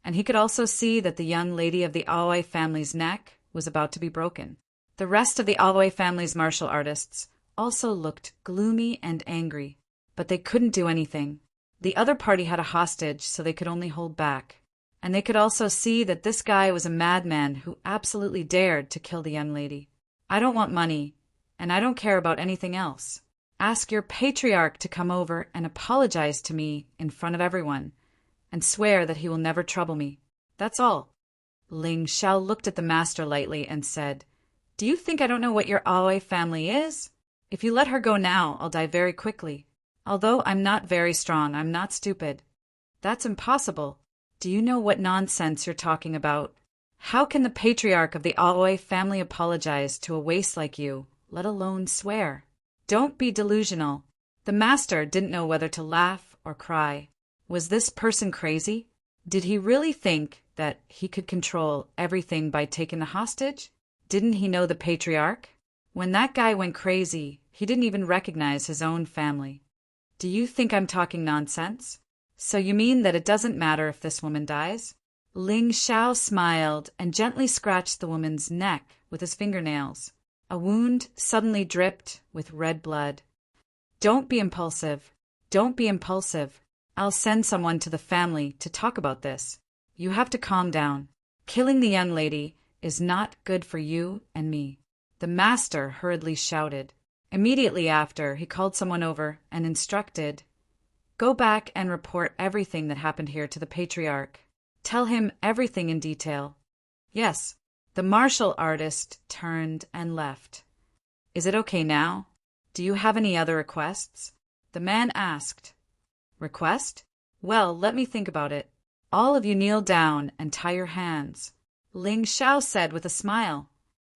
and he could also see that the young lady of the Aoi family's neck was about to be broken. The rest of the Aoi family's martial artists also looked gloomy and angry, but they couldn't do anything. The other party had a hostage, so they could only hold back. And they could also see that this guy was a madman who absolutely dared to kill the young lady. I don't want money, and I don't care about anything else. Ask your patriarch to come over and apologize to me in front of everyone, and swear that he will never trouble me. That's all. Ling Xiao looked at the master lightly and said, "Do you think I don't know what your Aoi family is? If you let her go now, I'll die very quickly. Although I'm not very strong, I'm not stupid." "That's impossible. Do you know what nonsense you're talking about? How can the patriarch of the Aoi family apologize to a waste like you, let alone swear?" "Don't be delusional." The master didn't know whether to laugh or cry. Was this person crazy? Did he really think that he could control everything by taking the hostage? Didn't he know the patriarch? When that guy went crazy, he didn't even recognize his own family. "Do you think I'm talking nonsense? So you mean that it doesn't matter if this woman dies?" Ling Xiao smiled and gently scratched the woman's neck with his fingernails. A wound suddenly dripped with red blood. "Don't be impulsive. Don't be impulsive. I'll send someone to the family to talk about this. You have to calm down. Killing the young lady is not good for you and me," the master hurriedly shouted. Immediately after, he called someone over and instructed, "Go back and report everything that happened here to the patriarch. Tell him everything in detail." "Yes." The martial artist turned and left. "Is it okay now? Do you have any other requests?" the man asked. "Request? Well, let me think about it. All of you kneel down and tie your hands," Ling Xiao said with a smile.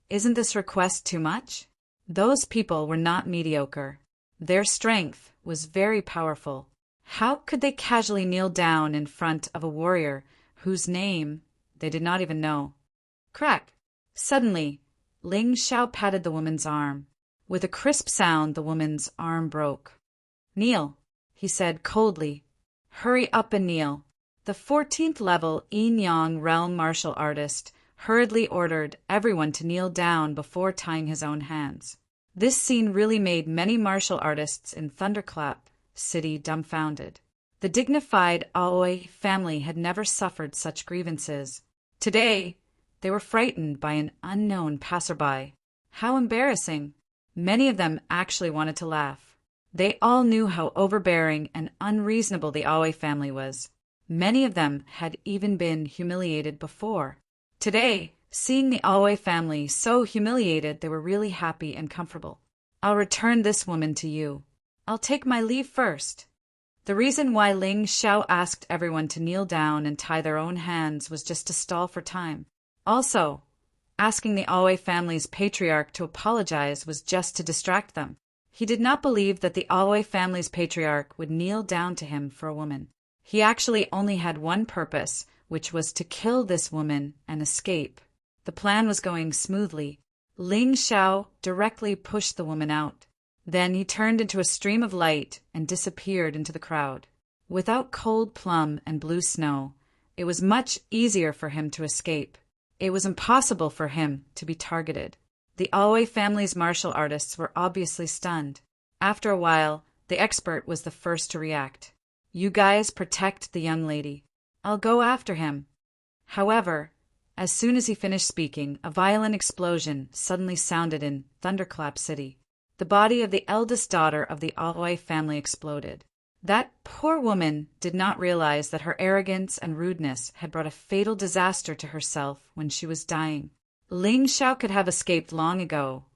"Isn't this request too much?" Those people were not mediocre. Their strength was very powerful. How could they casually kneel down in front of a warrior whose name they did not even know? Crack! Suddenly, Ling Xiao patted the woman's arm. With a crisp sound, the woman's arm broke. "Kneel," he said coldly. "Hurry up and kneel." The 14th level Yin-Yang realm martial artist hurriedly ordered everyone to kneel down before tying his own hands. This scene really made many martial artists in Thunderclap City dumbfounded. The dignified Aoi family had never suffered such grievances. Today, they were frightened by an unknown passerby. How embarrassing! Many of them actually wanted to laugh. They all knew how overbearing and unreasonable the Aoi family was. Many of them had even been humiliated before. Today, seeing the Aoi family so humiliated, they were really happy and comfortable. "I'll return this woman to you. I'll take my leave first." The reason why Ling Xiao asked everyone to kneel down and tie their own hands was just to stall for time. Also, asking the Aoi family's patriarch to apologize was just to distract them. He did not believe that the Aoi family's patriarch would kneel down to him for a woman. He actually only had one purpose, which was to kill this woman and escape. The plan was going smoothly. Ling Xiao directly pushed the woman out. Then he turned into a stream of light and disappeared into the crowd. Without Cold Plum and Blue Snow, it was much easier for him to escape. It was impossible for him to be targeted. The Aoi family's martial artists were obviously stunned. After a while, the expert was the first to react. "You guys protect the young lady. I'll go after him." However, as soon as he finished speaking, a violent explosion suddenly sounded in Thunderclap City. The body of the eldest daughter of the Aoi family exploded. That poor woman did not realize that her arrogance and rudeness had brought a fatal disaster to herself when she was dying. Ling Xiao could have escaped long ago,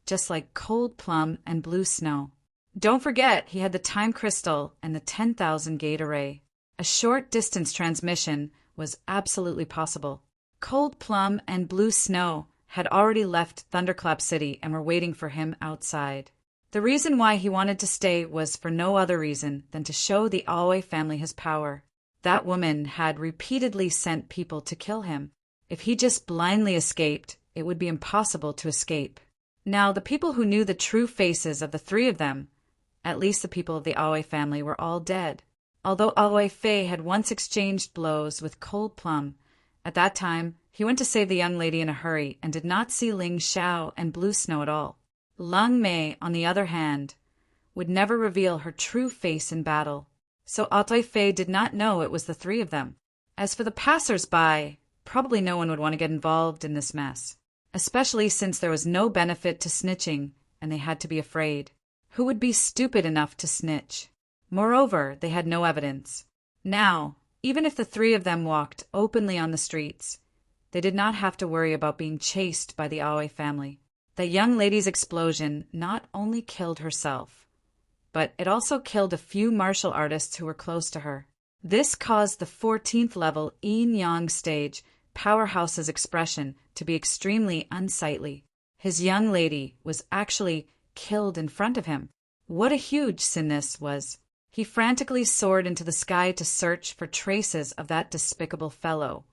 just like Cold Plum and Blue Snow. Don't forget, he had the time crystal and the 10,000 gate array. A short distance transmission was absolutely possible. Cold Plum and Blue Snow had already left Thunderclap City and were waiting for him outside. The reason why he wanted to stay was for no other reason than to show the Aoi family his power. That woman had repeatedly sent people to kill him. If he just blindly escaped, it would be impossible to escape. Now, the people who knew the true faces of the three of them, at least the people of the Aoi family, were all dead. Although Aoi Fei had once exchanged blows with Cold Plum, at that time he went to save the young lady in a hurry and did not see Ling Xiao and Blue Snow at all. Lang Mei, on the other hand, would never reveal her true face in battle, so Audrey Fei did not know it was the three of them. As for the passers-by, probably no one would want to get involved in this mess, especially since there was no benefit to snitching and they had to be afraid. Who would be stupid enough to snitch? Moreover, they had no evidence. Now, even if the three of them walked openly on the streets, they did not have to worry about being chased by the Aoi family. The young lady's explosion not only killed herself, but it also killed a few martial artists who were close to her. This caused the 14th level Yin-Yang stage powerhouse's expression to be extremely unsightly. His young lady was actually killed in front of him. What a huge sin this was. He frantically soared into the sky to search for traces of that despicable fellow.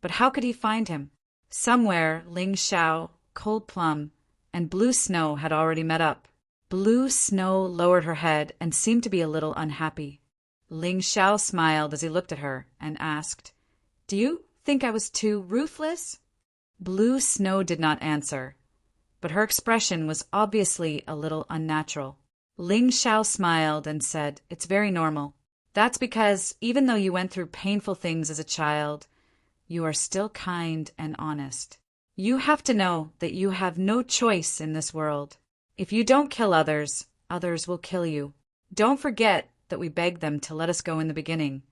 But how could he find him? Somewhere, Ling Xiao, Cold Plum, and Blue Snow had already met up. Blue Snow lowered her head and seemed to be a little unhappy. Ling Xiao smiled as he looked at her and asked, "Do you think I was too ruthless?" Blue Snow did not answer, but her expression was obviously a little unnatural. Ling Xiao smiled and said, "It's very normal. That's because even though you went through painful things as a child, you are still kind and honest. You have to know that you have no choice in this world. If you don't kill others, others will kill you. Don't forget that we begged them to let us go in the beginning.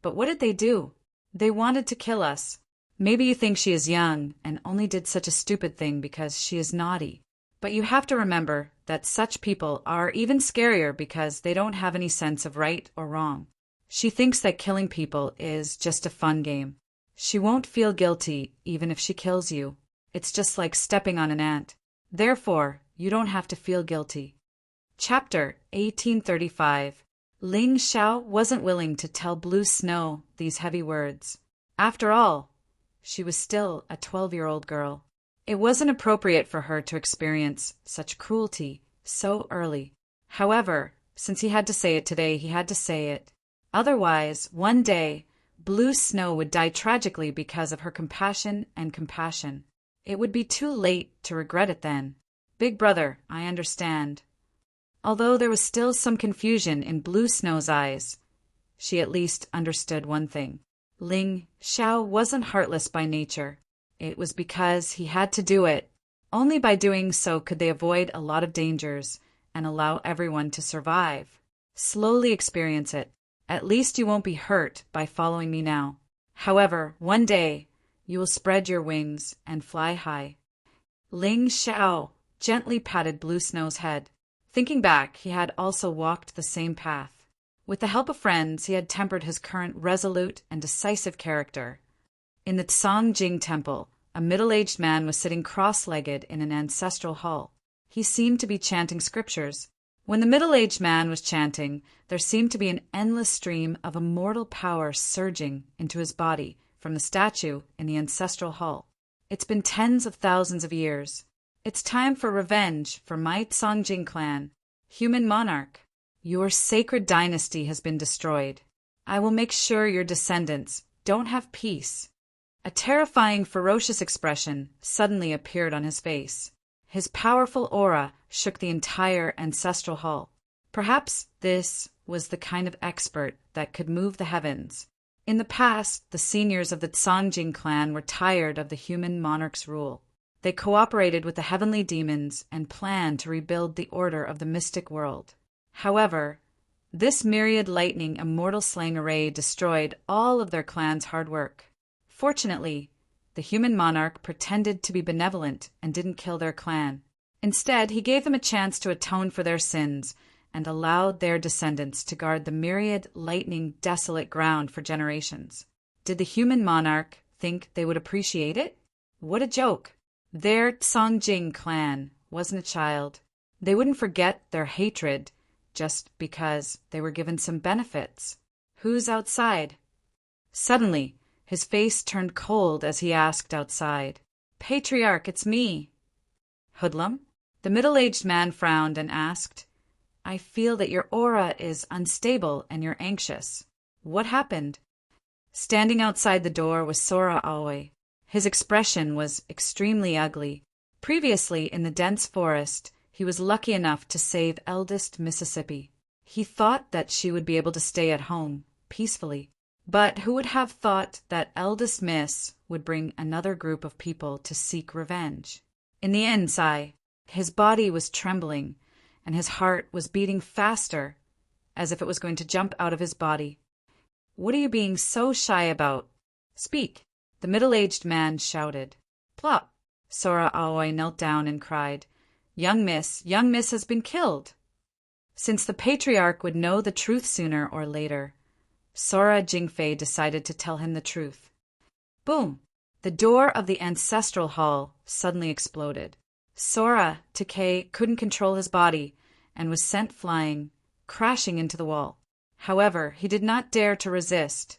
But what did they do? They wanted to kill us. Maybe you think she is young and only did such a stupid thing because she is naughty. But you have to remember that such people are even scarier because they don't have any sense of right or wrong. She thinks that killing people is just a fun game. She won't feel guilty even if she kills you. It's just like stepping on an ant. Therefore, you don't have to feel guilty." Chapter 1835. Ling Xiao wasn't willing to tell Blue Snow these heavy words. After all, she was still a 12-year-old girl. It wasn't appropriate for her to experience such cruelty so early. However, since he had to say it today, he had to say it. Otherwise, one day, Blue Snow would die tragically because of her compassion and compassion. It would be too late to regret it then. "Big brother, I understand." Although there was still some confusion in Blue Snow's eyes, she at least understood one thing. Ling Xiao wasn't heartless by nature. It was because he had to do it. Only by doing so could they avoid a lot of dangers and allow everyone to survive. Slowly experience it. At least you won't be hurt by following me now. However, one day, you will spread your wings and fly high. Ling Xiao gently patted Blue Snow's head. Thinking back, he had also walked the same path. With the help of friends, he had tempered his current resolute and decisive character. In the Tsongjing Temple, a middle-aged man was sitting cross-legged in an ancestral hall. He seemed to be chanting scriptures. When the middle-aged man was chanting, there seemed to be an endless stream of immortal power surging into his body from the statue in the ancestral hall. It's been tens of thousands of years. It's time for revenge for my Tsongjing clan. Human monarch, your sacred dynasty has been destroyed. I will make sure your descendants don't have peace. A terrifying, ferocious expression suddenly appeared on his face. His powerful aura shook the entire ancestral hall. Perhaps this was the kind of expert that could move the heavens. In the past, the seniors of the Tsongjing clan were tired of the human monarch's rule. They cooperated with the heavenly demons and planned to rebuild the order of the mystic world. However, this myriad lightning immortal slaying array destroyed all of their clan's hard work. Fortunately, the human monarch pretended to be benevolent and didn't kill their clan. Instead, he gave them a chance to atone for their sins and allowed their descendants to guard the myriad lightning desolate ground for generations. Did the human monarch think they would appreciate it? What a joke! Their Tsongjing clan wasn't a child. They wouldn't forget their hatred just because they were given some benefits. Who's outside? Suddenly, his face turned cold as he asked outside, "Patriarch, it's me." "Hoodlum?" The middle-aged man frowned and asked, "I feel that your aura is unstable and you're anxious. What happened?" Standing outside the door was Sora Aoi. His expression was extremely ugly. Previously, in the dense forest, He was lucky enough to save eldest Mississippi. He thought that she would be able to stay at home, peacefully. But who would have thought that eldest Miss would bring another group of people to seek revenge? In the end, his body was trembling, and his heart was beating faster, as if it was going to jump out of his body. "What are you being so shy about? Speak!" the middle-aged man shouted. "Plop!" Sora Aoi knelt down and cried, young Miss has been killed!" Since the patriarch would know the truth sooner or later, Sora Jingfei decided to tell him the truth. Boom! The door of the ancestral hall suddenly exploded. Sora Takei couldn't control his body and was sent flying, crashing into the wall. However, he did not dare to resist,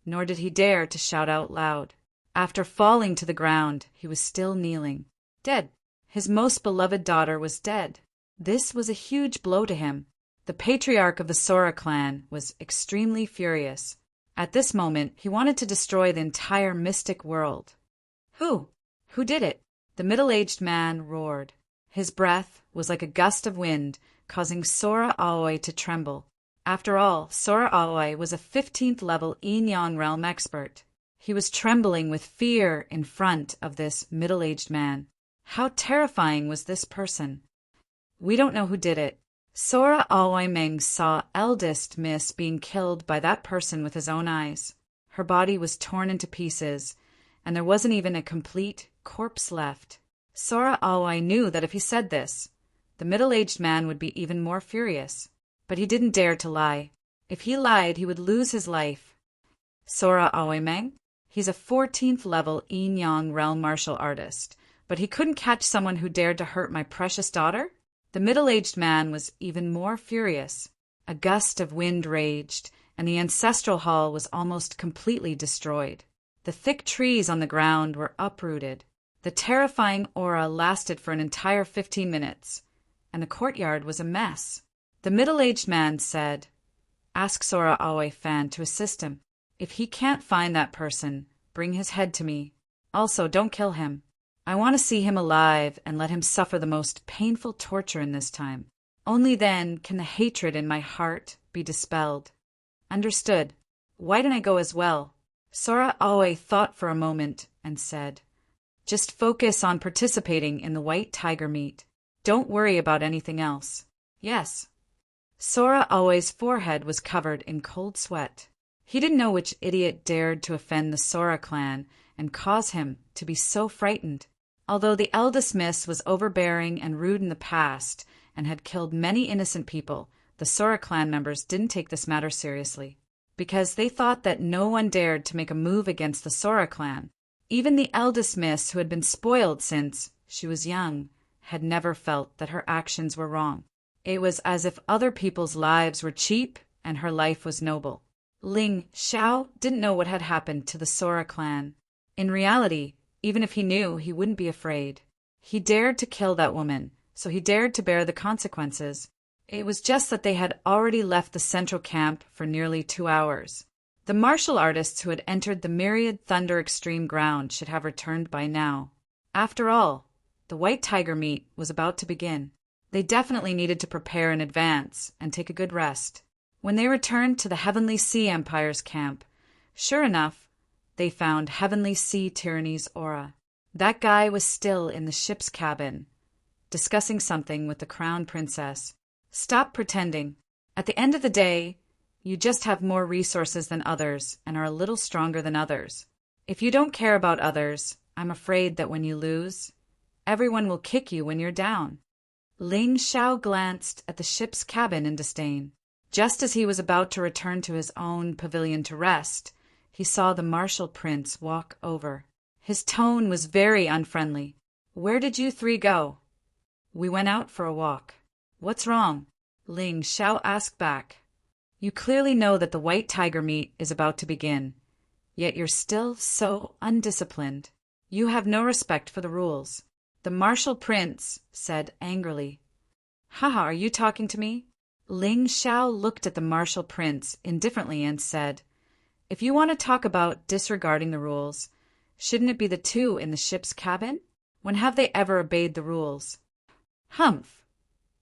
nor did he dare to shout out loud. After falling to the ground, he was still kneeling. Dead. His most beloved daughter was dead. This was a huge blow to him. The patriarch of the Sora clan was extremely furious. At this moment, he wanted to destroy the entire mystic world. Who? Who did it? The middle-aged man roared. His breath was like a gust of wind, causing Sora Aoi to tremble. After all, Sora Aoi was a 15th level Yin-Yang realm expert. He was trembling with fear in front of this middle-aged man. How terrifying was this person? We don't know who did it. Sora Aoi Meng saw eldest Miss being killed by that person with his own eyes. Her body was torn into pieces, and there wasn't even a complete corpse left. Sora Aoi knew that if he said this, the middle-aged man would be even more furious. But he didn't dare to lie. If he lied, he would lose his life. Sora Aoi Meng? He's a 14th level Yin-Yang realm martial artist, but he couldn't catch someone who dared to hurt my precious daughter? The middle-aged man was even more furious. A gust of wind raged, and the ancestral hall was almost completely destroyed. The thick trees on the ground were uprooted. The terrifying aura lasted for an entire 15 minutes, and the courtyard was a mess. The middle-aged man said, "Ask Sora Aoi Fan to assist him. If he can't find that person, bring his head to me. Also, don't kill him. I want to see him alive and let him suffer the most painful torture in this time. Only then can the hatred in my heart be dispelled." Understood. Why didn't I go as well? Sora Aoi thought for a moment and said, "Just focus on participating in the white tiger meet. Don't worry about anything else." Yes. Sora Aoi's forehead was covered in cold sweat. He didn't know which idiot dared to offend the Sora clan and cause him to be so frightened. Although the eldest Miss was overbearing and rude in the past and had killed many innocent people, the Sora clan members didn't take this matter seriously, because they thought that no one dared to make a move against the Sora clan. Even the eldest Miss, who had been spoiled since she was young, had never felt that her actions were wrong. It was as if other people's lives were cheap and her life was noble. Ling Xiao didn't know what had happened to the Sora clan. In reality, even if he knew, he wouldn't be afraid. He dared to kill that woman, so he dared to bear the consequences. It was just that they had already left the central camp for nearly 2 hours. The martial artists who had entered the Myriad Thunder Extreme ground should have returned by now. After all, the White Tiger meet was about to begin. They definitely needed to prepare in advance and take a good rest. When they returned to the Heavenly Sea Empire's camp, sure enough, they found Heavenly Sea Tyranny's aura. That guy was still in the ship's cabin, discussing something with the Crown Princess. Stop pretending. At the end of the day, you just have more resources than others and are a little stronger than others. If you don't care about others, I'm afraid that when you lose, everyone will kick you when you're down. Ling Xiao glanced at the ship's cabin in disdain. Just as he was about to return to his own pavilion to rest, he saw the martial prince walk over. His tone was very unfriendly. "Where did you 3 go?" "We went out for a walk." "What's wrong?" Ling Xiao asked back. "You clearly know that the White Tiger meet is about to begin, yet you're still so undisciplined. You have no respect for the rules." The martial prince said angrily. "Haha, are you talking to me?" Ling Xiao looked at the martial prince indifferently and said, "If you want to talk about disregarding the rules, shouldn't it be the 2 in the ship's cabin? When have they ever obeyed the rules?" "Humph!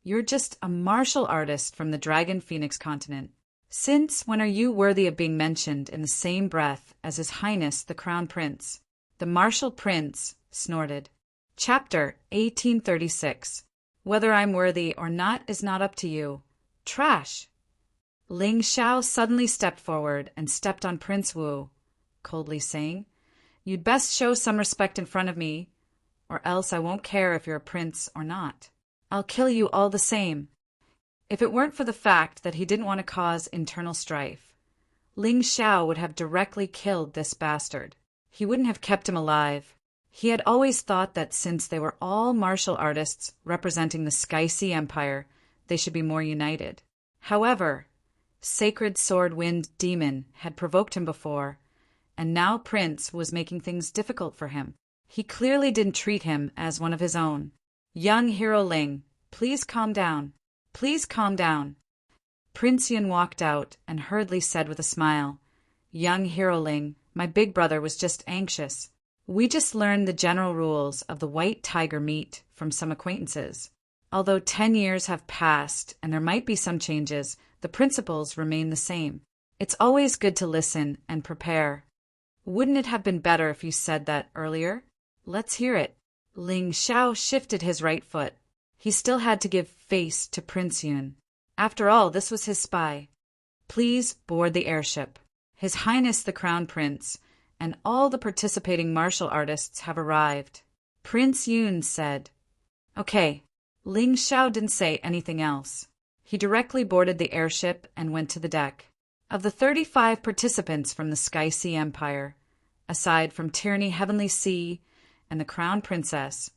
You're just a martial artist from the Dragon Phoenix continent. Since when are you worthy of being mentioned in the same breath as His Highness the Crown Prince? The martial prince snorted. Chapter 1836. Whether I'm worthy or not is not up to you. Trash! Ling Xiao suddenly stepped forward and stepped on Prince Wu, coldly saying, You'd best show some respect in front of me, or else I won't care if you're a prince or not. I'll kill you all the same. If it weren't for the fact that he didn't want to cause internal strife, Ling Xiao would have directly killed this bastard. He wouldn't have kept him alive. He had always thought that since they were all martial artists representing the Sky Sea Empire, they should be more united. However, Sacred Sword Wind Demon had provoked him before, and now Prince was making things difficult for him. He clearly didn't treat him as one of his own. Young Hero Ling, please calm down. Please calm down. Prince Yun walked out and hurriedly said with a smile, Young Hero Ling, my big brother was just anxious. We just learned the general rules of the white tiger meat from some acquaintances. Although 10 years have passed and there might be some changes, the principles remain the same. It's always good to listen and prepare. Wouldn't it have been better if you said that earlier? Let's hear it. Ling Xiao shifted his right foot. He still had to give face to Prince Yun. After all, this was his spy. Please board the airship. His Highness the Crown Prince and all the participating martial artists have arrived. Prince Yun said. Okay. Ling Xiao didn't say anything else. He directly boarded the airship and went to the deck. Of the 35 participants from the Sky Sea Empire, aside from Tyranny Heavenly Sea and the Crown Princess,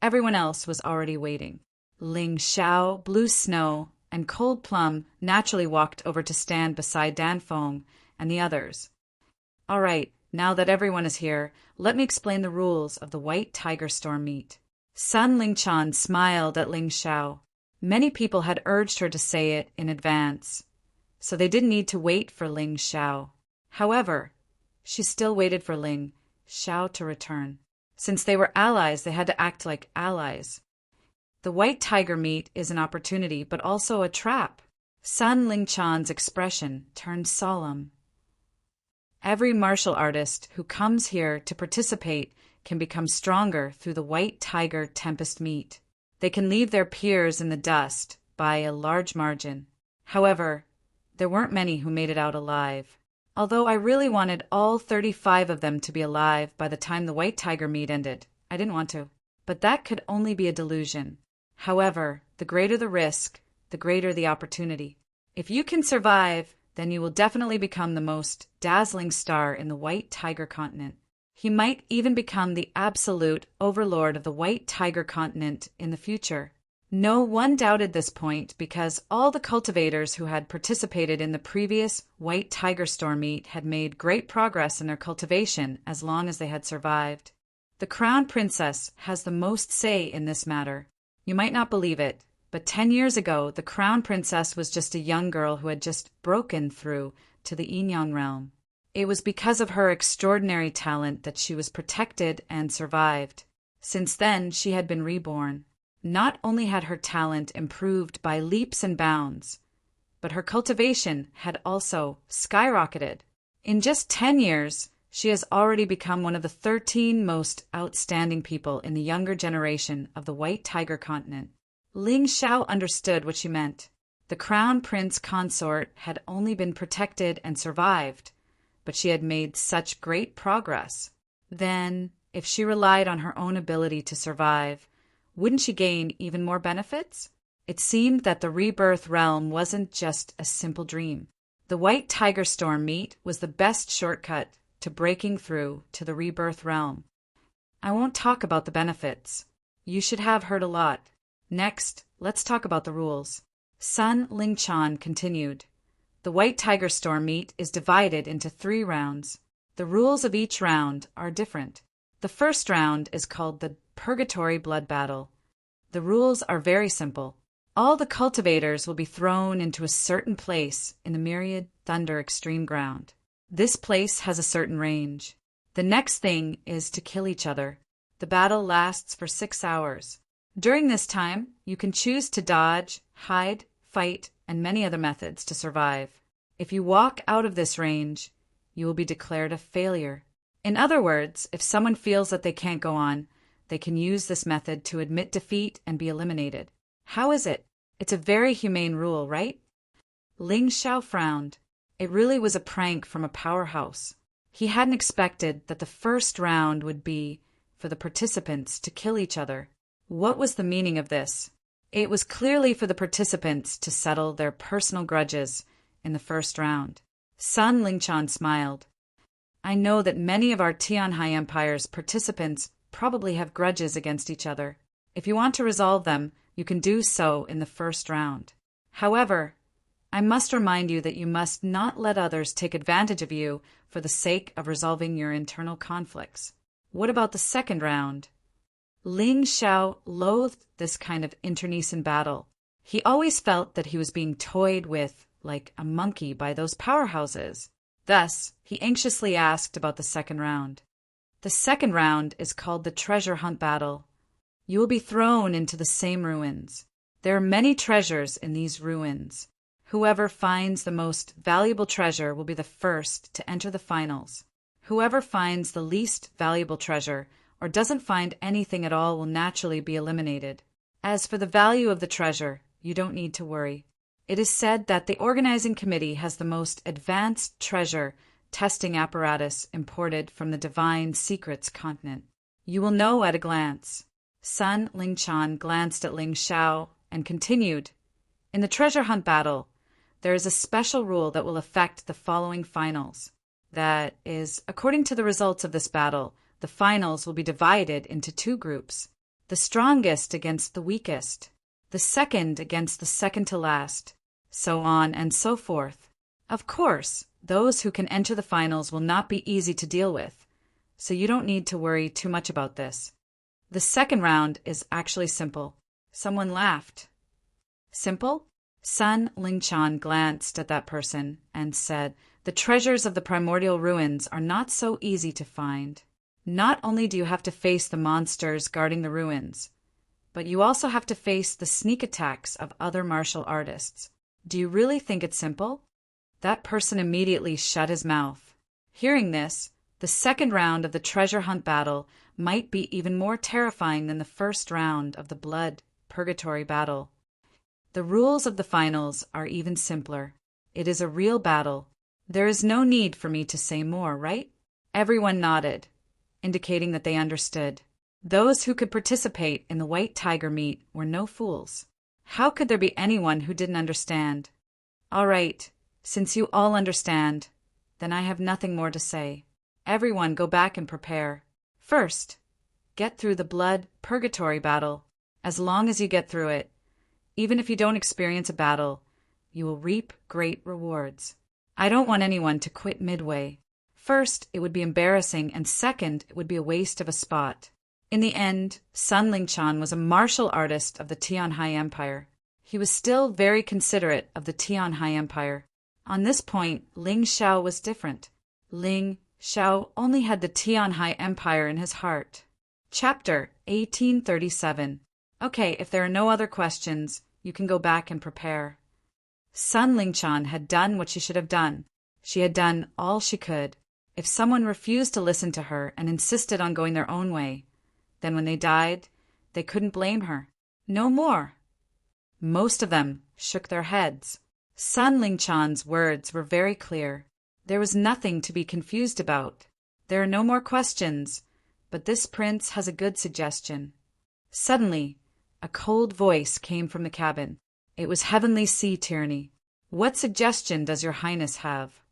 everyone else was already waiting. Ling Xiao, Blue Snow, and Cold Plum naturally walked over to stand beside Dan Feng and the others. All right, now that everyone is here, let me explain the rules of the White Tiger Storm meet. Sun Lingchan smiled at Ling Xiao. Many people had urged her to say it in advance, so they didn't need to wait for Ling Xiao. However, she still waited for Ling Xiao to return. Since they were allies, they had to act like allies. The white tiger meat is an opportunity, but also a trap. Sun Lingchan's expression turned solemn. Every martial artist who comes here to participate can become stronger through the white tiger tempest meat. They can leave their peers in the dust by a large margin. However, there weren't many who made it out alive. Although I really wanted all 35 of them to be alive by the time the white tiger meet ended, I didn't want to. But that could only be a delusion. However, the greater the risk, the greater the opportunity. If you can survive, then you will definitely become the most dazzling star in the White Tiger continent. He might even become the absolute overlord of the White Tiger continent in the future. No one doubted this point because all the cultivators who had participated in the previous White Tiger Storm meet had made great progress in their cultivation as long as they had survived. The Crown Princess has the most say in this matter. You might not believe it, but 10 years ago, the Crown Princess was just a young girl who had just broken through to the Yin realm. It was because of her extraordinary talent that she was protected and survived. Since then, she had been reborn. Not only had her talent improved by leaps and bounds, but her cultivation had also skyrocketed. In just 10 years, she has already become one of the 13 most outstanding people in the younger generation of the White Tiger continent. Ling Xiao understood what she meant. The Crown Prince consort had only been protected and survived, but she had made such great progress. Then, if she relied on her own ability to survive, wouldn't she gain even more benefits? It seemed that the rebirth realm wasn't just a simple dream. The White Tiger Storm meet was the best shortcut to breaking through to the rebirth realm. I won't talk about the benefits. You should have heard a lot. Next, let's talk about the rules. Sun Lingchan continued. The White Tiger Storm meet is divided into 3 rounds. The rules of each round are different. The first round is called the Purgatory Blood Battle. The rules are very simple. All the cultivators will be thrown into a certain place in the Myriad Thunder Extreme Ground. This place has a certain range. The next thing is to kill each other. The battle lasts for 6 hours. During this time, you can choose to dodge, hide, fight, and many other methods to survive. If you walk out of this range, you will be declared a failure. In other words, if someone feels that they can't go on, they can use this method to admit defeat and be eliminated. How is it? It's a very humane rule, right? Ling Xiao frowned. It really was a prank from a powerhouse. He hadn't expected that the first round would be for the participants to kill each other. What was the meaning of this? It was clearly for the participants to settle their personal grudges in the first round. Sun Lingchan smiled. I know that many of our Tianhai Empire's participants probably have grudges against each other. If you want to resolve them, you can do so in the first round. However, I must remind you that you must not let others take advantage of you for the sake of resolving your internal conflicts. What about the second round? Ling Xiao loathed this kind of internecine battle. He always felt that he was being toyed with like a monkey by those powerhouses. Thus, he anxiously asked about the second round. The second round is called the treasure hunt battle. You will be thrown into the same ruins. There are many treasures in these ruins. Whoever finds the most valuable treasure will be the first to enter the finals. Whoever finds the least valuable treasure or doesn't find anything at all will naturally be eliminated. As for the value of the treasure, you don't need to worry. It is said that the organizing committee has the most advanced treasure testing apparatus imported from the Divine Secrets continent. You will know at a glance. Sun Lingchan glanced at Ling Xiao and continued. In the treasure hunt battle, there is a special rule that will affect the following finals. That is, according to the results of this battle, the finals will be divided into two groups. The strongest against the weakest. The second against the second to last. So on and so forth. Of course, those who can enter the finals will not be easy to deal with, so you don't need to worry too much about this. The second round is actually simple. Someone laughed. Simple? Sun Lingchan glanced at that person and said, the treasures of the primordial ruins are not so easy to find. Not only do you have to face the monsters guarding the ruins, but you also have to face the sneak attacks of other martial artists. Do you really think it's simple? That person immediately shut his mouth. Hearing this, the second round of the treasure hunt battle might be even more terrifying than the first round of the blood purgatory battle. The rules of the finals are even simpler. It is a real battle. There is no need for me to say more, right? Everyone nodded, indicating that they understood. Those who could participate in the White Tiger meet were no fools. How could there be anyone who didn't understand? All right, since you all understand, then I have nothing more to say. Everyone go back and prepare. First, get through the blood purgatory battle. As long as you get through it, even if you don't experience a battle, you will reap great rewards. I don't want anyone to quit midway. First, it would be embarrassing, and second, it would be a waste of a spot. In the end, Sun Lingchan was a martial artist of the Tianhai Empire. He was still very considerate of the Tianhai Empire. On this point, Ling Xiao was different. Ling Xiao only had the Tianhai Empire in his heart. Chapter 1837. Okay, if there are no other questions, you can go back and prepare. Sun Lingchan had done what she should have done. She had done all she could. If someone refused to listen to her and insisted on going their own way, then when they died, they couldn't blame her. No more. Most of them shook their heads. Sun Lingchan's words were very clear. There was nothing to be confused about. There are no more questions, but this prince has a good suggestion. Suddenly, a cold voice came from the cabin. It was Heavenly Sea Tyranny. What suggestion does your highness have?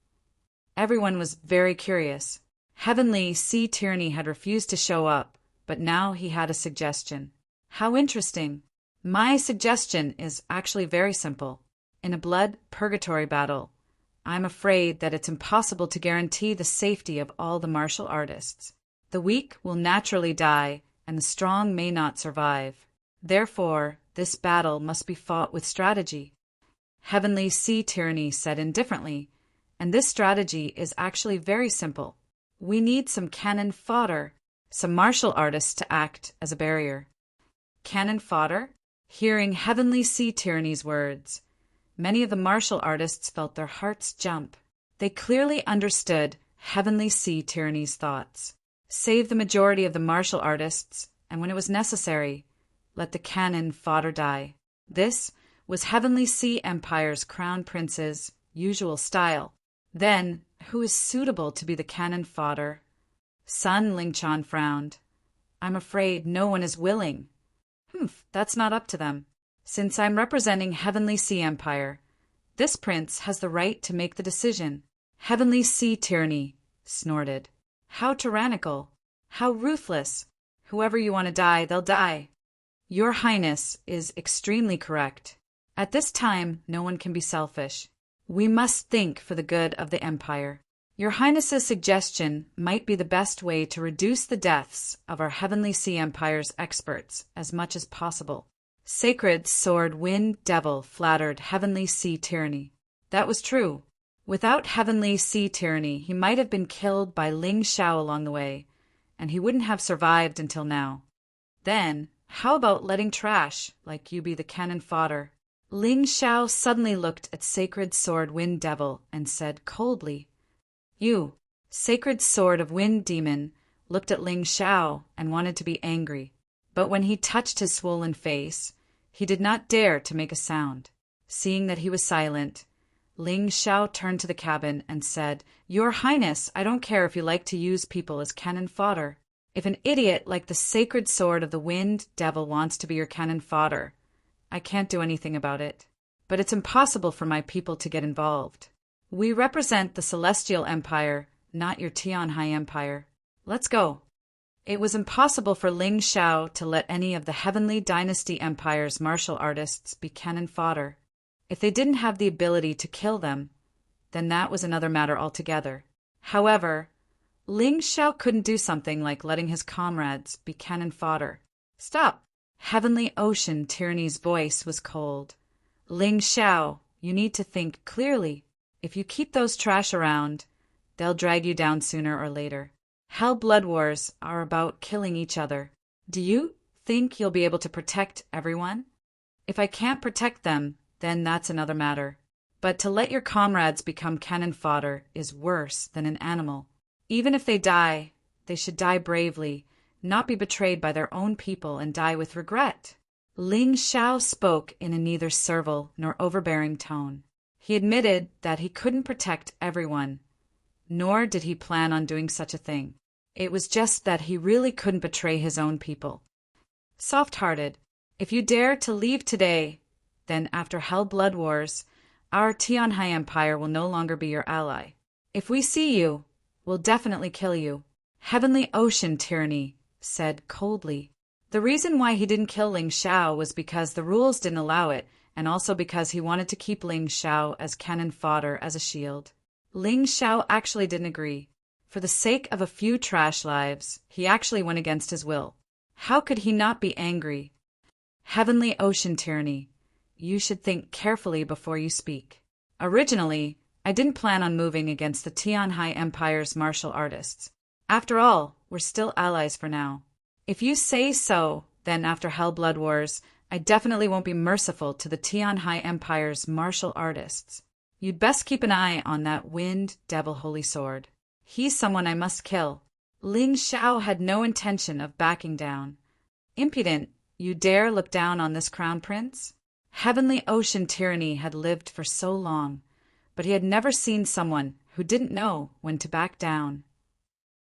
Everyone was very curious. Heavenly Sea Tyranny had refused to show up, but now he had a suggestion. How interesting. My suggestion is actually very simple. In a blood purgatory battle, I'm afraid that it's impossible to guarantee the safety of all the martial artists. The weak will naturally die, and the strong may not survive. Therefore, this battle must be fought with strategy. Heavenly Sea Tyranny said indifferently, and this strategy is actually very simple. We need some cannon fodder, some martial artists to act as a barrier. Cannon fodder? Hearing Heavenly Sea Tyranny's words, many of the martial artists felt their hearts jump. They clearly understood Heavenly Sea Tyranny's thoughts. Save the majority of the martial artists, and when it was necessary, let the cannon fodder die. This was Heavenly Sea Empire's crown prince's usual style. Then, who is suitable to be the cannon fodder? Son Lingchan frowned. I'm afraid no one is willing. That's not up to them. Since I'm representing Heavenly Sea Empire, this prince has the right to make the decision. Heavenly Sea Tyranny snorted. How tyrannical. How ruthless. Whoever you want to die, they'll die. Your Highness is extremely correct. At this time, no one can be selfish. We must think for the good of the Empire. Your Highness's suggestion might be the best way to reduce the deaths of our Heavenly Sea Empire's experts as much as possible. Sacred Sword Wind Devil flattered Heavenly Sea Tyranny. That was true. Without Heavenly Sea Tyranny, he might have been killed by Ling Xiao along the way, and he wouldn't have survived until now. Then, how about letting trash like you be the cannon fodder? Ling Xiao suddenly looked at Sacred Sword Wind Devil and said coldly, You, Sacred Sword of Wind Demon, looked at Ling Xiao and wanted to be angry, but when he touched his swollen face, he did not dare to make a sound. Seeing that he was silent, Ling Xiao turned to the cabin and said, Your Highness, I don't care if you like to use people as cannon fodder. If an idiot like the Sacred Sword of the Wind Devil wants to be your cannon fodder, I can't do anything about it. But it's impossible for my people to get involved. We represent the Celestial Empire, not your Tianhai Empire. Let's go. It was impossible for Ling Xiao to let any of the Heavenly Dynasty Empire's martial artists be cannon fodder. If they didn't have the ability to kill them, then that was another matter altogether. However, Ling Xiao couldn't do something like letting his comrades be cannon fodder. Stop! Heavenly Ocean Tyranny's voice was cold. Ling Xiao, you need to think clearly. If you keep those trash around, they'll drag you down sooner or later. Hell blood wars are about killing each other. Do you think you'll be able to protect everyone? If I can't protect them, then that's another matter. But to let your comrades become cannon fodder is worse than an animal. Even if they die, they should die bravely, not be betrayed by their own people and die with regret. Ling Xiao spoke in a neither servile nor overbearing tone. He admitted that he couldn't protect everyone, nor did he plan on doing such a thing. It was just that he really couldn't betray his own people. Soft-hearted, if you dare to leave today, then after Hell Blood Wars, our Tianhai Empire will no longer be your ally. If we see you, we'll definitely kill you. Heavenly Ocean Tyranny said coldly. The reason why he didn't kill Ling Xiao was because the rules didn't allow it, and also because he wanted to keep Ling Xiao as cannon fodder as a shield. Ling Xiao actually didn't agree. For the sake of a few trash lives, he actually went against his will. How could he not be angry? Heavenly Ocean Tyranny, you should think carefully before you speak. Originally, I didn't plan on moving against the Tianhai Empire's martial artists. After all, we're still allies for now. If you say so, then after Hell Blood Wars, I definitely won't be merciful to the Tianhai Empire's martial artists. You'd best keep an eye on that Wind Devil Holy Sword. He's someone I must kill. Ling Xiao had no intention of backing down. Impudent, you dare look down on this crown prince? Heavenly Ocean Tyranny had lived for so long, but he had never seen someone who didn't know when to back down.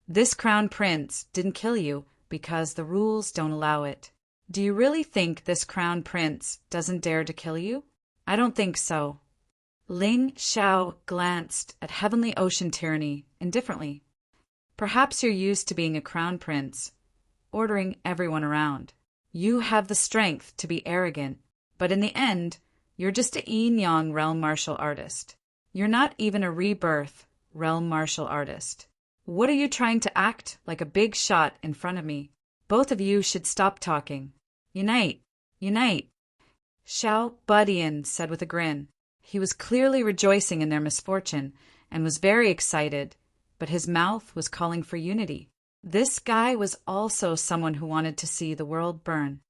This crown prince didn't kill you because the rules don't allow it. Do you really think this crown prince doesn't dare to kill you? I don't think so. Ling Xiao glanced at Heavenly Ocean Tyranny indifferently. Perhaps you're used to being a crown prince, ordering everyone around. You have the strength to be arrogant, but in the end, you're just a yin-yang realm martial artist. You're not even a rebirth realm martial artist. What are you trying to act like a big shot in front of me? Both of you should stop talking. Unite! Unite! Xiao Budian said with a grin. He was clearly rejoicing in their misfortune and was very excited, but his mouth was calling for unity. This guy was also someone who wanted to see the world burn.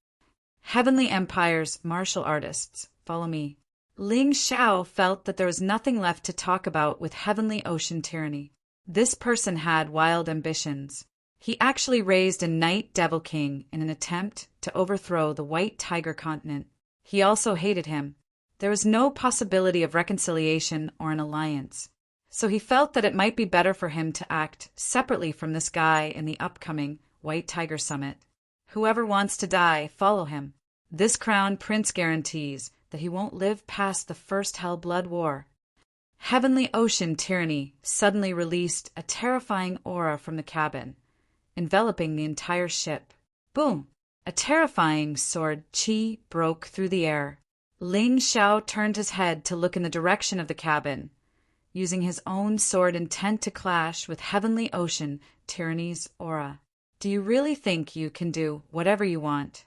Heavenly Empire's martial artists. Follow me. Ling Xiao felt that there was nothing left to talk about with Heavenly Ocean tyranny. This person had wild ambitions. He actually raised a Night Devil King in an attempt to overthrow the White Tiger continent. He also hated him. There was no possibility of reconciliation or an alliance. So he felt that it might be better for him to act separately from this guy in the upcoming White Tiger Summit. Whoever wants to die, follow him. This Crown Prince guarantees that he won't live past the first Hell-Blood War. Heavenly Ocean tyranny suddenly released a terrifying aura from the cabin, enveloping the entire ship. Boom! A terrifying sword chi broke through the air. Ling Xiao turned his head to look in the direction of the cabin, using his own sword intent to clash with Heavenly Ocean tyranny's aura. Do you really think you can do whatever you want?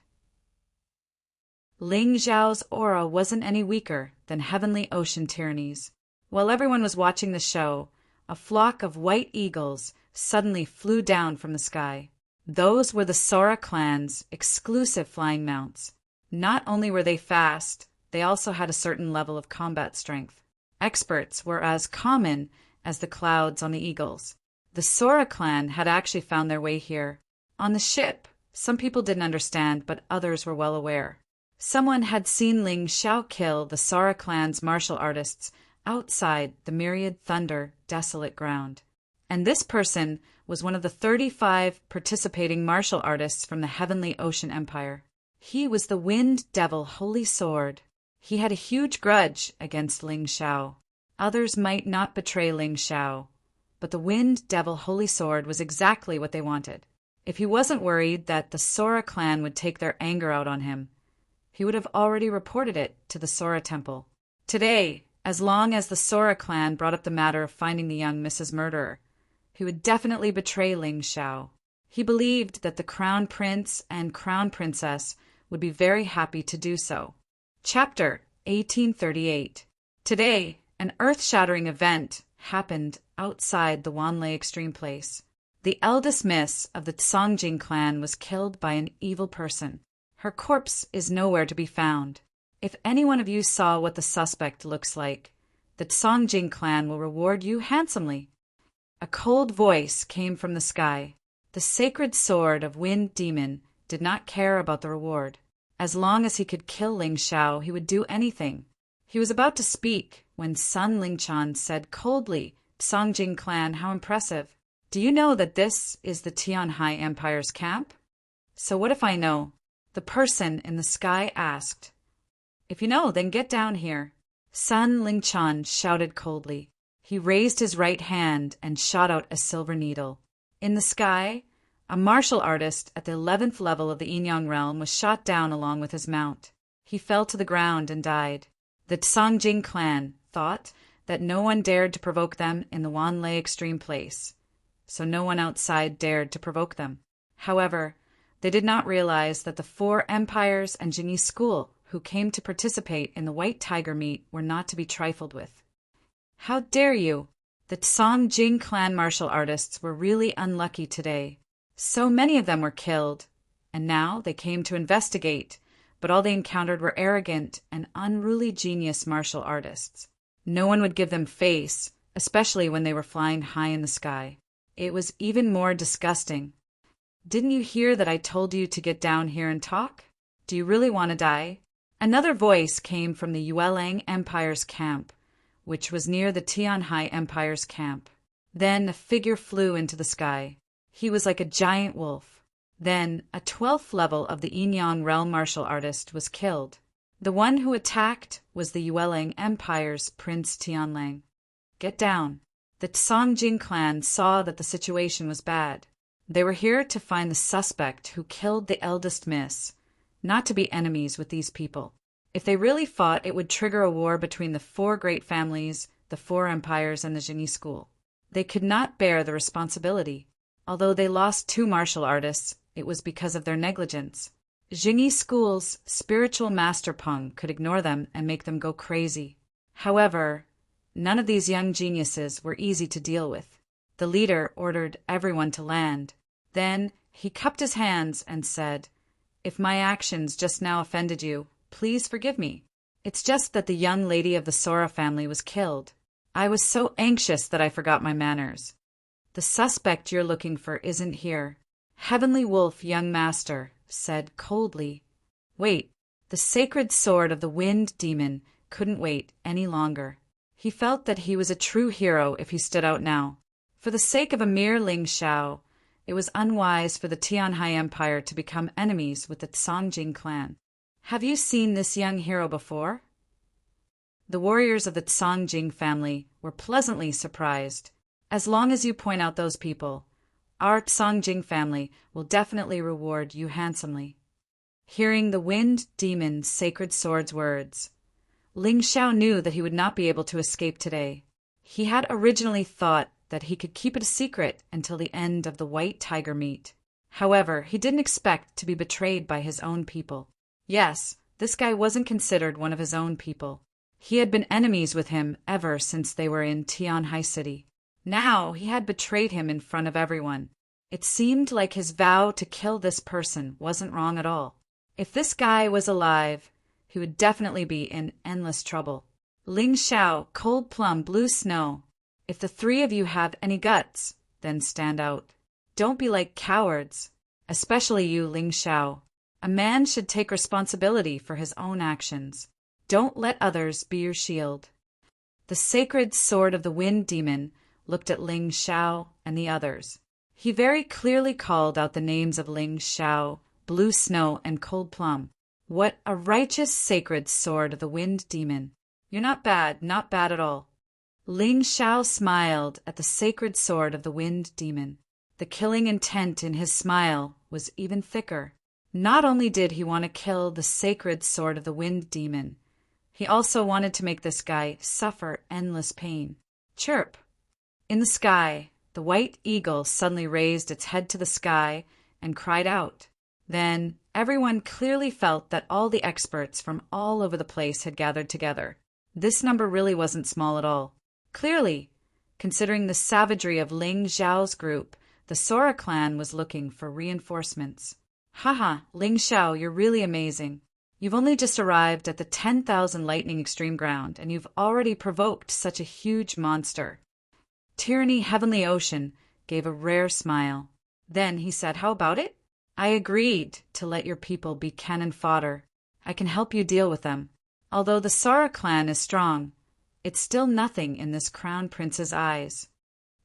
Ling Xiao's aura wasn't any weaker than Heavenly Ocean tyranny's. While everyone was watching the show, a flock of white eagles suddenly flew down from the sky. Those were the Sora clan's exclusive flying mounts. Not only were they fast, they also had a certain level of combat strength. Experts were as common as the clouds on the eagles. The Sora clan had actually found their way here. On the ship, some people didn't understand, but others were well aware. Someone had seen Ling Xiao kill the Sora clan's martial artists outside the Myriad Thunder desolate ground. And this person was one of the 35 participating martial artists from the Heavenly Ocean Empire. He was the Wind Devil Holy Sword. He had a huge grudge against Ling Xiao. Others might not betray Ling Xiao, but the Wind Devil Holy Sword was exactly what they wanted. If he wasn't worried that the Sora clan would take their anger out on him, he would have already reported it to the Sora Temple. Today, as long as the Sora clan brought up the matter of finding the young Mrs. Murderer, he would definitely betray Ling Xiao. He believed that the Crown Prince and Crown Princess would be very happy to do so. Chapter 1838. Today, an earth-shattering event happened outside the Wanlei Extreme Place. The eldest miss of the Songjing clan was killed by an evil person. Her corpse is nowhere to be found. If any one of you saw what the suspect looks like, the Songjing clan will reward you handsomely. A cold voice came from the sky. The sacred sword of Wind Demon did not care about the reward. As long as he could kill Ling Xiao, he would do anything. He was about to speak when Sun Lingchan said coldly, Songjing clan, how impressive. Do you know that this is the Tianhai Empire's camp? So what if I know? The person in the sky asked. If you know, then get down here. Sun Lingchan shouted coldly. He raised his right hand and shot out a silver needle. In the sky, a martial artist at the 11th level of the Yinyang realm was shot down along with his mount. He fell to the ground and died. The Songjing clan thought that no one dared to provoke them in the Wanlei Extreme Place, so no one outside dared to provoke them. However, they did not realize that the 4 empires and Jingyi school who came to participate in the White Tiger meet were not to be trifled with. How dare you! The Songjing clan martial artists were really unlucky today. So many of them were killed, and now they came to investigate, but all they encountered were arrogant and unruly genius martial artists. No one would give them face, especially when they were flying high in the sky. It was even more disgusting. Didn't you hear that I told you to get down here and talk? Do you really want to die? Another voice came from the Yuelang Empire's camp, which was near the Tianhai Empire's camp. Then a figure flew into the sky. He was like a giant wolf. Then a 12th level of the Yinyang realm martial artist was killed. The one who attacked was the Yuelang Empire's Prince Tianlang. Get down. The Songjing clan saw that the situation was bad. They were here to find the suspect who killed the eldest miss, not to be enemies with these people. If they really fought, it would trigger a war between the 4 great families, the 4 empires, and the Jingyi school. They could not bear the responsibility. Although they lost 2 martial artists, it was because of their negligence. Jingyi school's spiritual master Peng could ignore them and make them go crazy. However, none of these young geniuses were easy to deal with. The leader ordered everyone to land. Then he cupped his hands and said, If my actions just now offended you, please forgive me. It's just that the young lady of the Sora family was killed. I was so anxious that I forgot my manners. The suspect you're looking for isn't here. Heavenly Wolf, young master, said coldly. Wait, the sacred sword of the wind demon couldn't wait any longer. He felt that he was a true hero if he stood out now. For the sake of a mere Ling Xiao, it was unwise for the Tianhai Empire to become enemies with the Songjing clan. Have you seen this young hero before? The warriors of the Songjing family were pleasantly surprised. As long as you point out those people, our Songjing family will definitely reward you handsomely. Hearing the wind demon's sacred sword's words, Ling Xiao knew that he would not be able to escape today. He had originally thought that he could keep it a secret until the end of the White Tiger meet. However, he didn't expect to be betrayed by his own people. Yes, this guy wasn't considered one of his own people. He had been enemies with him ever since they were in Tianhai City. Now he had betrayed him in front of everyone. It seemed like his vow to kill this person wasn't wrong at all. If this guy was alive, he would definitely be in endless trouble. Ling Xiao, Cold Plum, Blue Snow. If the three of you have any guts, then stand out. Don't be like cowards, especially you, Ling Xiao. A man should take responsibility for his own actions. Don't let others be your shield. The sacred sword of the wind demon looked at Ling Xiao and the others. He very clearly called out the names of Ling Xiao, Blue Snow, and Cold Plum. What a righteous sacred sword of the wind demon. You're not bad at all. Ling Xiao smiled at the sacred sword of the wind demon. The killing intent in his smile was even thicker. Not only did he want to kill the sacred sword of the wind demon, he also wanted to make this guy suffer endless pain. Chirp! In the sky, the white eagle suddenly raised its head to the sky and cried out. Then everyone clearly felt that all the experts from all over the place had gathered together. This number really wasn't small at all. Clearly, considering the savagery of Ling Xiao's group, the Sora clan was looking for reinforcements. Haha, Ling Xiao, you're really amazing. You've only just arrived at the 10,000 lightning extreme ground, and you've already provoked such a huge monster. Tyranny Heavenly Ocean gave a rare smile. Then he said, how about it? I agreed to let your people be cannon fodder. I can help you deal with them. Although the Sora clan is strong, it's still nothing in this crown prince's eyes.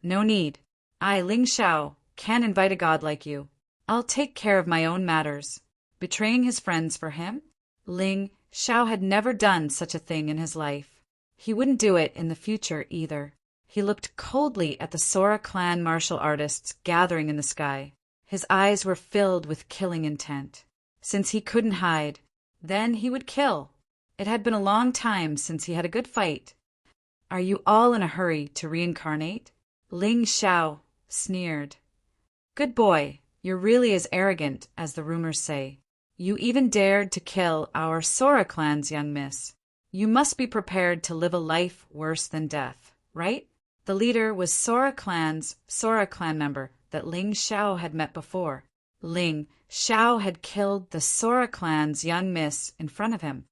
No need. I, Ling Xiao, can't invite a god like you. I'll take care of my own matters. Betraying his friends for him? Ling Xiao had never done such a thing in his life. He wouldn't do it in the future either. He looked coldly at the Sora clan martial artists gathering in the sky. His eyes were filled with killing intent. Since he couldn't hide, then he would kill. It had been a long time since he had a good fight. Are you all in a hurry to reincarnate? Ling Xiao sneered. Good boy, you're really as arrogant as the rumors say. You even dared to kill our Sora clan's young miss. You must be prepared to live a life worse than death, right? The leader was Sora clan member that Ling Xiao had met before. Ling Xiao had killed the Sora clan's young miss in front of him.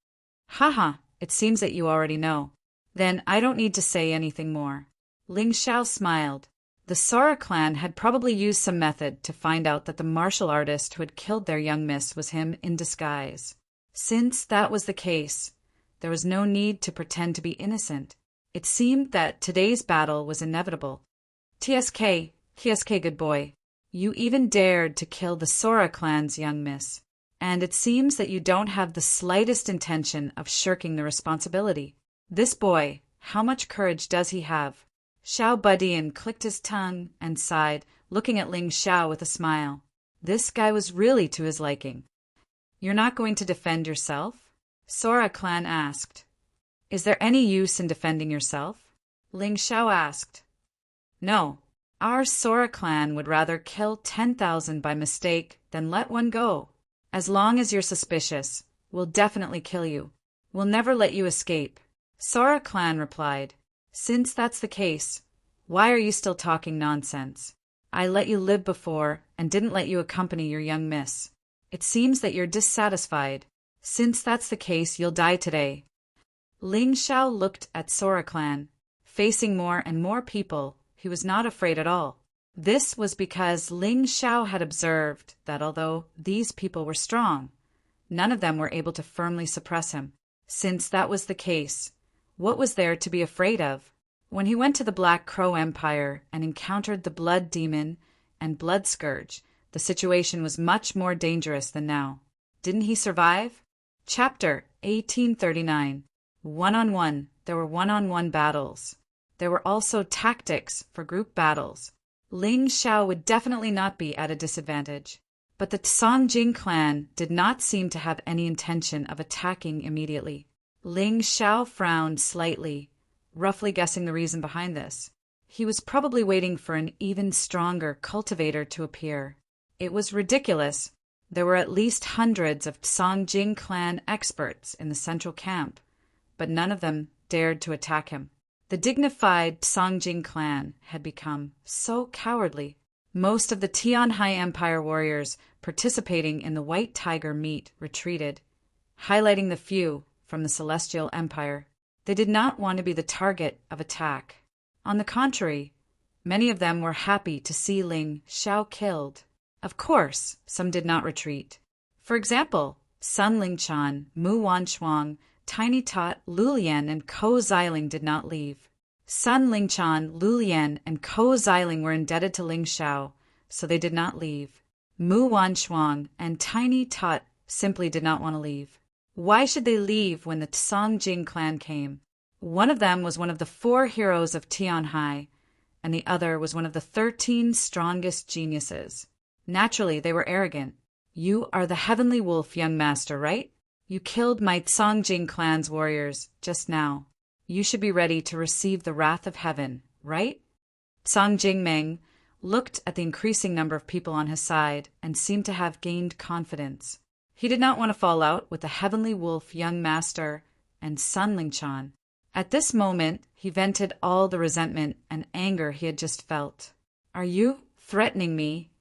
Haha, it seems that you already know. Then I don't need to say anything more. Ling Xiao smiled. The Sora clan had probably used some method to find out that the martial artist who had killed their young miss was him in disguise. Since that was the case, there was no need to pretend to be innocent. It seemed that today's battle was inevitable. TSK, good boy. You even dared to kill the Sora clan's young miss. And it seems that you don't have the slightest intention of shirking the responsibility. This boy, how much courage does he have? Xiao Budian clicked his tongue and sighed, looking at Ling Xiao with a smile. This guy was really to his liking. You're not going to defend yourself? Sora clan asked. Is there any use in defending yourself? Ling Xiao asked. No. Our Sora clan would rather kill 10,000 by mistake than let one go. As long as you're suspicious, we'll definitely kill you. We'll never let you escape. Sora clan replied. Since that's the case, why are you still talking nonsense? I let you live before and didn't let you accompany your young miss. It seems that you're dissatisfied. Since that's the case, you'll die today. Ling Xiao looked at Sora clan. Facing more and more people, he was not afraid at all. This was because Ling Xiao had observed that although these people were strong, none of them were able to firmly suppress him. Since that was the case, what was there to be afraid of? When he went to the Black Crow Empire and encountered the Blood Demon and Blood Scourge, the situation was much more dangerous than now. Didn't he survive? Chapter 1839. One-on-one. There were one-on-one battles. There were also tactics for group battles. Ling Xiao would definitely not be at a disadvantage. But the Songjing clan did not seem to have any intention of attacking immediately. Ling Xiao frowned slightly, roughly guessing the reason behind this. He was probably waiting for an even stronger cultivator to appear. It was ridiculous. There were at least hundreds of Songjing clan experts in the central camp, but none of them dared to attack him. The dignified Songjing clan had become so cowardly. Most of the Tianhai Empire warriors participating in the White Tiger meet retreated, highlighting the few from the Celestial Empire. They did not want to be the target of attack. On the contrary, many of them were happy to see Ling Xiao killed. Of course, some did not retreat. For example, Sun Lingchan, Mu Wanchuang, Tiny Tot, Lulian, and Ko Xiling did not leave. Sun Lingchan, Lulian, and Ko Xiling were indebted to Ling Xiao, so they did not leave. Mu Wanchuang and Tiny Tot simply did not want to leave. Why should they leave when the Songjing clan came? One of them was one of the 4 heroes of Tianhai, and the other was one of the 13 strongest geniuses. Naturally, they were arrogant. You are the Heavenly Wolf, young master, right? You killed my Songjing clan's warriors just now. You should be ready to receive the wrath of heaven, right? Songjing Meng looked at the increasing number of people on his side and seemed to have gained confidence. He did not want to fall out with the Heavenly Wolf, young master, and Sun Lingchan. At this moment, he vented all the resentment and anger he had just felt. Are you threatening me?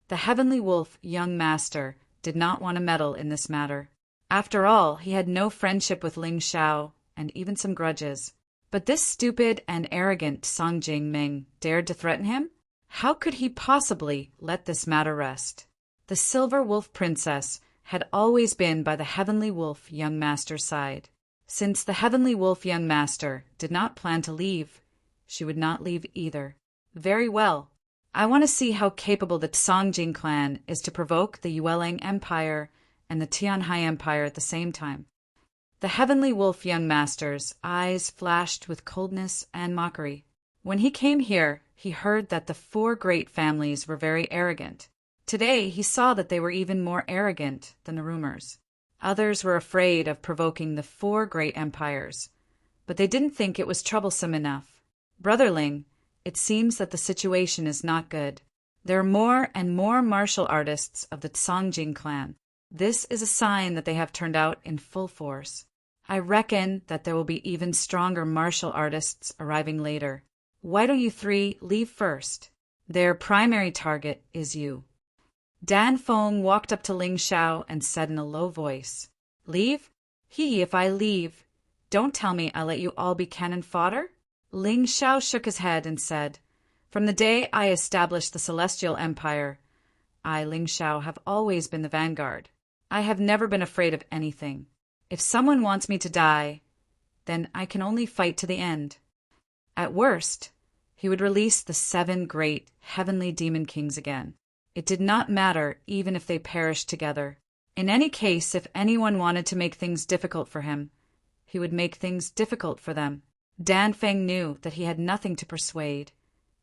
The Heavenly Wolf, young master, did not want to meddle in this matter. After all, he had no friendship with Ling Xiao, and even some grudges. But this stupid and arrogant Songjing Meng dared to threaten him? How could he possibly let this matter rest? The Silver Wolf Princess had always been by the Heavenly Wolf young master's side. Since the Heavenly Wolf young master did not plan to leave, she would not leave either. Very well. I want to see how capable the Songjing clan is to provoke the Yueling Empire and the Tianhai Empire at the same time. The Heavenly Wolf young master's eyes flashed with coldness and mockery. When he came here, he heard that the 4 great families were very arrogant. Today, he saw that they were even more arrogant than the rumors. Others were afraid of provoking the 4 great empires, but they didn't think it was troublesome enough. Brother Ling, it seems that the situation is not good. There are more and more martial artists of the Songjing clan. This is a sign that they have turned out in full force. I reckon that there will be even stronger martial artists arriving later. Why don't you 3 leave first? Their primary target is you. Dan Feng walked up to Ling Xiao and said in a low voice, Leave? If I leave, don't tell me I'll let you all be cannon fodder? Ling Xiao shook his head and said, From the day I established the Celestial Empire, I, Ling Xiao, have always been the vanguard. I have never been afraid of anything. If someone wants me to die, then I can only fight to the end. At worst, he would release the 7 great heavenly demon kings again. It did not matter even if they perished together. In any case, if anyone wanted to make things difficult for him, he would make things difficult for them. Dan Feng knew that he had nothing to persuade,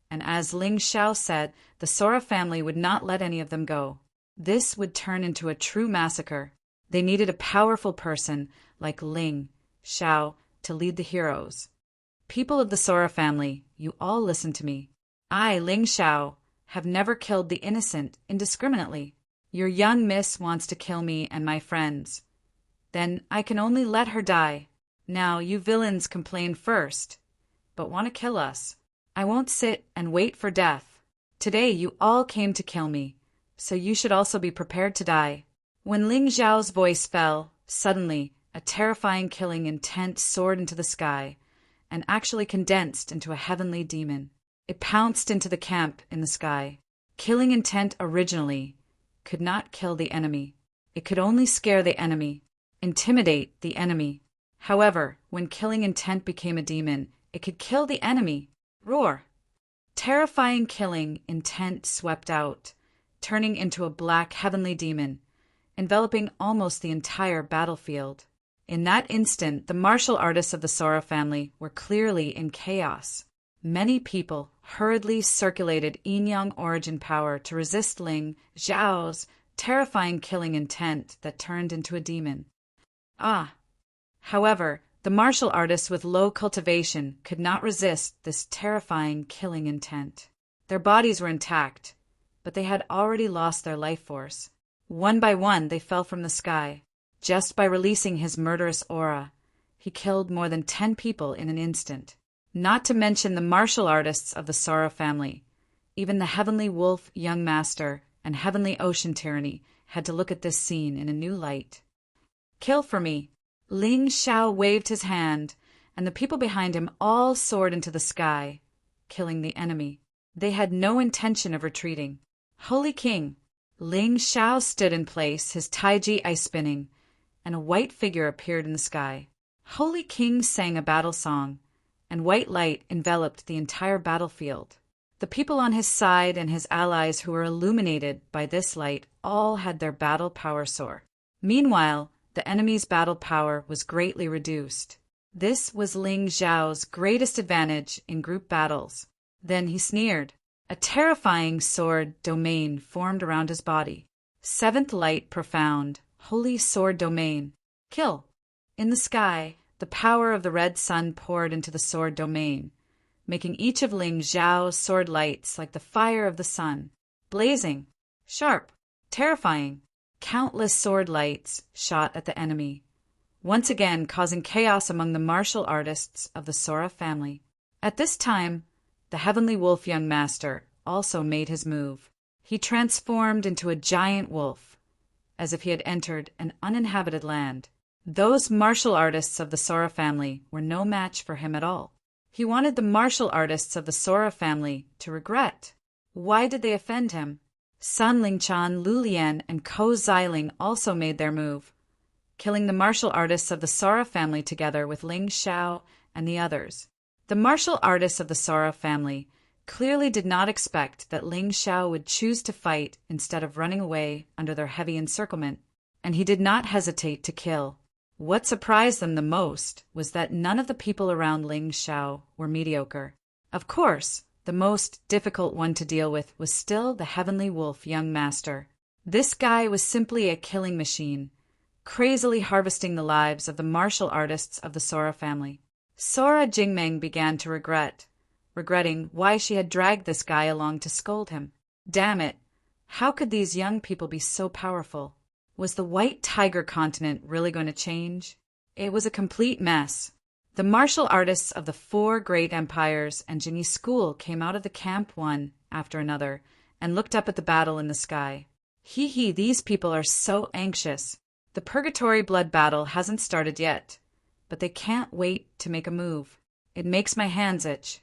and as Ling Xiao said, the Sora family would not let any of them go. This would turn into a true massacre. They needed a powerful person like Ling Xiao to lead the heroes. People of the Sora family, you all listen to me. I, Ling Xiao, have never killed the innocent indiscriminately. Your young miss wants to kill me and my friends. Then I can only let her die. Now you villains complain first, but want to kill us. I won't sit and wait for death. Today you all came to kill me, so you should also be prepared to die. When Ling Xiao's voice fell, suddenly, a terrifying killing intent soared into the sky and actually condensed into a heavenly demon. It pounced into the camp in the sky. Killing intent originally could not kill the enemy. It could only scare the enemy, intimidate the enemy. However, when killing intent became a demon, it could kill the enemy. Roar! Terrifying killing intent swept out, turning into a black heavenly demon, enveloping almost the entire battlefield. In that instant, the martial artists of the Sora family were clearly in chaos. Many people hurriedly circulated yin-yang origin power to resist Ling Xiao's terrifying killing intent that turned into a demon. However, the martial artists with low cultivation could not resist this terrifying killing intent. Their bodies were intact, but they had already lost their life force. One by one, they fell from the sky. Just by releasing his murderous aura, he killed more than 10 people in an instant. Not to mention the martial artists of the Sora family. Even the Heavenly Wolf Young Master and Heavenly Ocean Tyranny had to look at this scene in a new light. Kill for me! Ling Xiao waved his hand, and the people behind him all soared into the sky, killing the enemy. They had no intention of retreating. Holy King! Ling Xiao stood in place, his taiji ice spinning, and a white figure appeared in the sky. Holy King sang a battle song, and white light enveloped the entire battlefield. The people on his side and his allies who were illuminated by this light all had their battle power soar. Meanwhile, the enemy's battle power was greatly reduced. This was Ling Xiao's greatest advantage in group battles. Then he sneered. A terrifying sword domain formed around his body. Seventh light profound, holy sword domain. Kill! In the sky, the power of the red sun poured into the sword domain, making each of Ling Xiao's sword lights like the fire of the sun, blazing, sharp, terrifying. Countless sword lights shot at the enemy, once again causing chaos among the martial artists of the Sora family. At this time, the Heavenly Wolf Young Master also made his move. He transformed into a giant wolf, as if he had entered an uninhabited land. Those martial artists of the Sora family were no match for him at all. He wanted the martial artists of the Sora family to regret. Why did they offend him? Sun Lingchan, Lu Lian, and Ko Xiling also made their move, killing the martial artists of the Sora family together with Ling Xiao and the others. The martial artists of the Sora family clearly did not expect that Ling Xiao would choose to fight instead of running away under their heavy encirclement, and he did not hesitate to kill. What surprised them the most was that none of the people around Ling Xiao were mediocre. Of course, the most difficult one to deal with was still the Heavenly Wolf Young Master. This guy was simply a killing machine, crazily harvesting the lives of the martial artists of the Sora family. Sora Jingmeng began to regretting why she had dragged this guy along to scold him. Damn it! How could these young people be so powerful? Was the White Tiger continent really going to change? It was a complete mess. The martial artists of the 4 great empires and Jinyi school came out of the camp one after another and looked up at the battle in the sky. Hee, these people are so anxious. The Purgatory Blood battle hasn't started yet, but they can't wait to make a move. It makes my hands itch.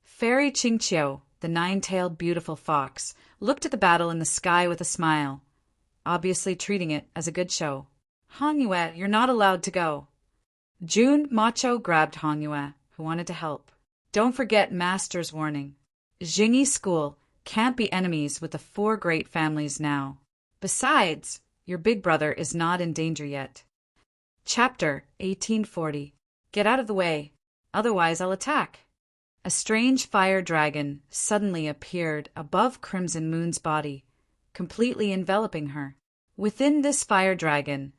Fairy Qingqiu, the 9-tailed beautiful fox, looked at the battle in the sky with a smile, obviously treating it as a good show. Han Yue, you're not allowed to go. Jun Macho grabbed Han Yue, who wanted to help. Don't forget Master's warning. Jinyi school can't be enemies with the 4 great families now. Besides, your big brother is not in danger yet. Chapter 1840. Get out of the way, otherwise I'll attack. A strange fire dragon suddenly appeared above Crimson Moon's body, completely enveloping her. Within this fire dragon,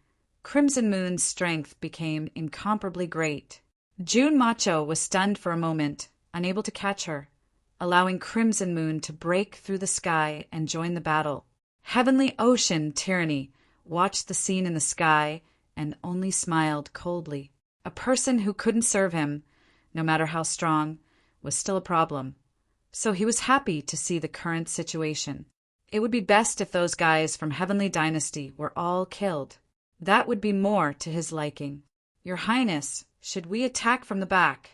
Crimson Moon's strength became incomparably great. Jun Macho was stunned for a moment, unable to catch her, allowing Crimson Moon to break through the sky and join the battle. Heavenly Ocean Tyranny watched the scene in the sky and only smiled coldly. A person who couldn't serve him, no matter how strong, was still a problem, so he was happy to see the current situation. It would be best if those guys from Heavenly Dynasty were all killed. That would be more to his liking. Your Highness, should we attack from the back?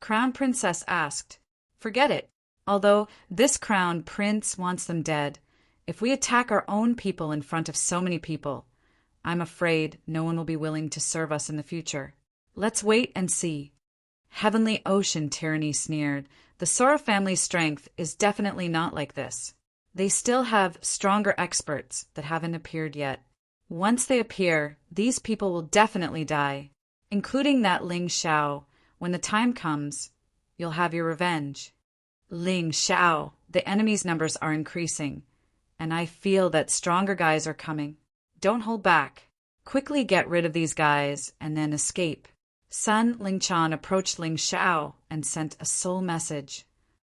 Crown Princess asked. Forget it. Although this Crown Prince wants them dead, if we attack our own people in front of so many people, I'm afraid no one will be willing to serve us in the future. Let's wait and see. Heavenly Ocean Tyranny sneered. The Sora family's strength is definitely not like this. They still have stronger experts that haven't appeared yet. Once they appear, these people will definitely die, including that Ling Xiao. When the time comes, you'll have your revenge. Ling Xiao, the enemy's numbers are increasing, and I feel that stronger guys are coming. Don't hold back. Quickly get rid of these guys and then escape. Sun Lingchan approached Ling Xiao and sent a soul message.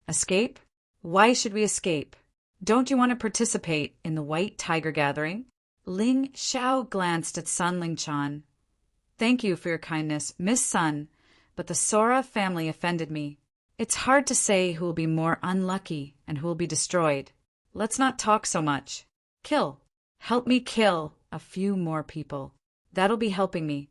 Escape? Why should we escape? Don't you want to participate in the White Tiger Gathering? Ling Xiao glanced at Sun Lingchan. Thank you for your kindness, Miss Sun, but the Sora family offended me. It's hard to say who will be more unlucky and who will be destroyed. Let's not talk so much. Kill. Help me kill a few more people. That'll be helping me.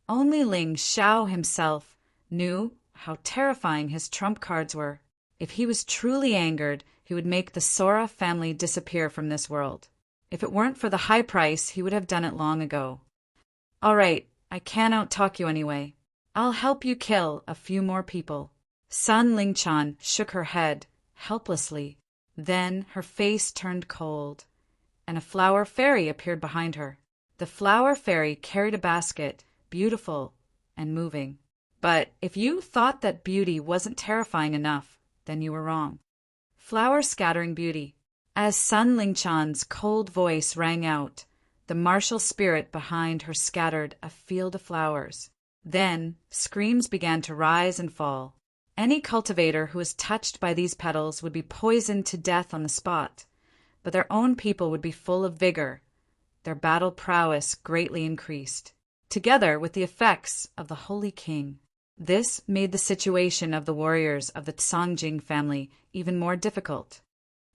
Only Ling Xiao himself knew how terrifying his trump cards were. If he was truly angered, he would make the Sora family disappear from this world. If it weren't for the high price, he would have done it long ago. All right, I can't out-talk you anyway. I'll help you kill a few more people. Sun Lingchan shook her head, helplessly. Then her face turned cold, and a flower fairy appeared behind her. The flower fairy carried a basket, beautiful and moving. But if you thought that beauty wasn't terrifying enough, then you were wrong. Flower scattering beauty. As Sun Lingchan's cold voice rang out, the martial spirit behind her scattered a field of flowers. Then screams began to rise and fall. Any cultivator who was touched by these petals would be poisoned to death on the spot, but their own people would be full of vigor. Their battle prowess greatly increased, together with the effects of the Holy King. This made the situation of the warriors of the Songjing family even more difficult.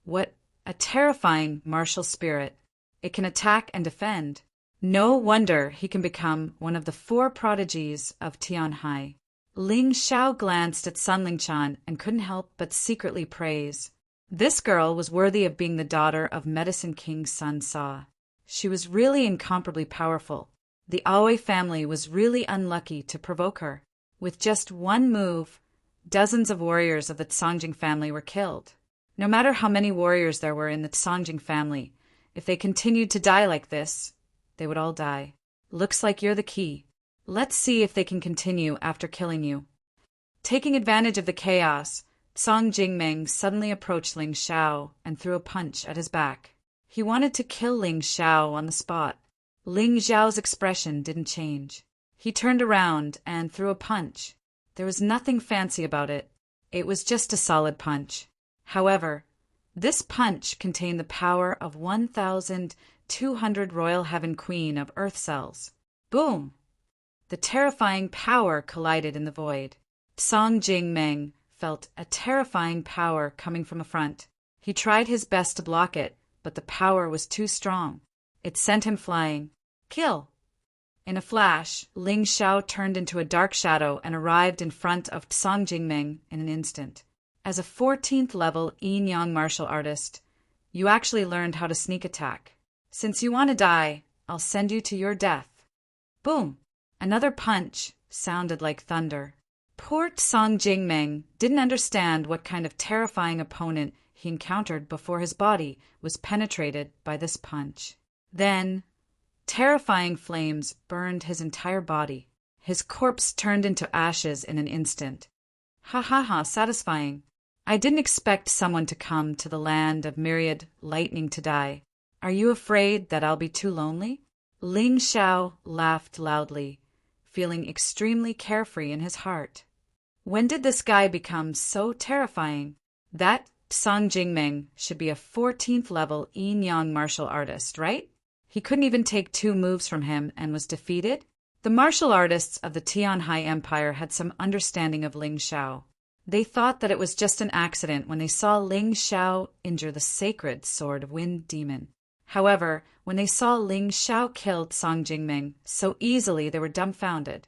What a terrifying martial spirit! It can attack and defend. No wonder he can become one of the 4 prodigies of Tianhai. Ling Xiao glanced at Sun Lingchan and couldn't help but secretly praise. This girl was worthy of being the daughter of Medicine King Sun Sa. She was really incomparably powerful. The Aoi family was really unlucky to provoke her. With just one move, dozens of warriors of the Songjing family were killed. No matter how many warriors there were in the Songjing family, if they continued to die like this, they would all die. Looks like you're the key. Let's see if they can continue after killing you. Taking advantage of the chaos, Song Jingmeng suddenly approached Ling Xiao and threw a punch at his back. He wanted to kill Ling Xiao on the spot. Ling Xiao's expression didn't change. He turned around and threw a punch. There was nothing fancy about it. It was just a solid punch. However, this punch contained the power of 1,200 Royal Heaven Queen of Earth cells. Boom! The terrifying power collided in the void. Song Jingmeng felt a terrifying power coming from the front. He tried his best to block it, but the power was too strong. It sent him flying. Kill! In a flash, Ling Xiao turned into a dark shadow and arrived in front of Song Jingmeng in an instant. As a 14th level yin-yang martial artist, you actually learned how to sneak attack. Since you want to die, I'll send you to your death. Boom! Another punch sounded like thunder. Poor Song Jingmeng didn't understand what kind of terrifying opponent he encountered before his body was penetrated by this punch. Then, terrifying flames burned his entire body. His corpse turned into ashes in an instant. Ha ha ha, satisfying. I didn't expect someone to come to the land of myriad lightning to die. Are you afraid that I'll be too lonely? Ling Xiao laughed loudly, feeling extremely carefree in his heart. When did this guy become so terrifying? That Song Jingmeng should be a 14th level yin-yang martial artist, right? He couldn't even take 2 moves from him and was defeated? The martial artists of the Tianhai Empire had some understanding of Ling Xiao. They thought that it was just an accident when they saw Ling Xiao injure the sacred Sword of Wind demon. However, when they saw Ling Xiao kill Song Jingming so easily, they were dumbfounded.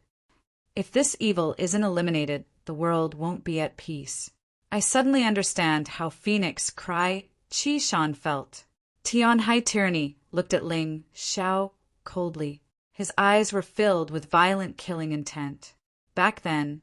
If this evil isn't eliminated, the world won't be at peace. I suddenly understand how Phoenix Cry Qi Shan felt. Tian Hai Tyranny looked at Ling Xiao coldly. His eyes were filled with violent killing intent. Back then,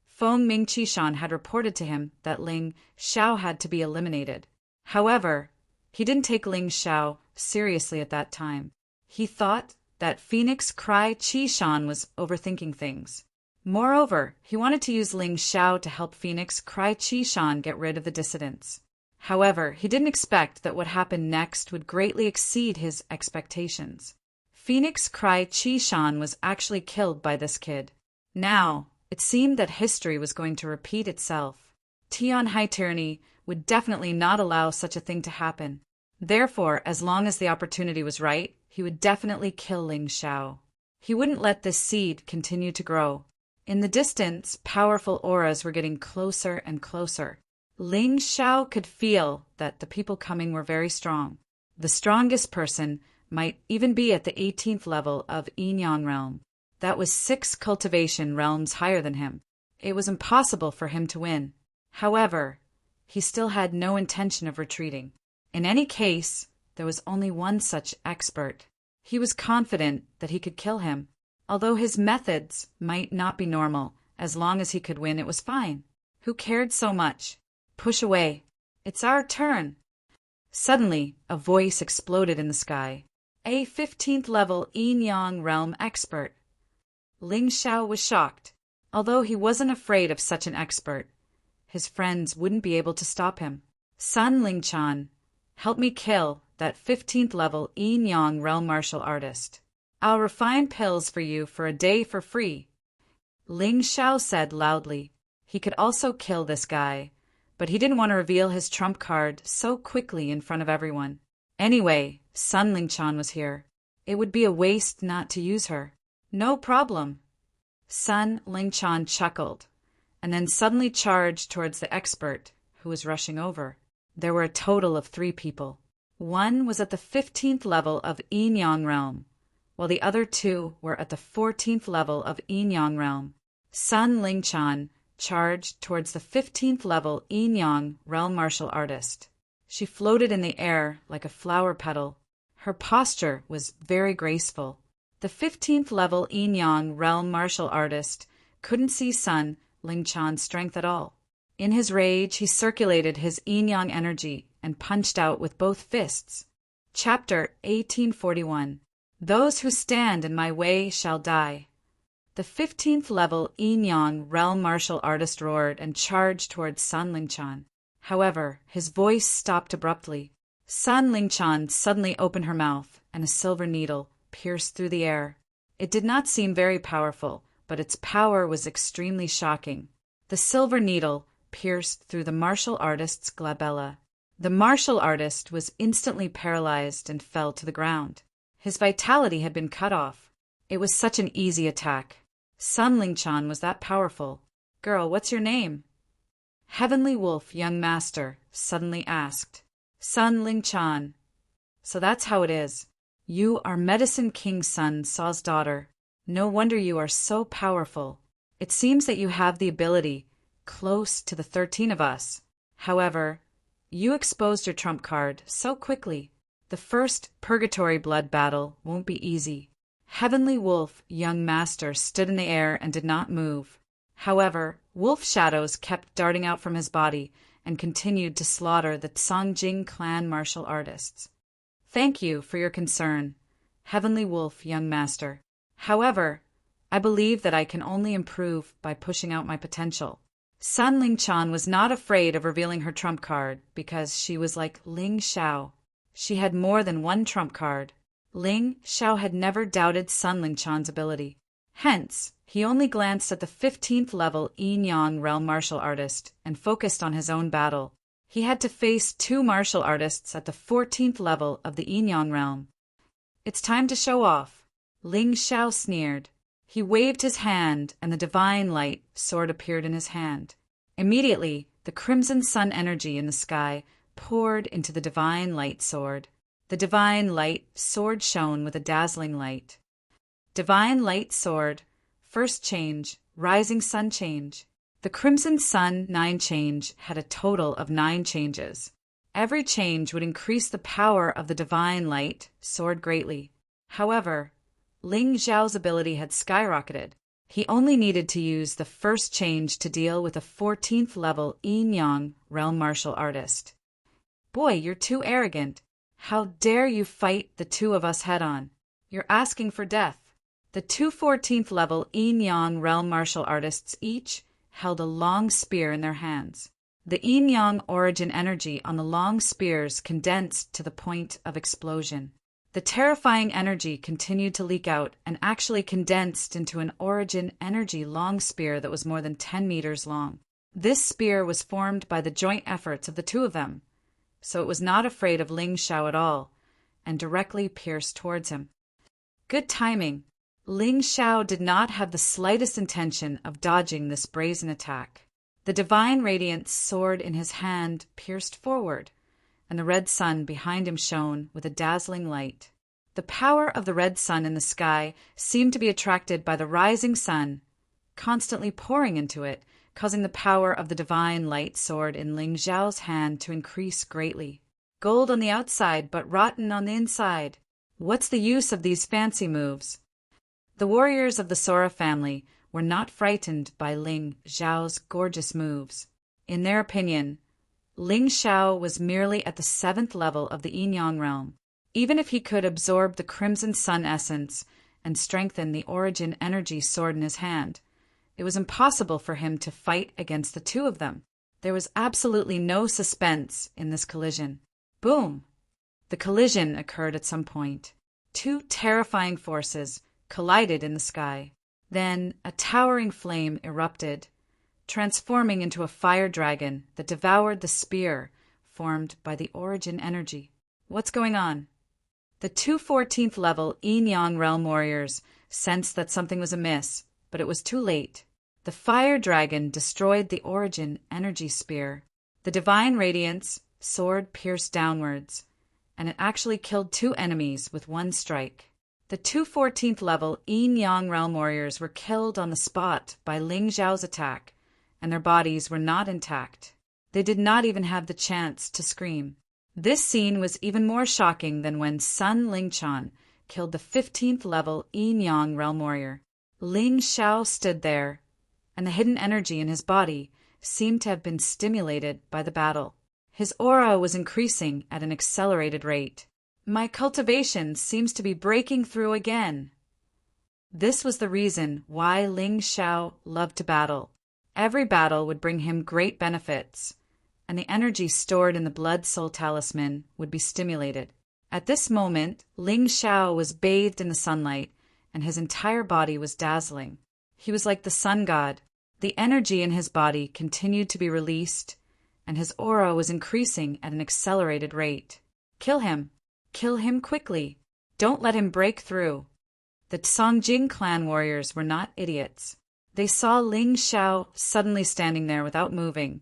Feng Ming Qishan had reported to him that Ling Xiao had to be eliminated. However, he didn't take Ling Xiao seriously at that time. He thought that Phoenix Cry Qishan was overthinking things. Moreover, he wanted to use Ling Xiao to help Phoenix Cry Qishan get rid of the dissidents. However, he didn't expect that what happened next would greatly exceed his expectations. Phoenix Cry Qishan was actually killed by this kid. Now, it seemed that history was going to repeat itself. Tian Hai Tyranny would definitely not allow such a thing to happen. Therefore, as long as the opportunity was right, he would definitely kill Ling Xiao. He wouldn't let this seed continue to grow. In the distance, powerful auras were getting closer and closer. Ling Xiao could feel that the people coming were very strong. The strongest person might even be at the 18th level of Yin-Yang realm. That was 6 cultivation realms higher than him. It was impossible for him to win. However, he still had no intention of retreating. In any case, there was only one such expert. He was confident that he could kill him. Although his methods might not be normal, as long as he could win, it was fine. Who cared so much? Push away. It's our turn. Suddenly, a voice exploded in the sky. A 15th level Yin-Yang realm expert. Ling Xiao was shocked. Although he wasn't afraid of such an expert, his friends wouldn't be able to stop him. Sun Lingchan, help me kill that 15th level Yin-Yang realm martial artist. I'll refine pills for you for a day for free. Ling Xiao said loudly. He could also kill this guy, but he didn't want to reveal his trump card so quickly in front of everyone. Anyway, Sun Lingchan was here. It would be a waste not to use her. No problem. Sun Lingchan chuckled, and then suddenly charged towards the expert, who was rushing over. There were a total of 3 people. One was at the 15th level of Yin-Yang realm, while the other 2 were at the 14th level of Yin-Yang realm. Sun Lingchan charged towards the 15th level Yin-Yang realm martial artist. She floated in the air like a flower petal. Her posture was very graceful. The 15th level Yin-Yang realm martial artist couldn't see Sun Lingchan's strength at all. In his rage, he circulated his Yin-Yang energy and punched out with both fists. Chapter 1841. Those who stand in my way shall die. The 15th level Yin-Yang realm martial artist roared and charged towards Sun Lingchan. However, his voice stopped abruptly. Sun Lingchan suddenly opened her mouth, and a silver needle pierced through the air. It did not seem very powerful, but its power was extremely shocking. The silver needle pierced through the martial artist's glabella. The martial artist was instantly paralyzed and fell to the ground. His vitality had been cut off. It was such an easy attack. Sun Lingchan was that powerful. Girl, what's your name? Heavenly Wolf, young master, suddenly asked. Sun Lingchan. So that's how it is. You are Medicine King Sun Saw's daughter. No wonder you are so powerful. It seems that you have the ability, close to the 13 of us. However, you exposed your trump card so quickly. The first Purgatory Blood battle won't be easy. Heavenly Wolf, young master, stood in the air and did not move. However, wolf shadows kept darting out from his body and continued to slaughter the Songjing clan martial artists. Thank you for your concern, Heavenly Wolf, young master. However, I believe that I can only improve by pushing out my potential. Sun Lingchan was not afraid of revealing her trump card because she was like Ling Xiao. She had more than one trump card. Ling Xiao had never doubted Sun Lingchan's ability. Hence, he only glanced at the 15th level Yin-Yang realm martial artist and focused on his own battle. He had to face 2 martial artists at the 14th level of the Yin-Yang realm. It's time to show off. Ling Xiao sneered. He waved his hand and the divine light sword appeared in his hand. Immediately, the crimson sun energy in the sky poured into the divine light sword. The divine light sword shone with a dazzling light. Divine light sword, first change, rising sun change. The crimson sun 9 change had a total of 9 changes. Every change would increase the power of the divine light sword greatly. However, Ling Xiao's ability had skyrocketed. He only needed to use the first change to deal with a 14th level Yin-Yang realm martial artist. Boy, you're too arrogant. How dare you fight the two of us head-on? You're asking for death. The two 14th level Yin-Yang realm martial artists each held a long spear in their hands. The Yin-Yang origin energy on the long spears condensed to the point of explosion. The terrifying energy continued to leak out and actually condensed into an origin energy long spear that was more than 10 meters long. This spear was formed by the joint efforts of the two of them, so it was not afraid of Ling Xiao at all, and directly pierced towards him. Good timing. Ling Xiao did not have the slightest intention of dodging this brazen attack. The divine radiance sword in his hand pierced forward, and the red sun behind him shone with a dazzling light. The power of the red sun in the sky seemed to be attracted by the rising sun, constantly pouring into it, causing the power of the divine light sword in Ling Xiao's hand to increase greatly. Gold on the outside, but rotten on the inside. What's the use of these fancy moves? The warriors of the Sora family were not frightened by Ling Xiao's gorgeous moves. In their opinion, Ling Xiao was merely at the 7th level of the Yin-Yang realm. Even if he could absorb the Crimson Sun essence and strengthen the origin energy sword in his hand, it was impossible for him to fight against the two of them. There was absolutely no suspense in this collision. Boom! The collision occurred at some point. Two terrifying forces collided in the sky. Then a towering flame erupted, transforming into a fire dragon that devoured the spear formed by the origin energy. What's going on? The two 14th level Yin-Yang realm warriors sensed that something was amiss, but it was too late. The fire dragon destroyed the origin energy spear. The divine radiance sword pierced downwards, and it actually killed 2 enemies with 1 strike. The two 14th level Yin-Yang realm warriors were killed on the spot by Ling Xiao's attack, and their bodies were not intact. They did not even have the chance to scream. This scene was even more shocking than when Sun Lingchan killed the 15th level Yin-Yang realm warrior. Ling Xiao stood there, and the hidden energy in his body seemed to have been stimulated by the battle. His aura was increasing at an accelerated rate. My cultivation seems to be breaking through again. This was the reason why Ling Xiao loved to battle. Every battle would bring him great benefits, and the energy stored in the Blood Soul Talisman would be stimulated. At this moment, Ling Xiao was bathed in the sunlight, and his entire body was dazzling. He was like the sun god. The energy in his body continued to be released, and his aura was increasing at an accelerated rate. Kill him! Kill him quickly. Don't let him break through. The Songjing clan warriors were not idiots. They saw Ling Xiao suddenly standing there without moving,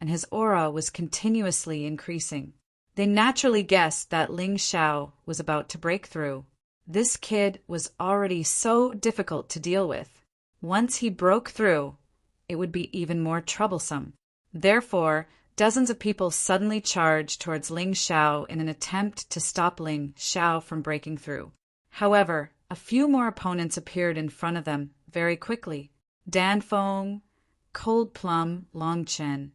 and his aura was continuously increasing. They naturally guessed that Ling Xiao was about to break through. This kid was already so difficult to deal with. Once he broke through, it would be even more troublesome. Therefore, dozens of people suddenly charged towards Ling Xiao in an attempt to stop Ling Xiao from breaking through. However, a few more opponents appeared in front of them very quickly. Dan Feng, Cold Plum, Long Chen,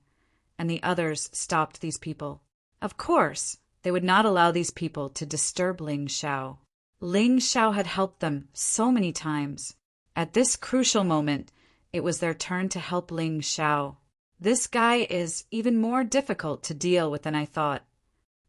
and the others stopped these people. Of course, they would not allow these people to disturb Ling Xiao. Ling Xiao had helped them so many times. At this crucial moment, it was their turn to help Ling Xiao. This guy is even more difficult to deal with than I thought.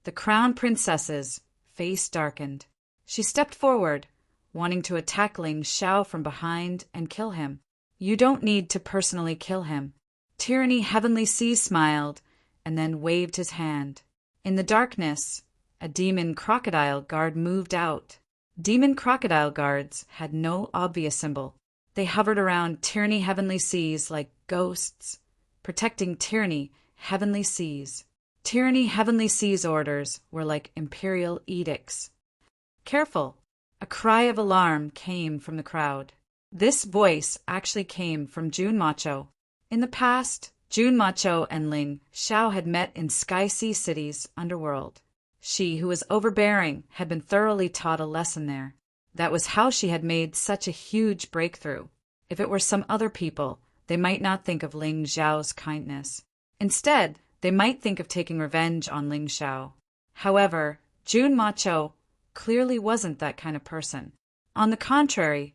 The crown princess's face darkened. She stepped forward, wanting to attack Ling Xiao from behind and kill him. You don't need to personally kill him. Tyranny Heavenly Seas smiled and then waved his hand. In the darkness, a demon crocodile guard moved out. Demon crocodile guards had no obvious symbol. They hovered around Tyranny Heavenly Seas like ghosts, protecting Tyranny, Heavenly Seas. Tyranny, Heavenly Seas orders were like imperial edicts. Careful! A cry of alarm came from the crowd. This voice actually came from Jun Macho. In the past, Jun Macho and Ling Xiao had met in Sky Sea City's underworld. She, who was overbearing, had been thoroughly taught a lesson there. That was how she had made such a huge breakthrough. If it were some other people, they might not think of Ling Xiao's kindness. Instead, they might think of taking revenge on Ling Xiao. However, Jun Macho clearly wasn't that kind of person. On the contrary,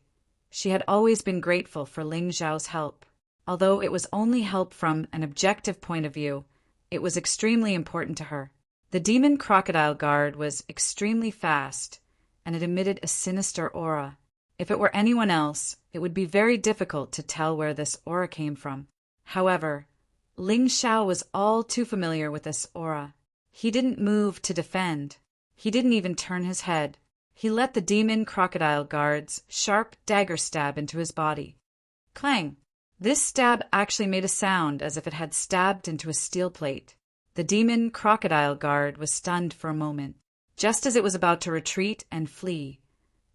she had always been grateful for Ling Xiao's help. Although it was only help from an objective point of view, it was extremely important to her. The demon crocodile guard was extremely fast, and it emitted a sinister aura. If it were anyone else, it would be very difficult to tell where this aura came from. However, Ling Xiao was all too familiar with this aura. He didn't move to defend. He didn't even turn his head. He let the demon crocodile guard's sharp dagger stab into his body. Clang! This stab actually made a sound as if it had stabbed into a steel plate. The demon crocodile guard was stunned for a moment. Just as it was about to retreat and flee,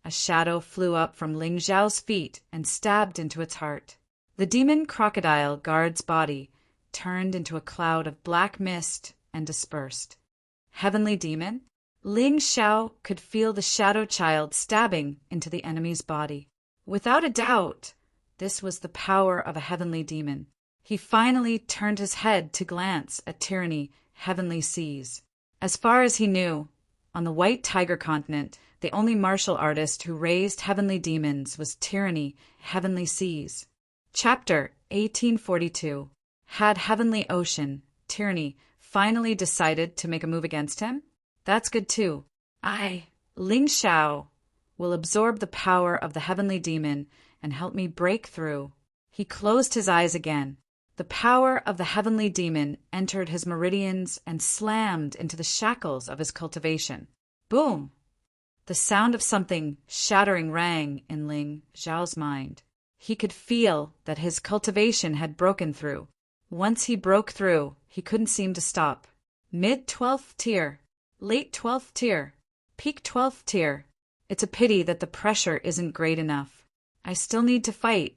a shadow flew up from Ling Xiao's feet and stabbed into its heart. The demon crocodile guard's body turned into a cloud of black mist and dispersed. Heavenly demon? Ling Xiao could feel the shadow child stabbing into the enemy's body. Without a doubt, this was the power of a heavenly demon. He finally turned his head to glance at Tyranny, Heavenly Seas. As far as he knew, on the White Tiger continent, the only martial artist who raised heavenly demons was Tyranny, Heavenly Seas. Chapter 1842. Had Heavenly Ocean, Tyranny, finally decided to make a move against him? That's good too. Ling Xiao, will absorb the power of the heavenly demon and help me break through. He closed his eyes again. The power of the heavenly demon entered his meridians and slammed into the shackles of his cultivation. Boom! The sound of something shattering rang in Ling Xiao's mind. He could feel that his cultivation had broken through. Once he broke through, he couldn't seem to stop. Mid-12th tier, late 12th tier, peak 12th tier. It's a pity that the pressure isn't great enough. I still need to fight.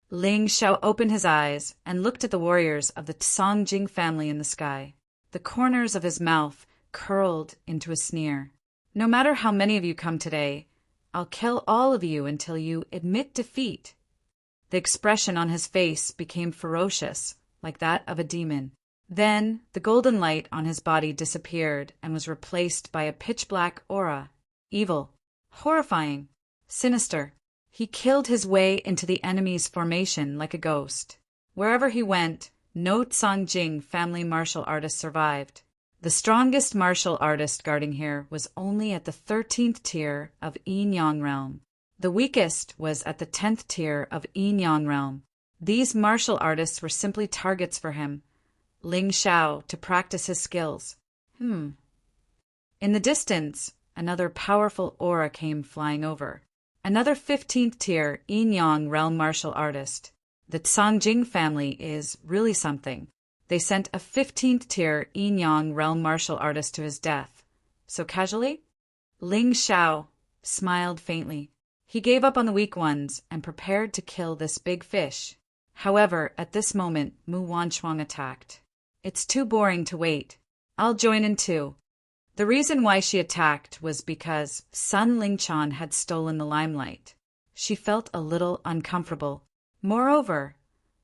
Ling Xiao opened his eyes and looked at the warriors of the Songjing family in the sky. The corners of his mouth curled into a sneer. No matter how many of you come today, I'll kill all of you until you admit defeat. The expression on his face became ferocious, like that of a demon. Then the golden light on his body disappeared and was replaced by a pitch-black aura. Evil, horrifying, sinister. He killed his way into the enemy's formation like a ghost. Wherever he went, no Songjing family martial artist survived. The strongest martial artist guarding here was only at the 13th tier of Yin Yang realm. The weakest was at the 10th tier of Yin Yang realm. These martial artists were simply targets for him, Ling Xiao, to practice his skills. In the distance, another powerful aura came flying over. Another 15th tier Yin Yang realm martial artist. The Songjing family is really something. They sent a 15th tier Yin Yang realm martial artist to his death. So casually? Ling Xiao smiled faintly. He gave up on the weak ones and prepared to kill this big fish. However, at this moment, Mu Wanchuang attacked. It's too boring to wait. I'll join in too. The reason why she attacked was because Sun Lingchan had stolen the limelight. She felt a little uncomfortable. Moreover,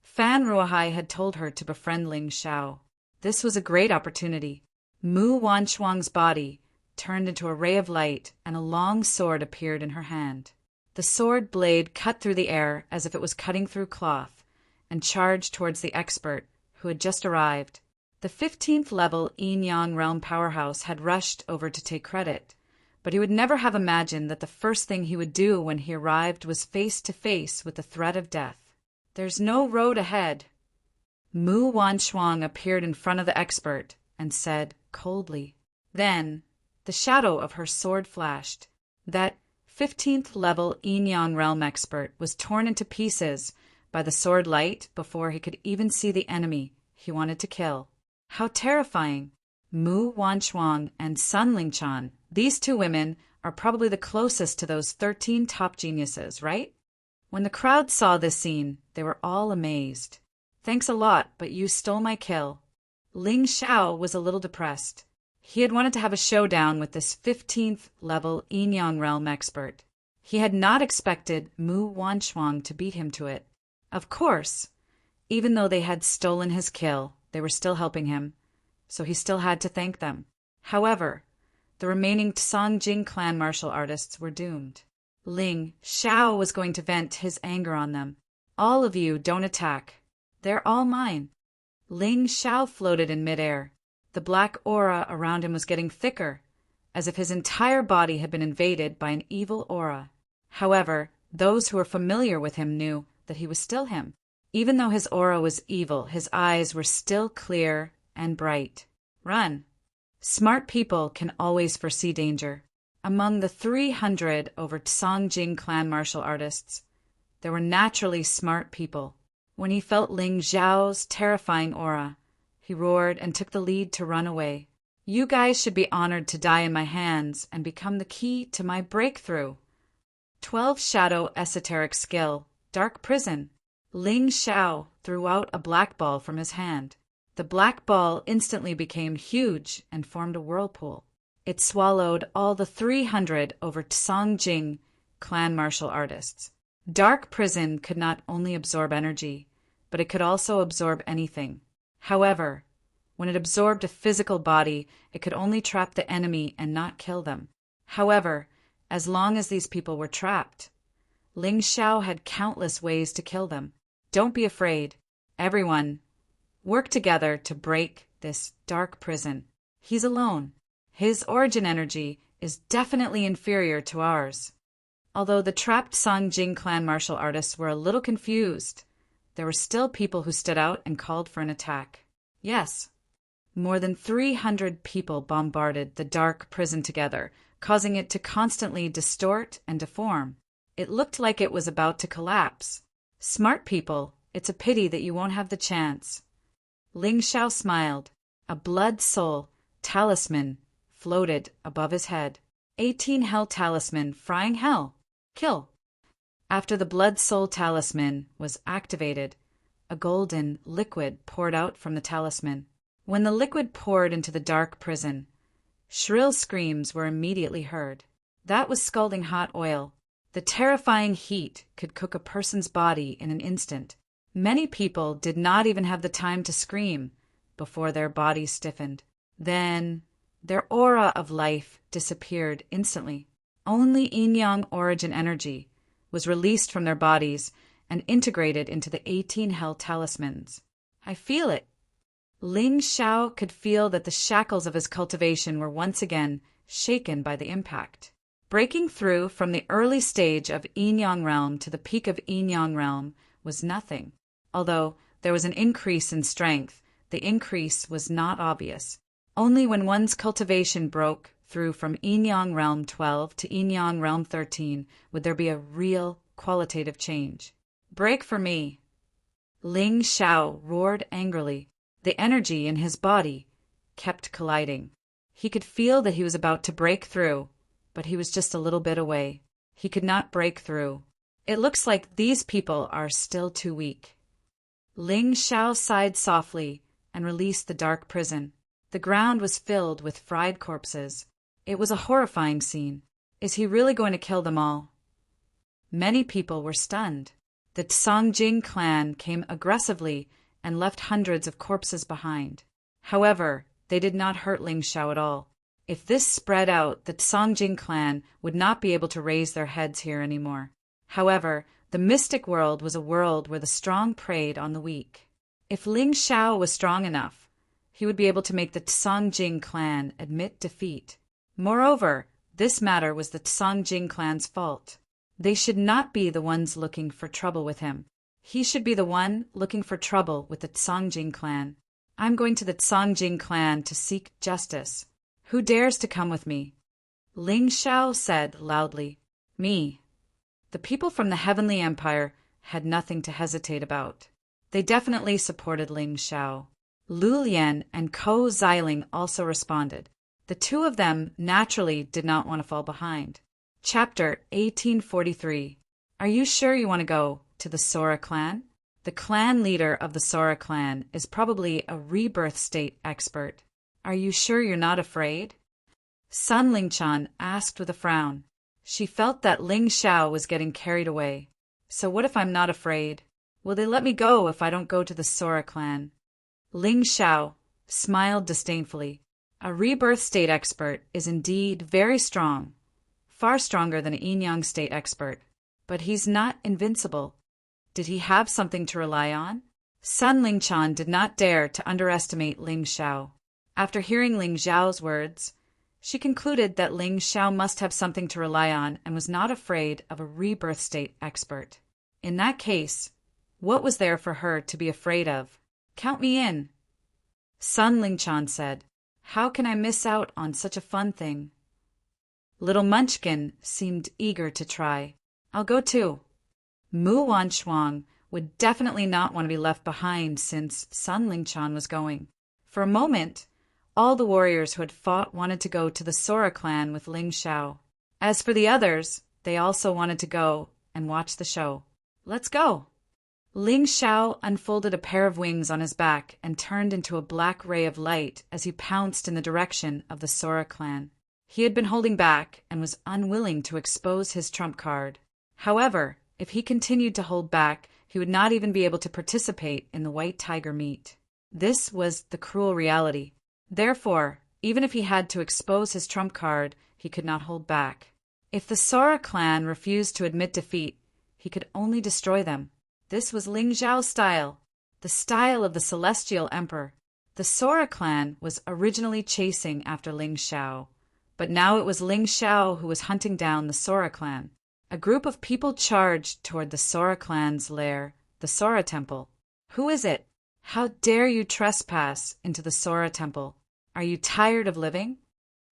Fan Ruohai had told her to befriend Ling Xiao. This was a great opportunity. Mu Wanchuang's body turned into a ray of light and a long sword appeared in her hand. The sword blade cut through the air as if it was cutting through cloth and charged towards the expert who had just arrived. The 15th level Yin Yang realm powerhouse had rushed over to take credit, but he would never have imagined that the first thing he would do when he arrived was face to face with the threat of death. There's no road ahead. Mu Wanchuang appeared in front of the expert and said coldly. Then, the shadow of her sword flashed. That 15th level Yin Yang realm expert was torn into pieces by the sword light before he could even see the enemy he wanted to kill. How terrifying! Mu Wanchuang and Sun Lingchan, these two women are probably the closest to those 13 top geniuses, right? When the crowd saw this scene, they were all amazed. Thanks a lot, but you stole my kill. Ling Xiao was a little depressed. He had wanted to have a showdown with this 15th level Yin-Yang realm expert. He had not expected Mu Wanchuang to beat him to it. Of course, even though they had stolen his kill, they were still helping him, so he still had to thank them. However, the remaining Songjing clan martial artists were doomed. Ling Xiao was going to vent his anger on them. All of you don't attack. They're all mine. Ling Xiao floated in midair. The black aura around him was getting thicker, as if his entire body had been invaded by an evil aura. However, those who were familiar with him knew that he was still him. Even though his aura was evil, his eyes were still clear and bright. Run. Smart people can always foresee danger. Among the 300 over Songjing clan martial artists, there were naturally smart people. When he felt Ling Xiao's terrifying aura, he roared and took the lead to run away. You guys should be honored to die in my hands and become the key to my breakthrough. 12 Shadow Esoteric Skill, Dark Prison. Ling Xiao threw out a black ball from his hand. The black ball instantly became huge and formed a whirlpool. It swallowed all the 300 over Songjing clan martial artists. Dark Prison could not only absorb energy, but it could also absorb anything. However, when it absorbed a physical body, it could only trap the enemy and not kill them. However, as long as these people were trapped, Ling Xiao had countless ways to kill them. Don't be afraid. Everyone, work together to break this dark prison. He's alone. His origin energy is definitely inferior to ours. Although the trapped Songjing clan martial artists were a little confused, there were still people who stood out and called for an attack. Yes, more than 300 people bombarded the dark prison together, causing it to constantly distort and deform. It looked like it was about to collapse. Smart people, it's a pity that you won't have the chance. Ling Xiao smiled. A blood soul talisman floated above his head. 18 Hell Talisman, Frying Hell. Kill. After the blood soul talisman was activated, a golden liquid poured out from the talisman. When the liquid poured into the dark prison, shrill screams were immediately heard. That was scalding hot oil. The terrifying heat could cook a person's body in an instant. Many people did not even have the time to scream before their bodies stiffened. Then their aura of life disappeared instantly. Only yin-yang origin energy was released from their bodies and integrated into the 18 Hell Talismans. I feel it. Ling Xiao could feel that the shackles of his cultivation were once again shaken by the impact. Breaking through from the early stage of Yin-Yang realm to the peak of Yin-Yang realm was nothing. Although there was an increase in strength, the increase was not obvious. Only when one's cultivation broke through from Yin-Yang realm 12 to Yin-Yang realm 13 would there be a real qualitative change. Break for me. Ling Xiao roared angrily. The energy in his body kept colliding. He could feel that he was about to break through, but he was just a little bit away. He could not break through. It looks like these people are still too weak. Ling Xiao sighed softly and released the dark prison. The ground was filled with fried corpses. It was a horrifying scene. Is he really going to kill them all? Many people were stunned. The Songjing clan came aggressively and left hundreds of corpses behind. However, they did not hurt Ling Xiao at all. If this spread out, the Songjing clan would not be able to raise their heads here anymore. However, the mystic world was a world where the strong preyed on the weak. If Ling Xiao was strong enough, he would be able to make the Songjing clan admit defeat. Moreover, this matter was the Songjing clan's fault. They should not be the ones looking for trouble with him. He should be the one looking for trouble with the Songjing clan. I'm going to the Songjing clan to seek justice. Who dares to come with me? Ling Xiao said loudly. Me. The people from the Heavenly Empire had nothing to hesitate about. They definitely supported Ling Xiao. Lu Lian and Ko Xiling also responded. The two of them naturally did not want to fall behind. Chapter 1843. Are you sure you want to go to the Sora clan? The clan leader of the Sora clan is probably a rebirth state expert. Are you sure you're not afraid? Sun Lingchan asked with a frown. She felt that Ling Xiao was getting carried away. So what if I'm not afraid? Will they let me go if I don't go to the Sora clan? Ling Xiao smiled disdainfully. A rebirth state expert is indeed very strong, far stronger than an yin-yang state expert. But he's not invincible. Did he have something to rely on? Sun Lingchan did not dare to underestimate Ling Xiao. After hearing Ling Xiao's words, she concluded that Ling Xiao must have something to rely on and was not afraid of a rebirth state expert. In that case, what was there for her to be afraid of? Count me in, Sun Lingchan said. How can I miss out on such a fun thing? Little Munchkin seemed eager to try. I'll go too. Mu Wanshuang would definitely not want to be left behind since Sun Lingchan was going. For a moment, all the warriors who had fought wanted to go to the Sora clan with Ling Xiao. As for the others, they also wanted to go and watch the show. Let's go! Ling Xiao unfolded a pair of wings on his back and turned into a black ray of light as he pounced in the direction of the Sora clan. He had been holding back and was unwilling to expose his trump card. However, if he continued to hold back, he would not even be able to participate in the white tiger meet. This was the cruel reality. Therefore, even if he had to expose his trump card, he could not hold back. If the Sora clan refused to admit defeat, he could only destroy them. This was Ling Xiao's style, the style of the Celestial Emperor. The Sora clan was originally chasing after Ling Xiao, but now it was Ling Xiao who was hunting down the Sora clan. A group of people charged toward the Sora clan's lair, the Sora Temple. Who is it? How dare you trespass into the Sora Temple? Are you tired of living?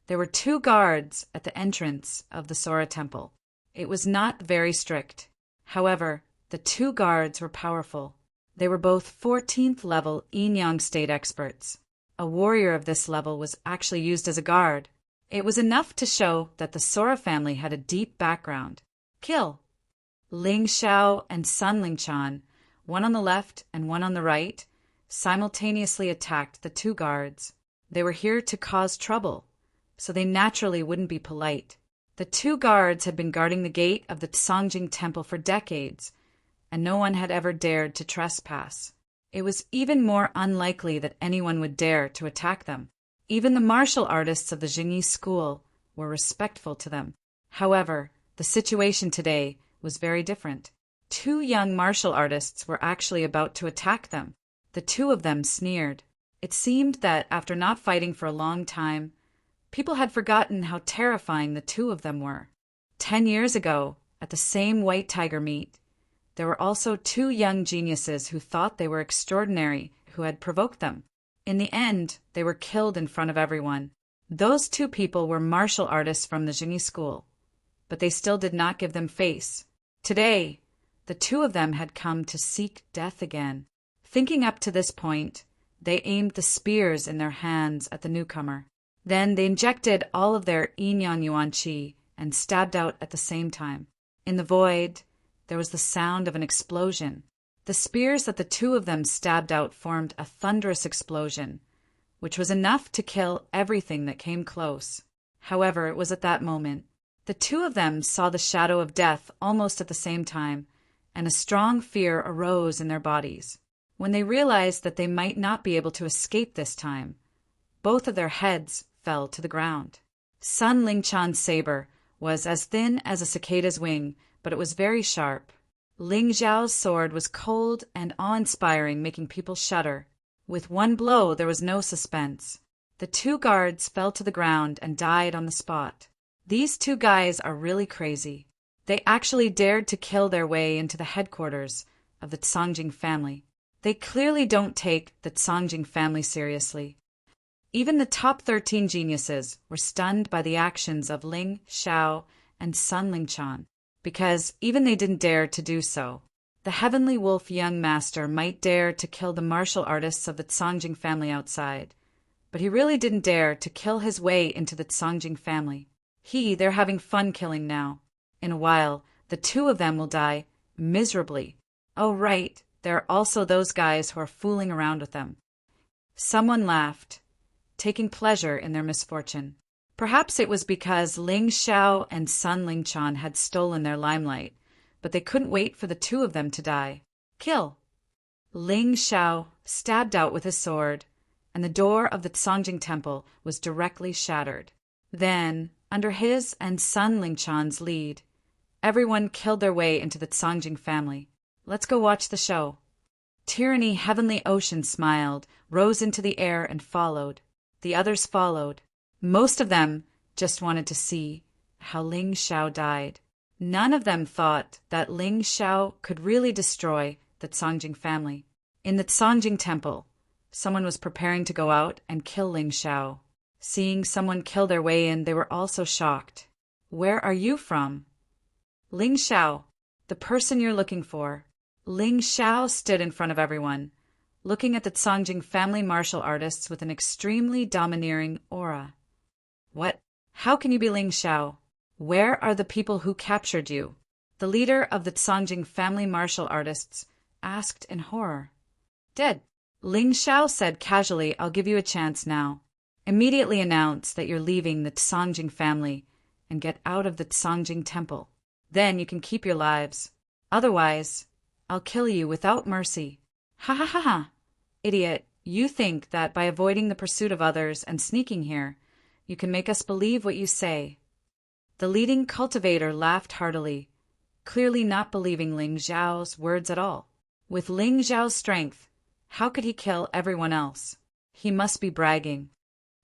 There were 2 guards at the entrance of the Sora Temple. It was not very strict. However, the 2 guards were powerful. They were both 14th level yin-yang state experts. A warrior of this level was actually used as a guard. It was enough to show that the Sora family had a deep background. Kill! Ling Xiao and Sun Lingchan, one on the left and one on the right, simultaneously attacked the 2 guards. They were here to cause trouble, so they naturally wouldn't be polite. The 2 guards had been guarding the gate of the Songjing Temple for decades, and no one had ever dared to trespass. It was even more unlikely that anyone would dare to attack them. Even the martial artists of the Jingyi school were respectful to them. However, the situation today was very different. 2 young martial artists were actually about to attack them. The 2 of them sneered. It seemed that after not fighting for a long time, people had forgotten how terrifying the 2 of them were. 10 years ago, at the same white tiger meet, there were also 2 young geniuses who thought they were extraordinary, who had provoked them. In the end, they were killed in front of everyone. Those 2 people were martial artists from the Jingyi school, but they still did not give them face. Today, the 2 of them had come to seek death again. Thinking up to this point, they aimed the spears in their hands at the newcomer. Then they injected all of their yin-yang yuan qi and stabbed out at the same time. In the void, there was the sound of an explosion. The spears that the 2 of them stabbed out formed a thunderous explosion, which was enough to kill everything that came close. However, it was at that moment. The 2 of them saw the shadow of death almost at the same time, and a strong fear arose in their bodies. When they realized that they might not be able to escape this time, both of their heads fell to the ground. Sun Lingchan's saber was as thin as a cicada's wing, but it was very sharp. Ling Xiao's sword was cold and awe-inspiring, making people shudder. With one blow, there was no suspense. The 2 guards fell to the ground and died on the spot. These 2 guys are really crazy. They actually dared to kill their way into the headquarters of the Songjing family. They clearly don't take the Songjing family seriously. Even the top 13 geniuses were stunned by the actions of Ling Xiao and Sun Lingchan, because even they didn't dare to do so. The Heavenly Wolf young master might dare to kill the martial artists of the Songjing family outside, but he really didn't dare to kill his way into the Songjing family. They're having fun killing now. In a while, the two of them will die miserably. Oh, right, there are also those guys who are fooling around with them. Someone laughed, taking pleasure in their misfortune. Perhaps it was because Ling Xiao and Sun Lingchan had stolen their limelight, but they couldn't wait for the two of them to die. Kill! Ling Xiao stabbed out with his sword, and the door of the Songjing temple was directly shattered. Then, under his and Sun Lingchan's lead, everyone killed their way into the Songjing family. Let's go watch the show. Tyranny Heavenly Ocean smiled, rose into the air and followed. The others followed. Most of them just wanted to see how Ling Xiao died. None of them thought that Ling Xiao could really destroy the Songjing family. In the Songjing temple, someone was preparing to go out and kill Ling Xiao. Seeing someone kill their way in, they were also shocked. Where are you from? Ling Xiao, the person you're looking for. Ling Xiao stood in front of everyone, looking at the Songjing family martial artists with an extremely domineering aura. What? How can you be Ling Xiao? Where are the people who captured you? The leader of the Songjing family martial artists asked in horror. Dead. Ling Xiao said casually, I'll give you a chance now. Immediately announce that you're leaving the Songjing family and get out of the Songjing temple. Then you can keep your lives. Otherwise, I'll kill you without mercy. Ha ha ha ha! Idiot, you think that by avoiding the pursuit of others and sneaking here, you can make us believe what you say. The leading cultivator laughed heartily, clearly not believing Ling Xiao's words at all. With Ling Xiao's strength, how could he kill everyone else? He must be bragging.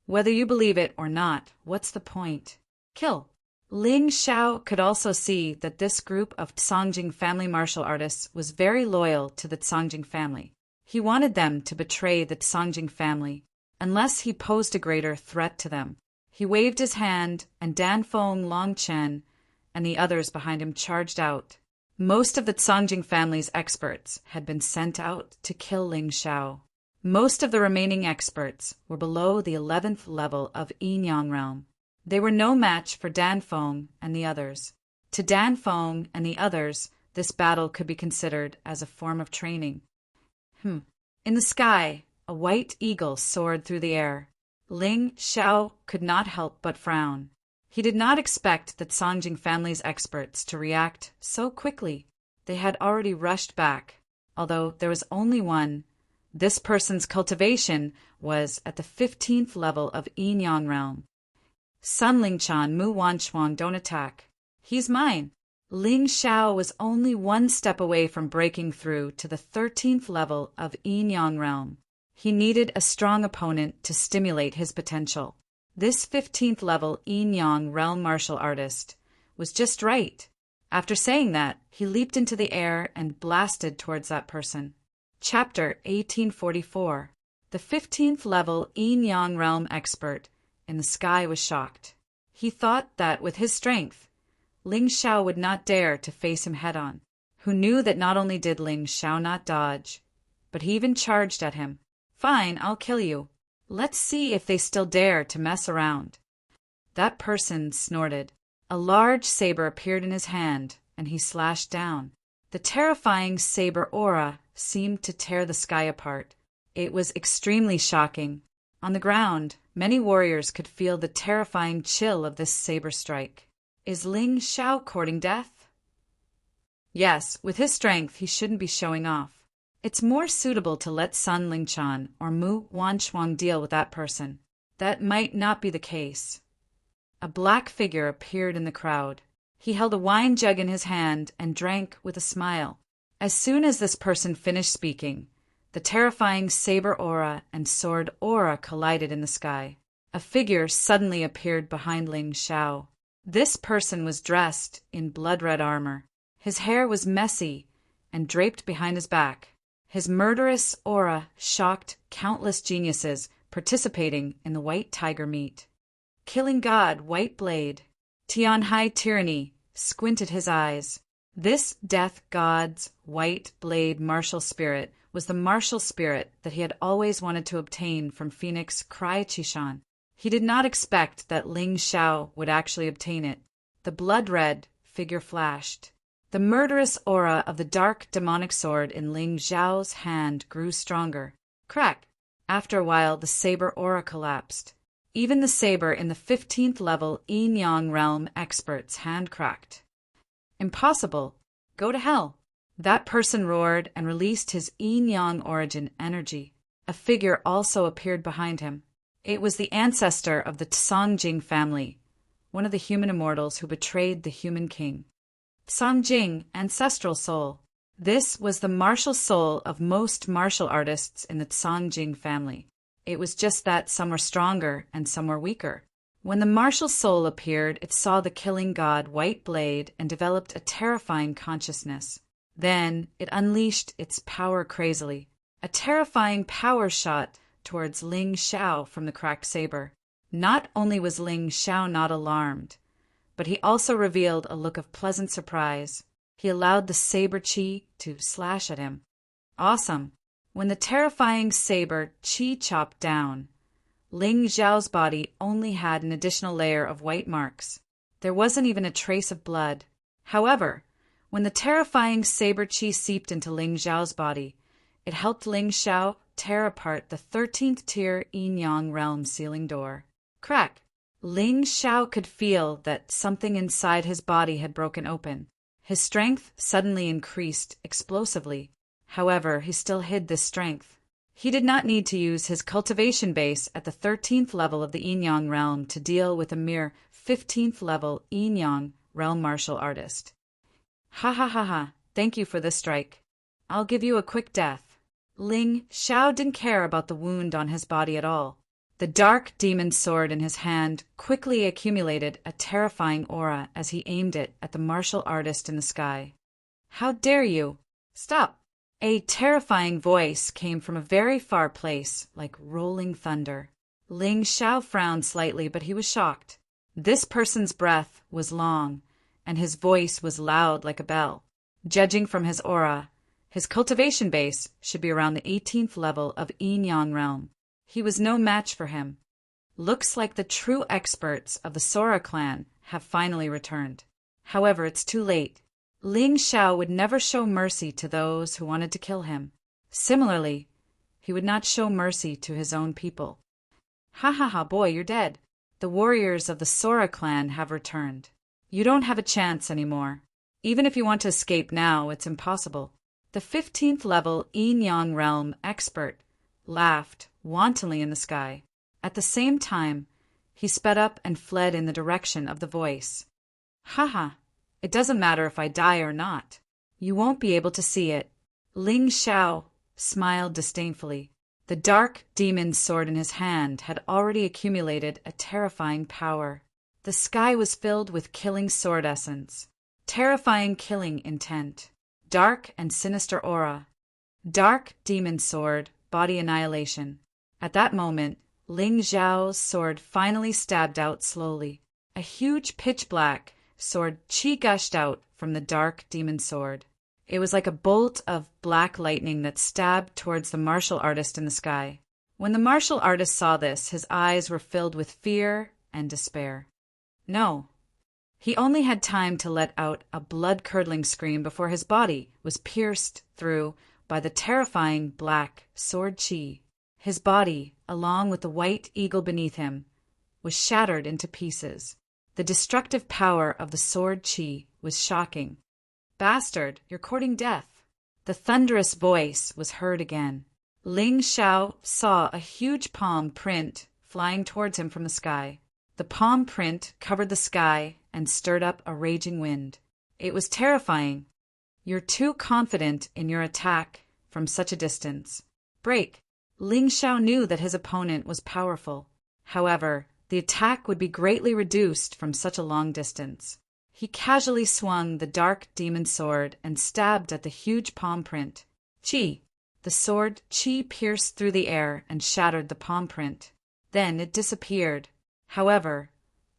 Whether you believe it or not, what's the point? Kill. Ling Xiao could also see that this group of Songjing family martial artists was very loyal to the Songjing family. He wanted them to betray the Songjing family, unless he posed a greater threat to them. He waved his hand, and Danfeng Longchen and the others behind him charged out. Most of the Songjing family's experts had been sent out to kill Ling Xiao. Most of the remaining experts were below the 11th level of Yin-Yang realm. They were no match for Danfeng and the others. To Danfeng and the others, this battle could be considered as a form of training. In the sky, a white eagle soared through the air. Ling Xiao could not help but frown. He did not expect the Songjing family's experts to react so quickly. They had already rushed back, although there was only one. This person's cultivation was at the 15th level of Yin-Yang realm. Sun Lingchan, Mu Wanchuang, don't attack. He's mine. Ling Xiao was only one step away from breaking through to the 13th level of Yin-Yang realm. He needed a strong opponent to stimulate his potential. This 15th level Yin-Yang realm martial artist was just right. After saying that, he leaped into the air and blasted towards that person. Chapter 1844. The 15th level Yin-Yang realm expert in the sky was shocked. He thought that with his strength, Ling Xiao would not dare to face him head-on. Who knew that not only did Ling Xiao not dodge, but he even charged at him. Fine, I'll kill you. Let's see if they still dare to mess around. That person snorted. A large saber appeared in his hand, and he slashed down. The terrifying saber aura seemed to tear the sky apart. It was extremely shocking. On the ground, many warriors could feel the terrifying chill of this saber strike. Is Ling Xiao courting death? Yes, with his strength he shouldn't be showing off. It's more suitable to let Sun Lingchan or Mu Wanchuang deal with that person. That might not be the case. A black figure appeared in the crowd. He held a wine jug in his hand and drank with a smile. As soon as this person finished speaking, the terrifying saber aura and sword aura collided in the sky. A figure suddenly appeared behind Ling Xiao. This person was dressed in blood-red armor. His hair was messy and draped behind his back. His murderous aura shocked countless geniuses participating in the White Tiger meet. Killing God, White Blade. Tianhai Tyranny squinted his eyes. This death god's white blade martial spirit was the martial spirit that he had always wanted to obtain from Phoenix Cry Chishan. He did not expect that Ling Xiao would actually obtain it. The blood-red figure flashed. The murderous aura of the dark demonic sword in Ling Xiao's hand grew stronger. Crack! After a while, the saber aura collapsed. Even the saber in the 15th level Yin-Yang realm expert's hand cracked. Impossible! Go to hell! That person roared and released his Yin-Yang origin energy. A figure also appeared behind him. It was the ancestor of the Songjing family, one of the human immortals who betrayed the human king. Songjing, ancestral soul. This was the martial soul of most martial artists in the Songjing family. It was just that some were stronger and some were weaker. When the martial soul appeared, it saw the killing god White Blade and developed a terrifying consciousness. Then it unleashed its power crazily. A terrifying power shot towards Ling Xiao from the cracked saber. Not only was Ling Xiao not alarmed, but he also revealed a look of pleasant surprise. He allowed the saber chi to slash at him. Awesome! When the terrifying saber chi chopped down, Ling Xiao's body only had an additional layer of white marks. There wasn't even a trace of blood. However, when the terrifying saber chi seeped into Ling Xiao's body, it helped Ling Xiao tear apart the 13th tier Yin-Yang realm ceiling door. Crack! Ling Xiao could feel that something inside his body had broken open. His strength suddenly increased explosively. However, he still hid this strength. He did not need to use his cultivation base at the 13th level of the Yin-Yang realm to deal with a mere 15th level Yin-Yang realm martial artist. Ha ha ha ha, thank you for this strike. I'll give you a quick death. Ling Xiao didn't care about the wound on his body at all. The dark demon sword in his hand quickly accumulated a terrifying aura as he aimed it at the martial artist in the sky. How dare you! Stop! A terrifying voice came from a very far place, like rolling thunder. Ling Xiao frowned slightly, but he was shocked. This person's breath was long, and his voice was loud like a bell. Judging from his aura, his cultivation base should be around the 18th level of Yin-Yang realm. He was no match for him. Looks like the true experts of the Sora clan have finally returned. However, it's too late. Ling Xiao would never show mercy to those who wanted to kill him. Similarly, he would not show mercy to his own people. Ha ha ha, boy, you're dead. The warriors of the Sora clan have returned. You don't have a chance anymore. Even if you want to escape now, it's impossible. The 15th level Yin-Yang realm expert laughed wantonly in the sky. At the same time, he sped up and fled in the direction of the voice. Ha! It doesn't matter if I die or not. You won't be able to see it. Ling Xiao smiled disdainfully. The dark demon sword in his hand had already accumulated a terrifying power. The sky was filled with killing sword essence, terrifying killing intent, dark and sinister aura, dark demon sword, body annihilation. At that moment, Ling Xiao's sword finally stabbed out slowly. A huge pitch-black sword chi gushed out from the dark demon sword. It was like a bolt of black lightning that stabbed towards the martial artist in the sky. When the martial artist saw this, his eyes were filled with fear and despair. No. He only had time to let out a blood-curdling scream before his body was pierced through by the terrifying black sword chi. His body, along with the white eagle beneath him, was shattered into pieces. The destructive power of the sword chi was shocking. Bastard, you're courting death. The thunderous voice was heard again. Ling Xiao saw a huge palm print flying towards him from the sky. The palm print covered the sky and stirred up a raging wind. It was terrifying. You're too confident in your attack from such a distance. Break. Ling Xiao knew that his opponent was powerful. However, the attack would be greatly reduced from such a long distance. He casually swung the dark demon sword and stabbed at the huge palm print. Chi! The sword chi pierced through the air and shattered the palm print. Then it disappeared. However,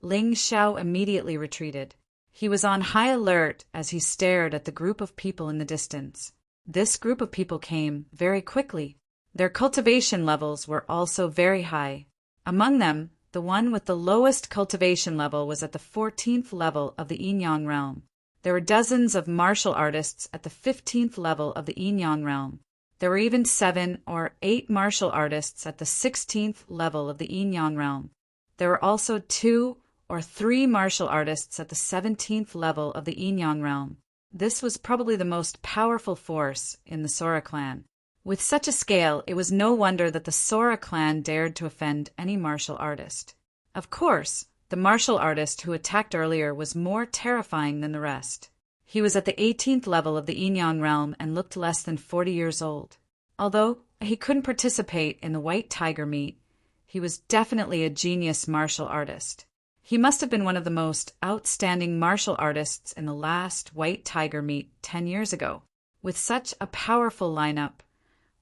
Ling Xiao immediately retreated. He was on high alert as he stared at the group of people in the distance. This group of people came very quickly. Their cultivation levels were also very high. Among them, the one with the lowest cultivation level was at the 14th level of the Yin-Yang realm. There were dozens of martial artists at the 15th level of the Yin-Yang realm. There were even 7 or 8 martial artists at the 16th level of the Yin-Yang realm. There were also 2 or 3 martial artists at the 17th level of the Yin-Yang realm. This was probably the most powerful force in the Sora clan. With such a scale, it was no wonder that the Sora clan dared to offend any martial artist. Of course, the martial artist who attacked earlier was more terrifying than the rest. He was at the 18th level of the Yin-Yang realm and looked less than 40 years old. Although he couldn't participate in the White Tiger meet, he was definitely a genius martial artist. He must have been one of the most outstanding martial artists in the last White Tiger meet 10 years ago. With such a powerful lineup,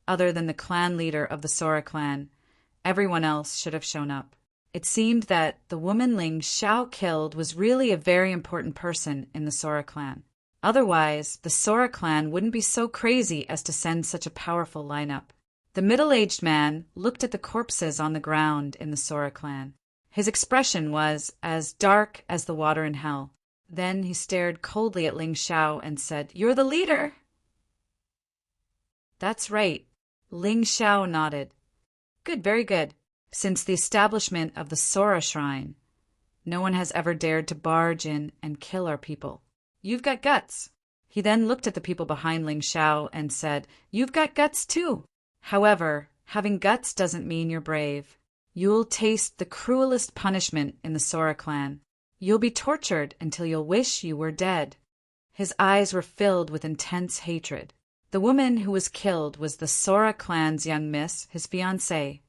other than the clan leader of the Sora clan, everyone else should have shown up. It seemed that the woman Ling Xiao killed was really a very important person in the Sora clan. Otherwise, the Sora clan wouldn't be so crazy as to send such a powerful lineup. The middle-aged man looked at the corpses on the ground in the Sora clan. His expression was as dark as the water in hell. Then he stared coldly at Ling Xiao and said, "You're the leader!" "That's right." Ling Xiao nodded. "Good, very good. Since the establishment of the Sora Shrine, no one has ever dared to barge in and kill our people. You've got guts." He then looked at the people behind Ling Xiao and said, "You've got guts too. However, having guts doesn't mean you're brave. You'll taste the cruelest punishment in the Sora clan. You'll be tortured until you'll wish you were dead." His eyes were filled with intense hatred. The woman who was killed was the Sora clan's young miss, his fiancée.